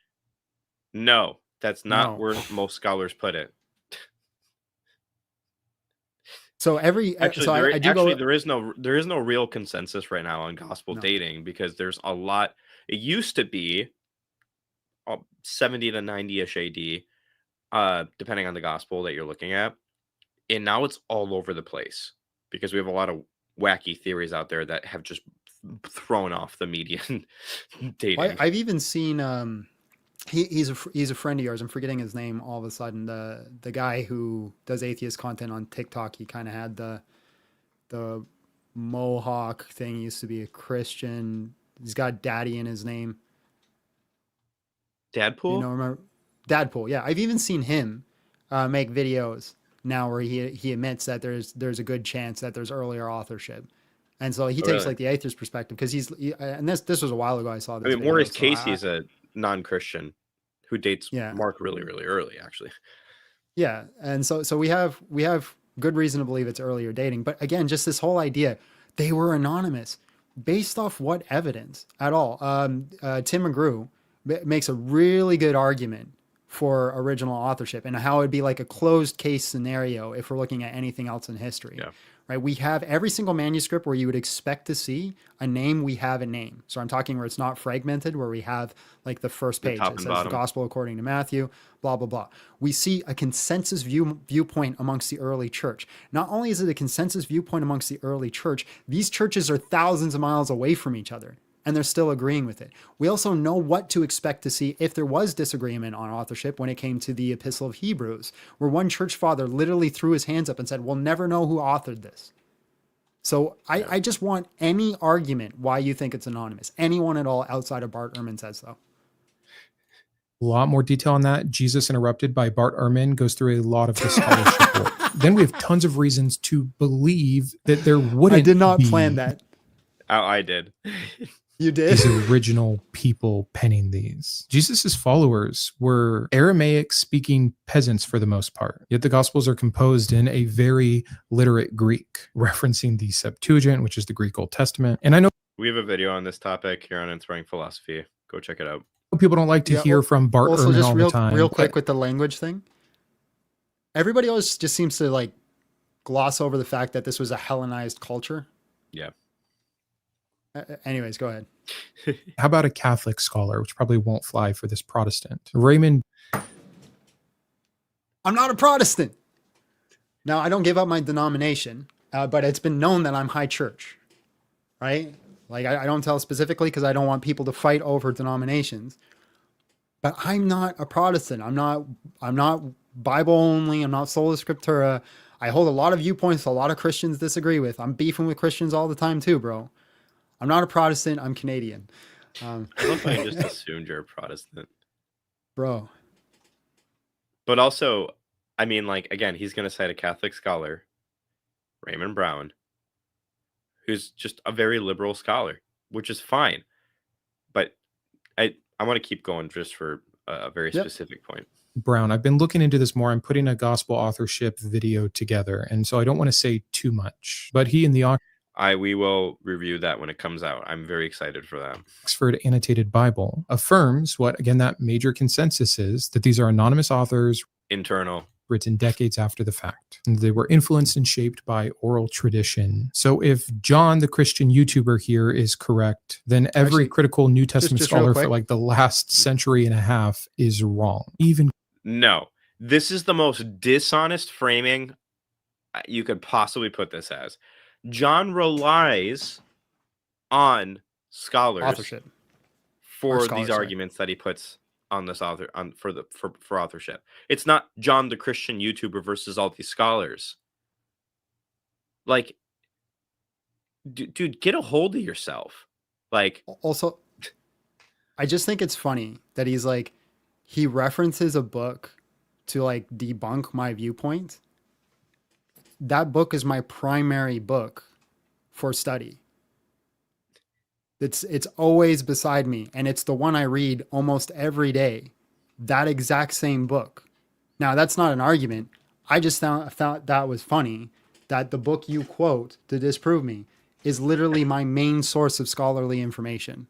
No, that's not where most scholars put it. So there is no real consensus right now on gospel dating, because there's a lot. It used to be 70 to 90ish AD, depending on the gospel that you're looking at, and now it's all over the place because we have a lot of wacky theories out there that have just thrown off the median dating. I've even seen he's a friend of yours. I'm forgetting his name all of a sudden. The guy who does atheist content on TikTok. He kind of had the mohawk thing. He used to be a Christian. He's got daddy in his name. Dadpool? You know, remember Dadpool? Yeah, I've even seen him make videos now where he admits that there's a good chance that there's earlier authorship. And so he takes like the atheist perspective, because and this was a while ago. I saw this. I mean, Maurice Casey's a non-Christian who dates Mark really, really early, actually. Yeah, and so we have good reason to believe it's earlier dating. But again, just this whole idea, they were anonymous, based off what evidence at all? Tim McGrew makes a really good argument for original authorship and how it'd be like a closed case scenario if we're looking at anything else in history. Yeah. Right? We have every single manuscript where you would expect to see a name, we have a name. So I'm talking where it's not fragmented, where we have like the first page. It says the gospel according to Matthew, blah, blah, blah. We see a consensus viewpoint amongst the early church. Not only is it a consensus viewpoint amongst the early church, these churches are thousands of miles away from each other, and they're still agreeing with it. We also know what to expect to see if there was disagreement on authorship when it came to the Epistle of Hebrews, where one church father literally threw his hands up and said, we'll never know who authored this. So I just want any argument why you think it's anonymous. Anyone at all outside of Bart Ehrman says so. A lot more detail on that. Jesus Interrupted by Bart Ehrman goes through a lot of the scholarship work. Then we have tons of reasons to believe that there wouldn't I did not plan that. Oh, I did. You did? These original people penning these. Jesus's followers were Aramaic-speaking peasants for the most part, yet the Gospels are composed in a very literate Greek, referencing the Septuagint, which is the Greek Old Testament. And I know we have a video on this topic here on Inspiring Philosophy. Go check it out. People don't like to hear from Bart Ehrman all the time. Real quick with the language thing. Everybody always just seems to like gloss over the fact that this was a Hellenized culture. Yeah. Anyways, go ahead. How about a Catholic scholar, which probably won't fly for this Protestant? Raymond. I'm not a Protestant. Now, I don't give up my denomination, but it's been known that I'm high church, right? Like I don't tell specifically because I don't want people to fight over denominations. But I'm not a Protestant. I'm not Bible only. I'm not sola scriptura. I hold a lot of viewpoints a lot of Christians disagree with. I'm beefing with Christians all the time too, bro. I'm not a Protestant. I'm Canadian. I love how you just assumed you're a Protestant. Bro. But also, I mean, like, again, he's going to cite a Catholic scholar, Raymond Brown, who's just a very liberal scholar, which is fine. But I want to keep going just for a very specific point. Brown, I've been looking into this more. I'm putting a gospel authorship video together, and so I don't want to say too much. But he in the we will review that when it comes out. I'm very excited for that. Oxford Annotated Bible affirms what, again, that major consensus is, that these are anonymous authors. Internal. Written decades after the fact. And they were influenced and shaped by oral tradition. So if John, the Christian YouTuber here, is correct, then every critical New Testament scholar for like the last century and a half is wrong. No. This is the most dishonest framing you could possibly put this as. John relies on scholars authorship for these arguments that he puts on this author for authorship. It's not John the Christian YouTuber versus all these scholars. Like, dude, get a hold of yourself. Like, also, I just think it's funny that he's like, he references a book to like debunk my viewpoint. That book is my primary book for study. It's always beside me, and it's the one I read almost every day. That exact same book. Now, that's not an argument. I just thought that was funny that the book you quote to disprove me is literally my main source of scholarly information.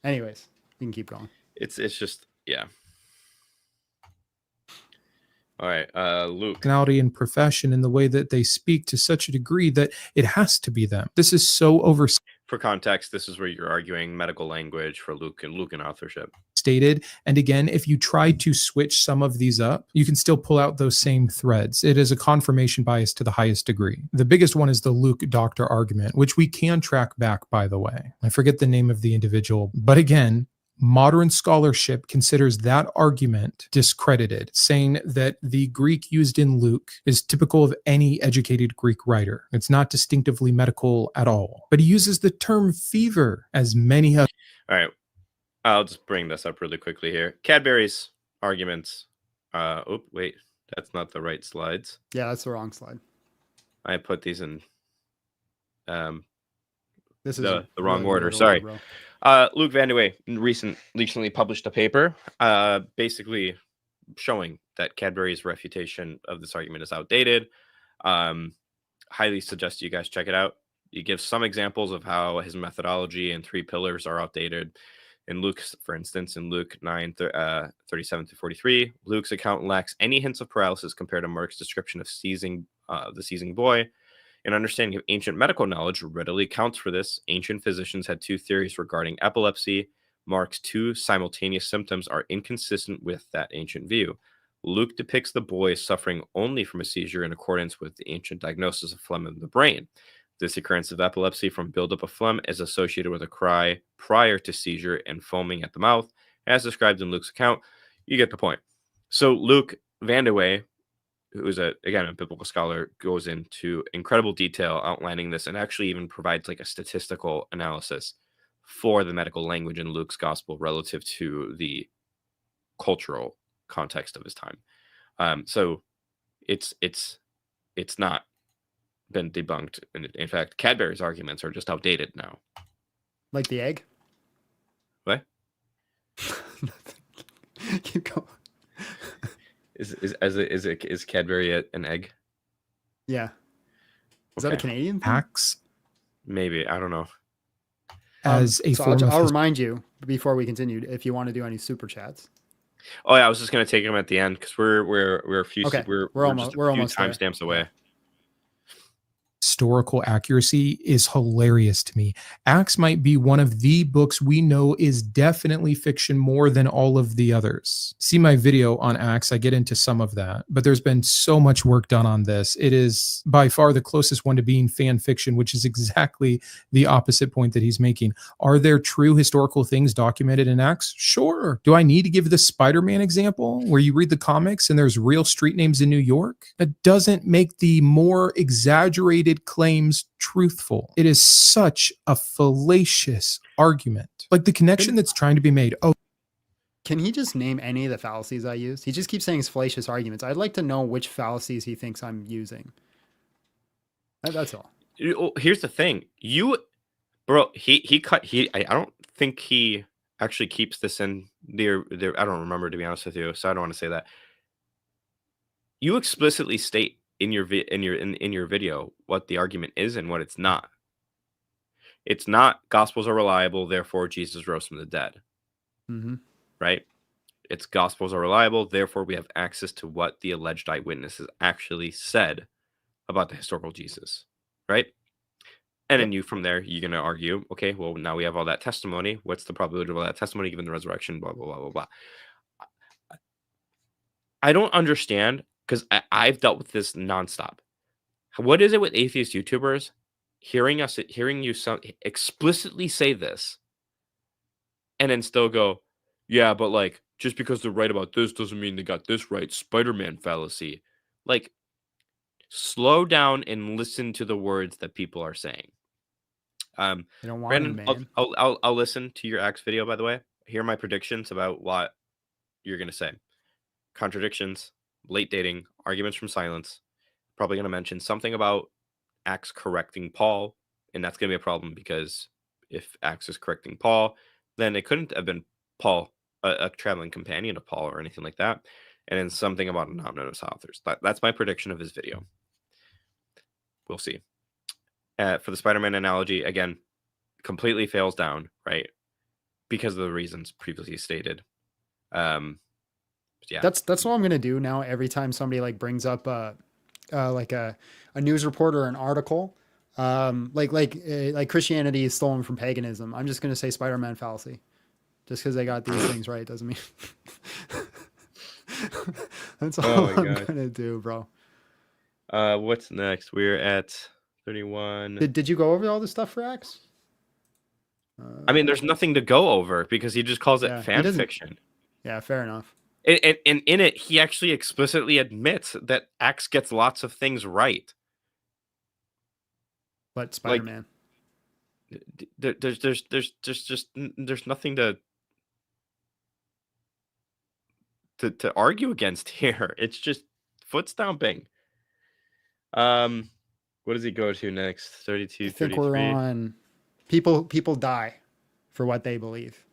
Anyways, you can keep going. It's just, yeah. All right, Luke. Personality and profession in the way that they speak to such a degree that it has to be them. This is so For context, this is where you're arguing medical language for Luke and authorship. Stated. And again, if you try to switch some of these up, you can still pull out those same threads. It is a confirmation bias to the highest degree. The biggest one is the Luke doctor argument, which we can track back, by the way. I forget the name of the individual, but again, modern scholarship considers that argument discredited, saying that the Greek used in Luke is typical of any educated Greek writer. It's not distinctively medical at all. But he uses the term fever as many have. All right. I'll just bring this up really quickly here. Cadbury's arguments. Oh, wait. That's not the right slides. Yeah, that's the wrong slide. I put these in this is the wrong order. Sorry. Luke Vandewey recently published a paper basically showing that Cadbury's refutation of this argument is outdated. Highly suggest you guys check it out. He gives some examples of how his methodology and 3 pillars are outdated. In Luke's, for instance, in Luke 9:37-43, Luke's account lacks any hints of paralysis compared to Mark's description of the seizing boy. An understanding of ancient medical knowledge readily accounts for this. Ancient physicians had 2 theories regarding epilepsy. Mark's 2 simultaneous symptoms are inconsistent with that ancient view. Luke depicts the boy as suffering only from a seizure in accordance with the ancient diagnosis of phlegm in the brain. This occurrence of epilepsy from buildup of phlegm is associated with a cry prior to seizure and foaming at the mouth, as described in Luke's account. You get the point. So Luke Vandewey, who is again a biblical scholar, goes into incredible detail outlining this and actually even provides like a statistical analysis for the medical language in Luke's gospel relative to the cultural context of his time. So it's not been debunked. In fact, Cadbury's arguments are just outdated now. Like the egg? What? Keep going. Is Cadbury an egg? Yeah. Is that a Canadian thing? Axe? Maybe. I don't know. As a form I'll remind you before we continue if you want to do any super chats. Oh yeah, I was just gonna take them at the end because we're a few we're almost timestamps away. Historical accuracy is hilarious to me. Acts might be one of the books we know is definitely fiction more than all of the others. See my video on Acts, I get into some of that, but there's been so much work done on this. It is by far the closest one to being fan fiction, which is exactly the opposite point that he's making. Are there true historical things documented in Acts? Sure. Do I need to give the Spider-Man example where you read the comics and there's real street names in New York? That doesn't make the more exaggerated claims truthful. It is such a fallacious argument. Like the connection that's trying to be made. Oh, can he just name any of the fallacies I use? He just keeps saying it's fallacious arguments. I'd like to know which fallacies he thinks I'm using. That's all. Here's the thing. I don't think he actually keeps this in there. I don't remember, to be honest with you, so I don't want to say that. You explicitly state in your video what the argument is and what it's not. It's not Gospels are reliable, therefore Jesus rose from the dead. Mm-hmm. Right? It's Gospels are reliable, therefore we have access to what the alleged eyewitnesses actually said about the historical Jesus. Right? And then from there, you're going to argue, okay, well, now we have all that testimony. What's the probability of all that testimony given the resurrection? Blah, blah, blah, blah, blah. I don't understand, because I've dealt with this nonstop. What is it with atheist YouTubers hearing you explicitly say this and then still go, yeah, but like, just because they're right about this doesn't mean they got this right. Spider-Man fallacy. Like, slow down and listen to the words that people are saying. You don't want Brandon, me, man. I'll listen to your Acts video, by the way. here are my predictions about what you're going to say. Contradictions, late dating, arguments from silence. Probably going to mention something about Acts correcting Paul, and that's going to be a problem because if Acts is correcting Paul, then it couldn't have been Paul, a traveling companion of Paul or anything like that. And then something about anonymous authors. That's my prediction of his video. We'll see. For the Spider-Man analogy, again, completely fails down, right? Because of the reasons previously stated. Yeah, that's what I'm gonna do now. Every time somebody like brings up like a news report or an article, like Christianity is stolen from paganism, I'm just gonna say Spider-Man fallacy, just because they got these things right doesn't mean. That's all I'm gonna do, bro. What's next? We're at 31. Did you go over all the stuff for Axe? I mean, there's nothing to go over because he just calls it fan fiction. Yeah, fair enough. And in it, he actually explicitly admits that Axe gets lots of things right. But Spider-Man, there's nothing to argue against here. It's just foot stomping. What does he go to next? 32, I think 33. we're on people die for what they believe.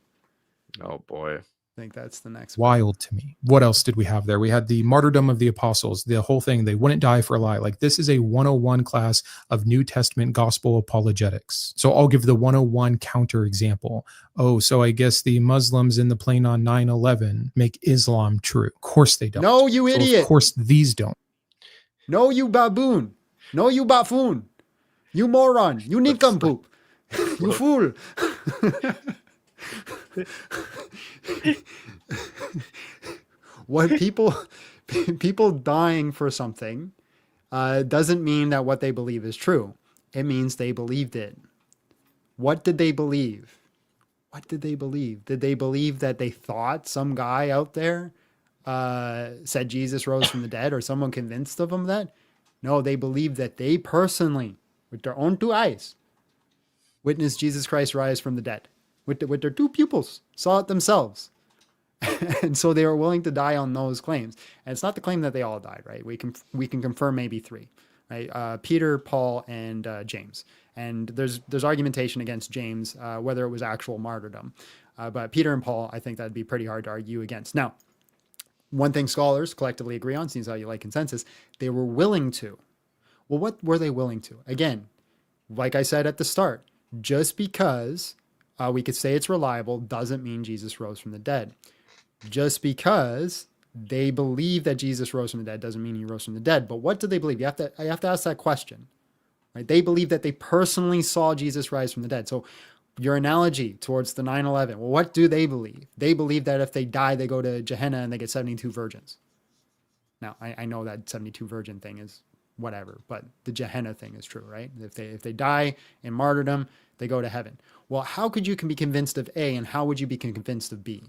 Oh boy. I think that's the next one. Wild to me. What else did we have there? We had the martyrdom of the apostles, the whole thing. They wouldn't die for a lie. Like, this is a 101 class of New Testament gospel apologetics. So I'll give the 101 counter example. Oh, so I guess the Muslims in the plane on 9/11 make Islam true. Of course they don't. No, you idiot. Of course these don't. No, you baboon. No, you buffoon. You moron. You nincompoop. You fool. What people dying for something doesn't mean that what they believe is true. It means they believed it. What did they believe? What did they believe? Did they believe that they thought some guy out there said Jesus rose from the dead, or someone convinced of them that? No, they believed that they personally, with their own two eyes, witnessed Jesus Christ rise from the dead. With their two pupils, saw it themselves. And so they were willing to die on those claims. And it's not the claim that they all died, right? We can confirm maybe three, right? Peter, Paul, and James. And there's argumentation against James, whether it was actual martyrdom. But Peter and Paul, I think that'd be pretty hard to argue against. Now, one thing scholars collectively agree on, seems how you like consensus, they were willing to. Well, what were they willing to? Again, like I said at the start, just because we could say it's reliable doesn't mean Jesus rose from the dead. Just because they believe that Jesus rose from the dead doesn't mean he rose from the dead. But what do they believe? I have to ask that question. Right? They believe that they personally saw Jesus rise from the dead. So your analogy towards the 9/11, well, what do they believe? They believe that if they die, they go to Gehenna and they get 72 virgins. Now, I know that 72 virgin thing is whatever, but the Gehenna thing is true, right? If they die in martyrdom, they go to heaven. Well, how could you be convinced of A, and how would you be convinced of B?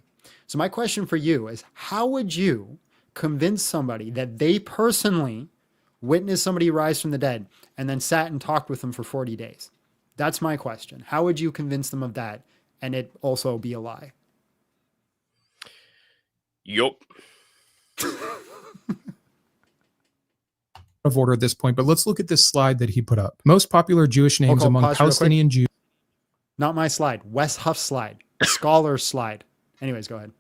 So my question for you is, how would you convince somebody that they personally witnessed somebody rise from the dead and then sat and talked with them for 40 days? That's my question. How would you convince them of that and it also be a lie? Yup. Of order at this point, but let's look at this slide that he put up. Most popular Jewish names among Palestinian Jews. Not my slide. Wes Huff's slide. Scholar's slide. Anyways, go ahead.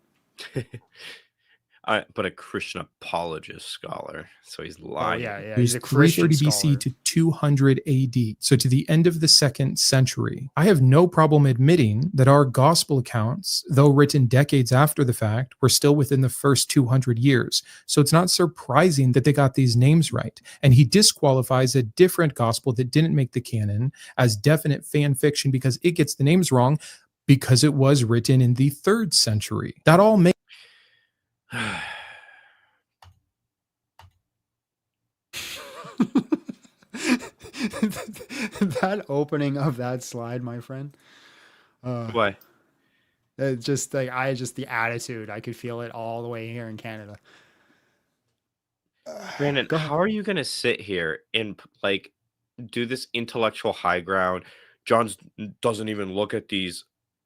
But a Christian apologist scholar, so he's lying. Oh, yeah. He's a 330 Christian BC scholar. to 200 AD, so to the end of the 2nd century. I have no problem admitting that our gospel accounts, though written decades after the fact, were still within the first 200 years. So it's not surprising that they got these names right. And he disqualifies a different gospel that didn't make the canon as definite fan fiction because it gets the names wrong because it was written in the 3rd century. That all makes that opening of that slide, my friend. Why? It's just like the attitude. I could feel it all the way here in Canada. Brandon, how are you gonna sit here and do this intellectual high ground? John doesn't even look at these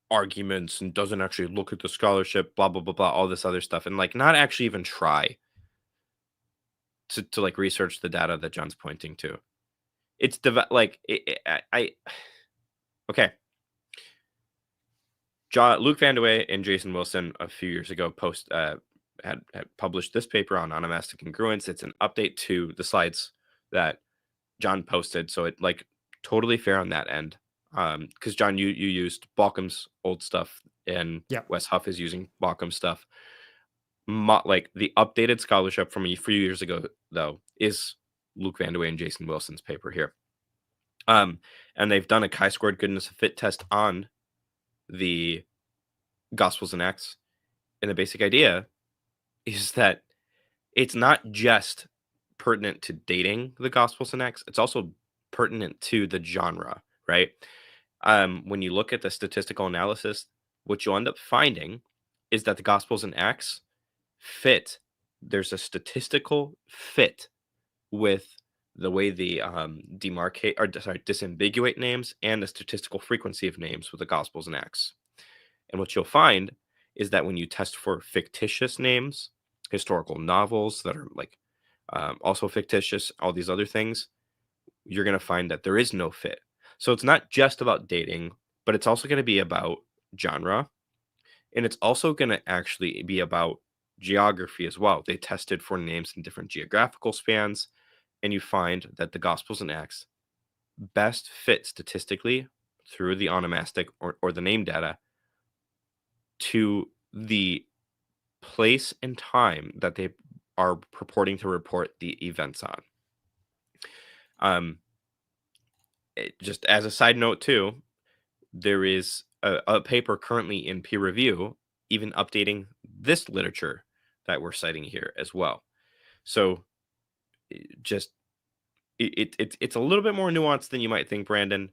arguments and doesn't actually look at the scholarship, blah blah blah blah, all this other stuff, and like not actually even try to like research the data that John's pointing to. It's okay. Luke Vandewey and Jason Wilson a few years ago had published this paper on onomastic congruence. It's an update to the slides that John posted, so it like totally fair on that end. Because John, you used Baucham's old stuff, and Wes Huff is using Baucham's stuff. Like the updated scholarship from a few years ago, though, is Luke Vandewey and Jason Wilson's paper here. And they've done a chi-squared goodness of fit test on the Gospels and Acts, and the basic idea is that it's not just pertinent to dating the Gospels and Acts; it's also pertinent to the genre, right? When you look at the statistical analysis, what you'll end up finding is that the Gospels and Acts fit. There's a statistical fit with the way they disambiguate names and the statistical frequency of names with the Gospels and Acts. And what you'll find is that when you test for fictitious names, historical novels that are like also fictitious, all these other things, you're going to find that there is no fit. So it's not just about dating, but it's also going to be about genre. And it's also going to actually be about geography as well. They tested for names in different geographical spans, and you find that the Gospels and Acts best fit statistically through the onomastic or the name data to the place and time that they are purporting to report the events on. Just as a side note too, there is a paper currently in peer review even updating this literature that we're citing here as well. So it's a little bit more nuanced than you might think, Brandon,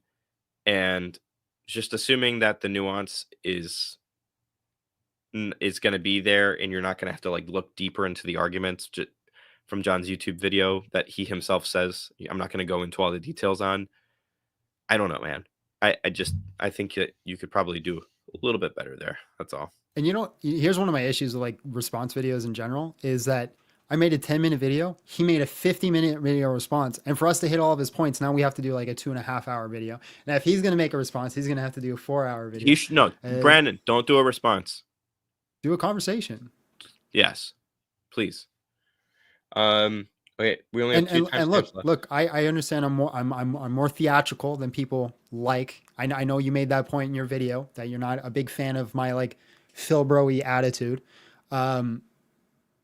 and just assuming that the nuance is going to be there and you're not going to have to like look deeper into the arguments from John's YouTube video that he himself says I'm not going to go into all the details on. I don't know, man. I think that you could probably do a little bit better there. That's all. And here's one of my issues with like response videos in general is that I made a 10-minute video. He made a 50-minute video response. And for us to hit all of his points, now we have to do like a 2.5-hour video. Now, if he's going to make a response, he's going to have to do a 4-hour video. No, Brandon, don't do a response. Do a conversation. Yes, please. Okay, we only have two and look, I understand I'm more theatrical than people like. I know you made that point in your video that you're not a big fan of my like Phil Bro-y attitude.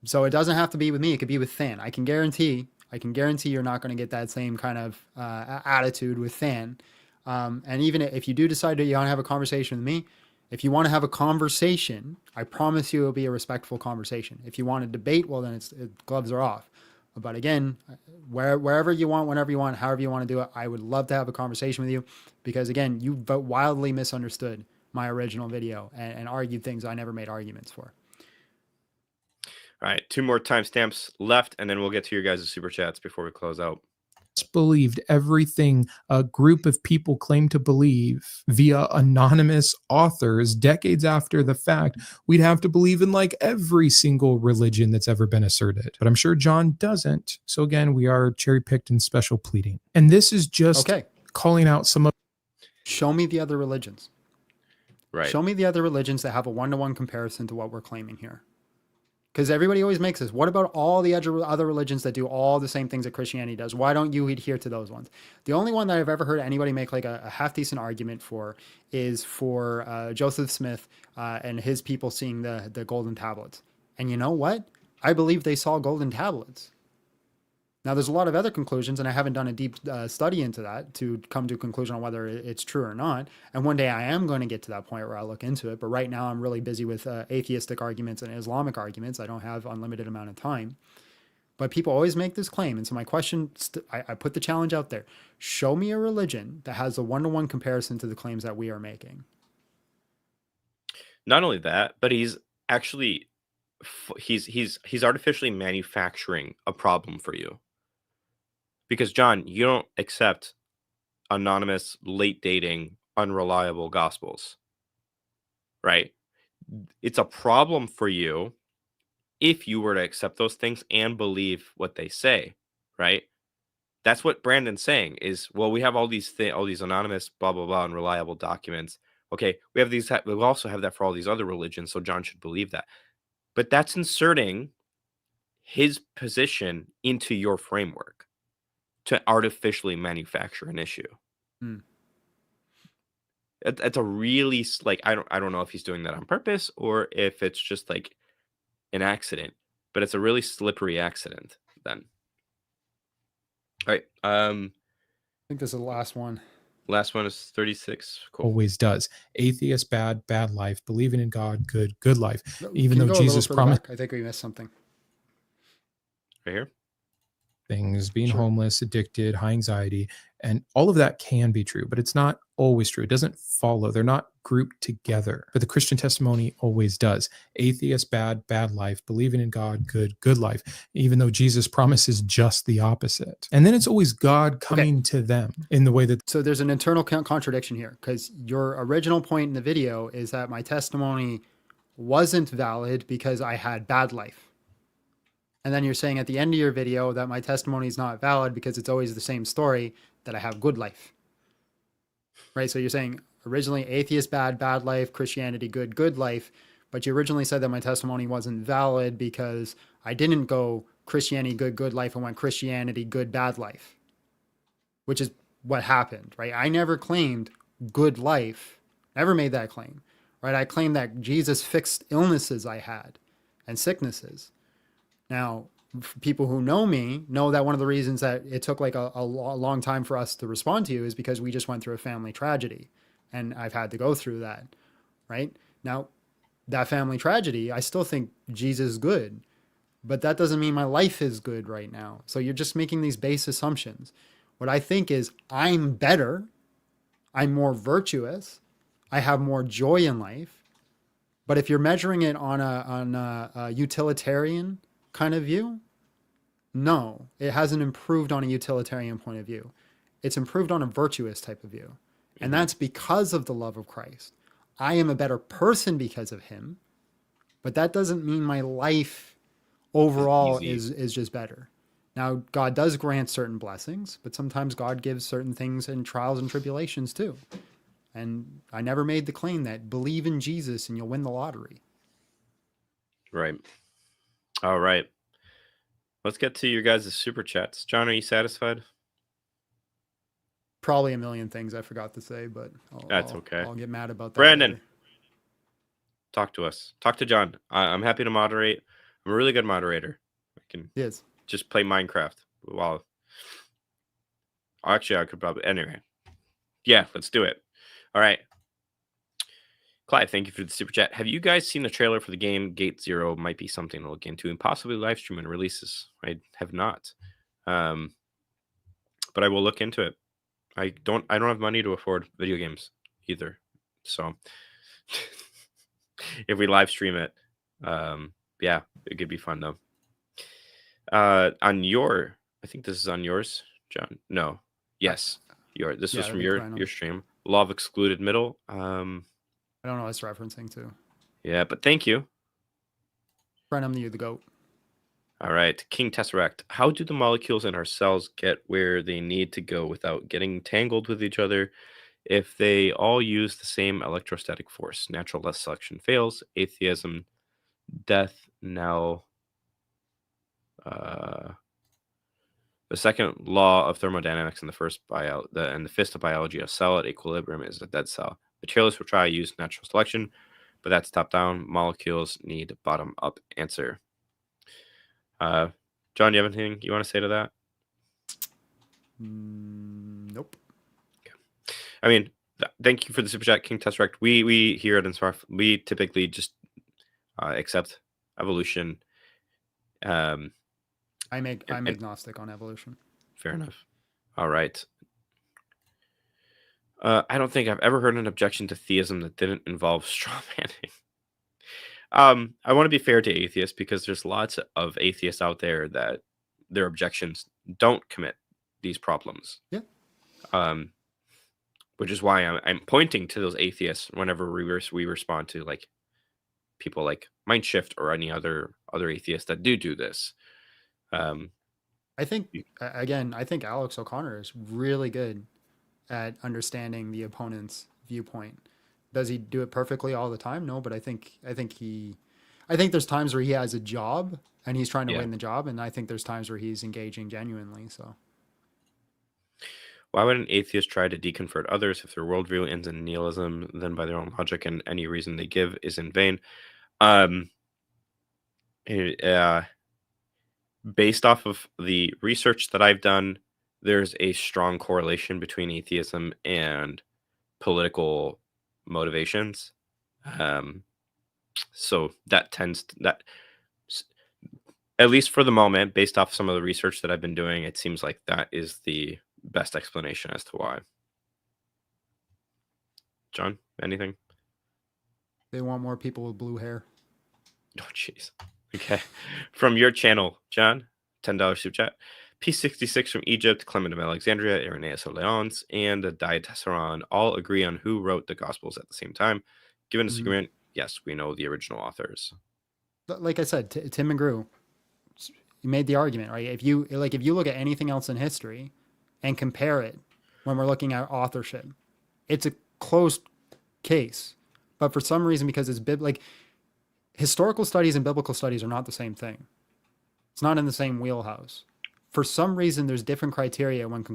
So it doesn't have to be with me. It could be with Than. I can guarantee you're not going to get that same kind of attitude with Than. And even if you do decide that you want to have a conversation with me, if you want to have a conversation, I promise you it'll be a respectful conversation. If you want to debate, well, then gloves are off. But again, wherever you want, whenever you want, however you want to do it, I would love to have a conversation with you because, again, you wildly misunderstood my original video and argued things I never made arguments for. All right, 2 more timestamps left, and then we'll get to your guys' super chats before we close out. Believed everything a group of people claim to believe via anonymous authors decades after the fact, we'd have to believe in like every single religion that's ever been asserted. But I'm sure John doesn't. So again, we are cherry-picked and special pleading. And this is just calling out some of... Show me the other religions. Right. Show me the other religions that have a one-to-one comparison to what we're claiming here. Because everybody always makes this. What about all the other religions that do all the same things that Christianity does? Why don't you adhere to those ones? The only one that I've ever heard anybody make like a half-decent argument for is for Joseph Smith and his people seeing the golden tablets. And you know what? I believe they saw golden tablets. Now, there's a lot of other conclusions, and I haven't done a deep study into that to come to a conclusion on whether it's true or not. And one day I am going to get to that point where I look into it. But right now I'm really busy with atheistic arguments and Islamic arguments. I don't have unlimited amount of time. But people always make this claim. And so my question, I put the challenge out there. Show me a religion that has a one-to-one comparison to the claims that we are making. Not only that, but he's actually, he's artificially manufacturing a problem for you. Because, John, you don't accept anonymous, late dating, unreliable gospels. right? It's a problem for you if you were to accept those things and believe what they say, right? That's what Brandon's saying is, well, we have all these anonymous blah blah blah and reliable documents. Okay, we have these. We also have that for all these other religions, so John should believe that. But that's inserting his position into your framework to artificially manufacture an issue. It's a really like I don't know if he's doing that on purpose or if it's just like an accident, but it's a really slippery accident then. All right. I think this is the last one. Last one is 36. Cool. Always does. Atheist, bad life. Believing in God, good life. No, Even can you though go a Jesus little further promised back? I think we missed something. Right here. things, being homeless, addicted, high anxiety, and all of that can be true, but it's not always true. It doesn't follow. They're not grouped together. But the Christian testimony always does. Atheist, bad life. Believing in God, good life. Even though Jesus promises just the opposite. And then it's always God coming to them in the way that. So there's an internal contradiction here, because your original point in the video is that my testimony wasn't valid because I had bad life. And then you're saying at the end of your video that my testimony is not valid because it's always the same story, that I have good life. Right? So you're saying originally atheist, bad life, Christianity, good life. But you originally said that my testimony wasn't valid because I didn't go Christianity, good life, and went Christianity, good, bad life, which is what happened, right? I never claimed good life, never made that claim, right? I claimed that Jesus fixed illnesses I had and sicknesses. Now, people who know me know that one of the reasons that it took like a long time for us to respond to you is because we just went through a family tragedy, and I've had to go through that, right? Now, that family tragedy, I still think Jesus is good, but that doesn't mean my life is good right now. So you're just making these base assumptions. What I think is I'm better, I'm more virtuous, I have more joy in life. But if you're measuring it on a utilitarian kind of view, no, it hasn't improved on a utilitarian point of view. It's improved on a virtuous type of view. And that's because of the love of Christ. I am a better person because of him, but that doesn't mean my life overall is just better. Now, God does grant certain blessings, but sometimes God gives certain things in trials and tribulations too. And I never made the claim that believe in Jesus and you'll win the lottery. Right. All right. Let's get to your guys' super chats. John, are you satisfied? Probably a million things I forgot to say, but That's okay. I'll get mad about that. Brandon, later. talk to us. Talk to John. I'm happy to moderate. I'm a really good moderator. I can just play Minecraft while. Actually, I could probably. Anyway. Yeah, let's do it. All right. Clive, thank you for the super chat. Have you guys seen the trailer for the game Gate Zero? Might be something to look into and possibly live stream and releases. I have not, but I will look into it. I don't have money to afford video games either, so if we live stream it, yeah, it could be fun though. I think this is on yours, John. No, yes, this was from your stream. Law of Excluded Middle. I don't know what it's referencing to. Yeah, but thank you. Friend, I'm the GOAT. All right, King Tesseract. How do the molecules in our cells get where they need to go without getting tangled with each other if they all use the same electrostatic force? Natural selection fails. Atheism, death. Now, the second law of thermodynamics and the fifth of biology: a cell at equilibrium is a dead cell. Materialists will try to use natural selection, but that's top down. Molecules need bottom up answer. John, do you have anything you want to say to that? Nope. Okay. I mean, thank you for the super chat, King Tesseract. We here at Inspire, we typically just accept evolution. I'm agnostic on evolution. Fair enough. All right. I don't think I've ever heard an objection to theism that didn't involve straw manning. I want to be fair to atheists because there's lots of atheists out there that their objections don't commit these problems. Yeah. which is why I'm pointing to those atheists whenever we respond to like people like Mindshift or any other atheists that do this. I think Alex O'Connor is really good at understanding the opponent's viewpoint. Does he do it perfectly all the time? No, but I think there's times where he has a job and he's trying to win the job, and I think there's times where he's engaging genuinely. So why would an atheist try to deconvert others if their worldview ends in nihilism? Then by their own logic and any reason they give is in vain. Based off of the research that I've done, there's a strong correlation between atheism and political motivations. So that tends to, that, at least for the moment, based off some of the research that I've been doing, it seems like that is the best explanation as to why. John, anything? They want more people with blue hair. Oh, jeez. Okay. From your channel, John, $10 super chat. P66 from Egypt, Clement of Alexandria, Irenaeus of Lyons, and Diatessaron all agree on who wrote the Gospels at the same time. Given disagreement, yes, we know the original authors. Like I said, Tim McGrew, you made the argument, right? If you look at anything else in history and compare it when we're looking at authorship, it's a closed case. But for some reason, because it's historical studies and biblical studies are not the same thing. It's not in the same wheelhouse. For some reason, there's different criteria when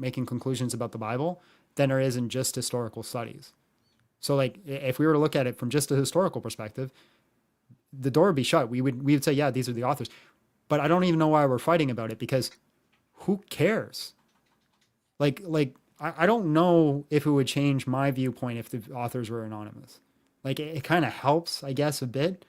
making conclusions about the Bible than there is in just historical studies. So like, if we were to look at it from just a historical perspective, the door would be shut. We would say, yeah, these are the authors. But I don't even know why we're fighting about it, because who cares? I don't know if it would change my viewpoint if the authors were anonymous. Like it kind of helps, I guess, a bit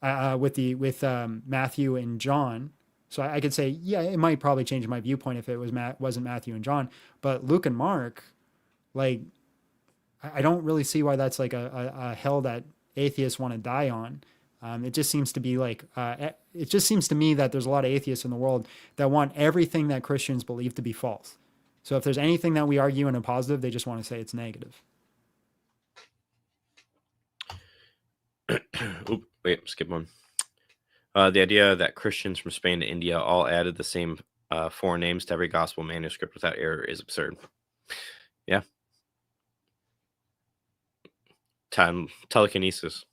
with Matthew and John. So I could say, yeah, it might probably change my viewpoint if it wasn't Matthew and John. But Luke and Mark, like, I don't really see why that's like a hill that atheists want to die on. It just seems to be like, it just seems to me that there's a lot of atheists in the world that want everything that Christians believe to be false. So if there's anything that we argue in a positive, they just want to say it's negative. Oop, wait, skip one. The idea that Christians from Spain to India all added the same four names to every gospel manuscript without error is absurd. Yeah. Telekinesis.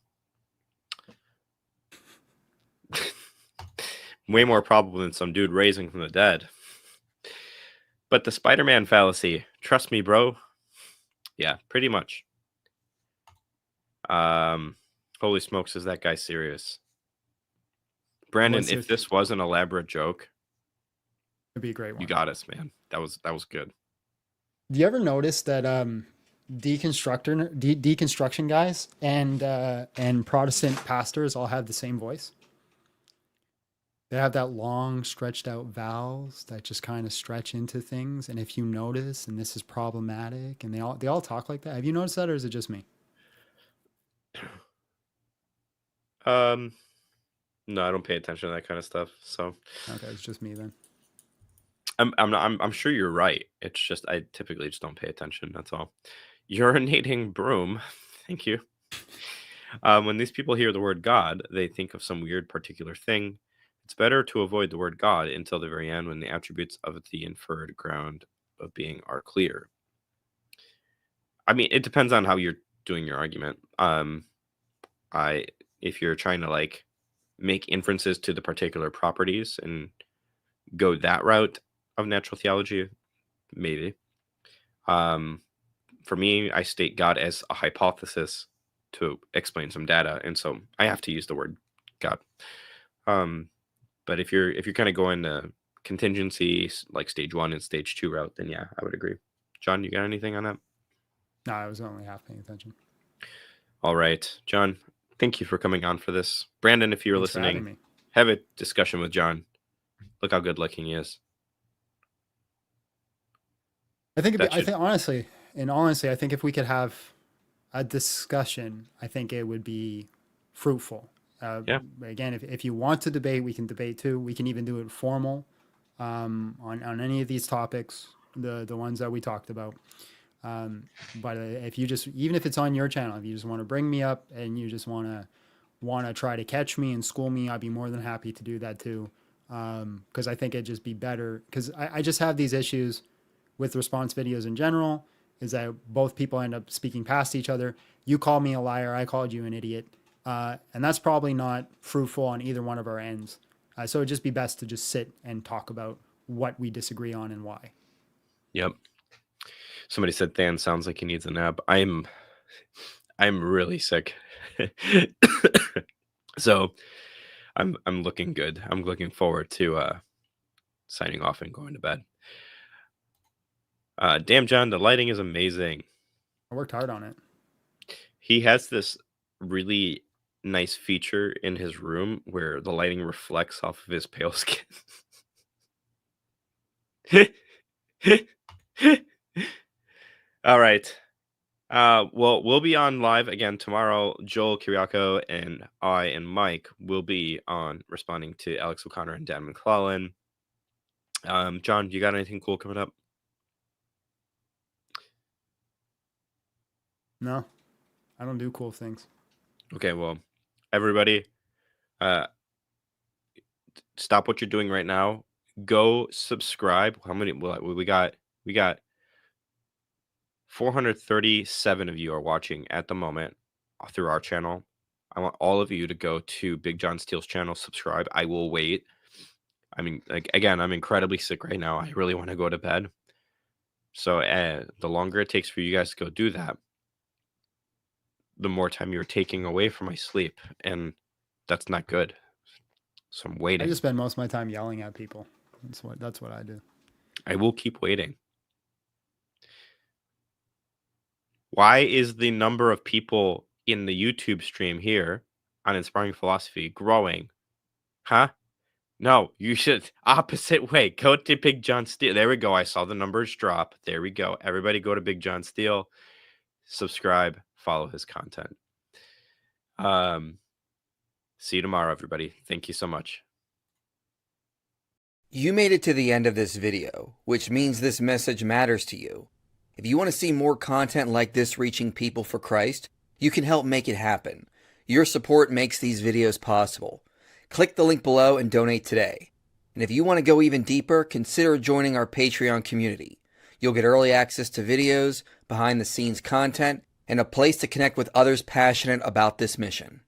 Way more probable than some dude raising from the dead. But the Spider-Man fallacy, trust me, bro. Yeah, pretty much. Holy smokes, is that guy serious? Brandon, if this was an elaborate joke, it'd be a great one. You got us, man. That was good. Do you ever notice that deconstruction guys and Protestant pastors all have the same voice? They have that long, stretched out vowels that just kind of stretch into things. And if you notice, and this is problematic, and they all talk like that. Have you noticed that, or is it just me? No, I don't pay attention to that kind of stuff. So okay, it's just me then. I'm sure you're right. It's just I typically just don't pay attention. That's all. Urinating broom. Thank you. When these people hear the word God, they think of some weird particular thing. It's better to avoid the word God until the very end, when the attributes of the inferred ground of being are clear. I mean, it depends on how you're doing your argument. If you're trying to like make inferences to the particular properties and go that route of natural theology, maybe. For me, I state God as a hypothesis to explain some data, and so I have to use the word God. But if you're kind of going to contingency, like stage 1 and stage 2 route, then yeah, I would agree. John, you got anything on that? No, I was only half paying attention. All right, John, thank you for coming on for this. Brandon, if you're listening, have a discussion with John. Look how good looking he is. I think honestly, I think if we could have a discussion, I think it would be fruitful. Yeah. Again, if you want to debate, we can debate too. We can even do it formal on any of these topics, the ones that we talked about. But if you just, even if it's on your channel, if you just want to bring me up and you just want to try to catch me and school me, I'd be more than happy to do that too. Because I think it'd just be better. Because I just have these issues with response videos in general, is that both people end up speaking past each other. You call me a liar, I called you an idiot. And that's probably not fruitful on either one of our ends. So it'd just be best to just sit and talk about what we disagree on and why. Yep. Somebody said Than sounds like he needs a nap. I'm really sick. So I'm looking good. I'm looking forward to signing off and going to bed. Damn, John, the lighting is amazing. I worked hard on it. He has this really nice feature in his room where the lighting reflects off of his pale skin. All right. Well, we'll be on live again tomorrow. Joel Kiriako and I and Mike will be on responding to Alex O'Connor and Dan McClellan. John, you got anything cool coming up? No, I don't do cool things. Okay, well, everybody, stop what you're doing right now. Go subscribe. How many? We got 437 of you are watching at the moment through our channel. I want all of you to go to Big Jon Steel's channel, subscribe. I will wait. I mean, like, again, I'm incredibly sick right now. I really want to go to bed. So the longer it takes for you guys to go do that, the more time you're taking away from my sleep, and that's not good. So I'm waiting. I just spend most of my time yelling at people. That's what I do. I will keep waiting. Why is the number of people in the YouTube stream here on Inspiring Philosophy growing? Huh? No, you should opposite way. Go to Big Jon Steel. There we go. I saw the numbers drop. There we go. Everybody go to Big Jon Steel. Subscribe. Follow his content. See you tomorrow, everybody. Thank you so much. You made it to the end of this video, which means this message matters to you. If you want to see more content like this reaching people for Christ, you can help make it happen. Your support makes these videos possible. Click the link below and donate today. And if you want to go even deeper, consider joining our Patreon community. You'll get early access to videos, behind-the-scenes content, and a place to connect with others passionate about this mission.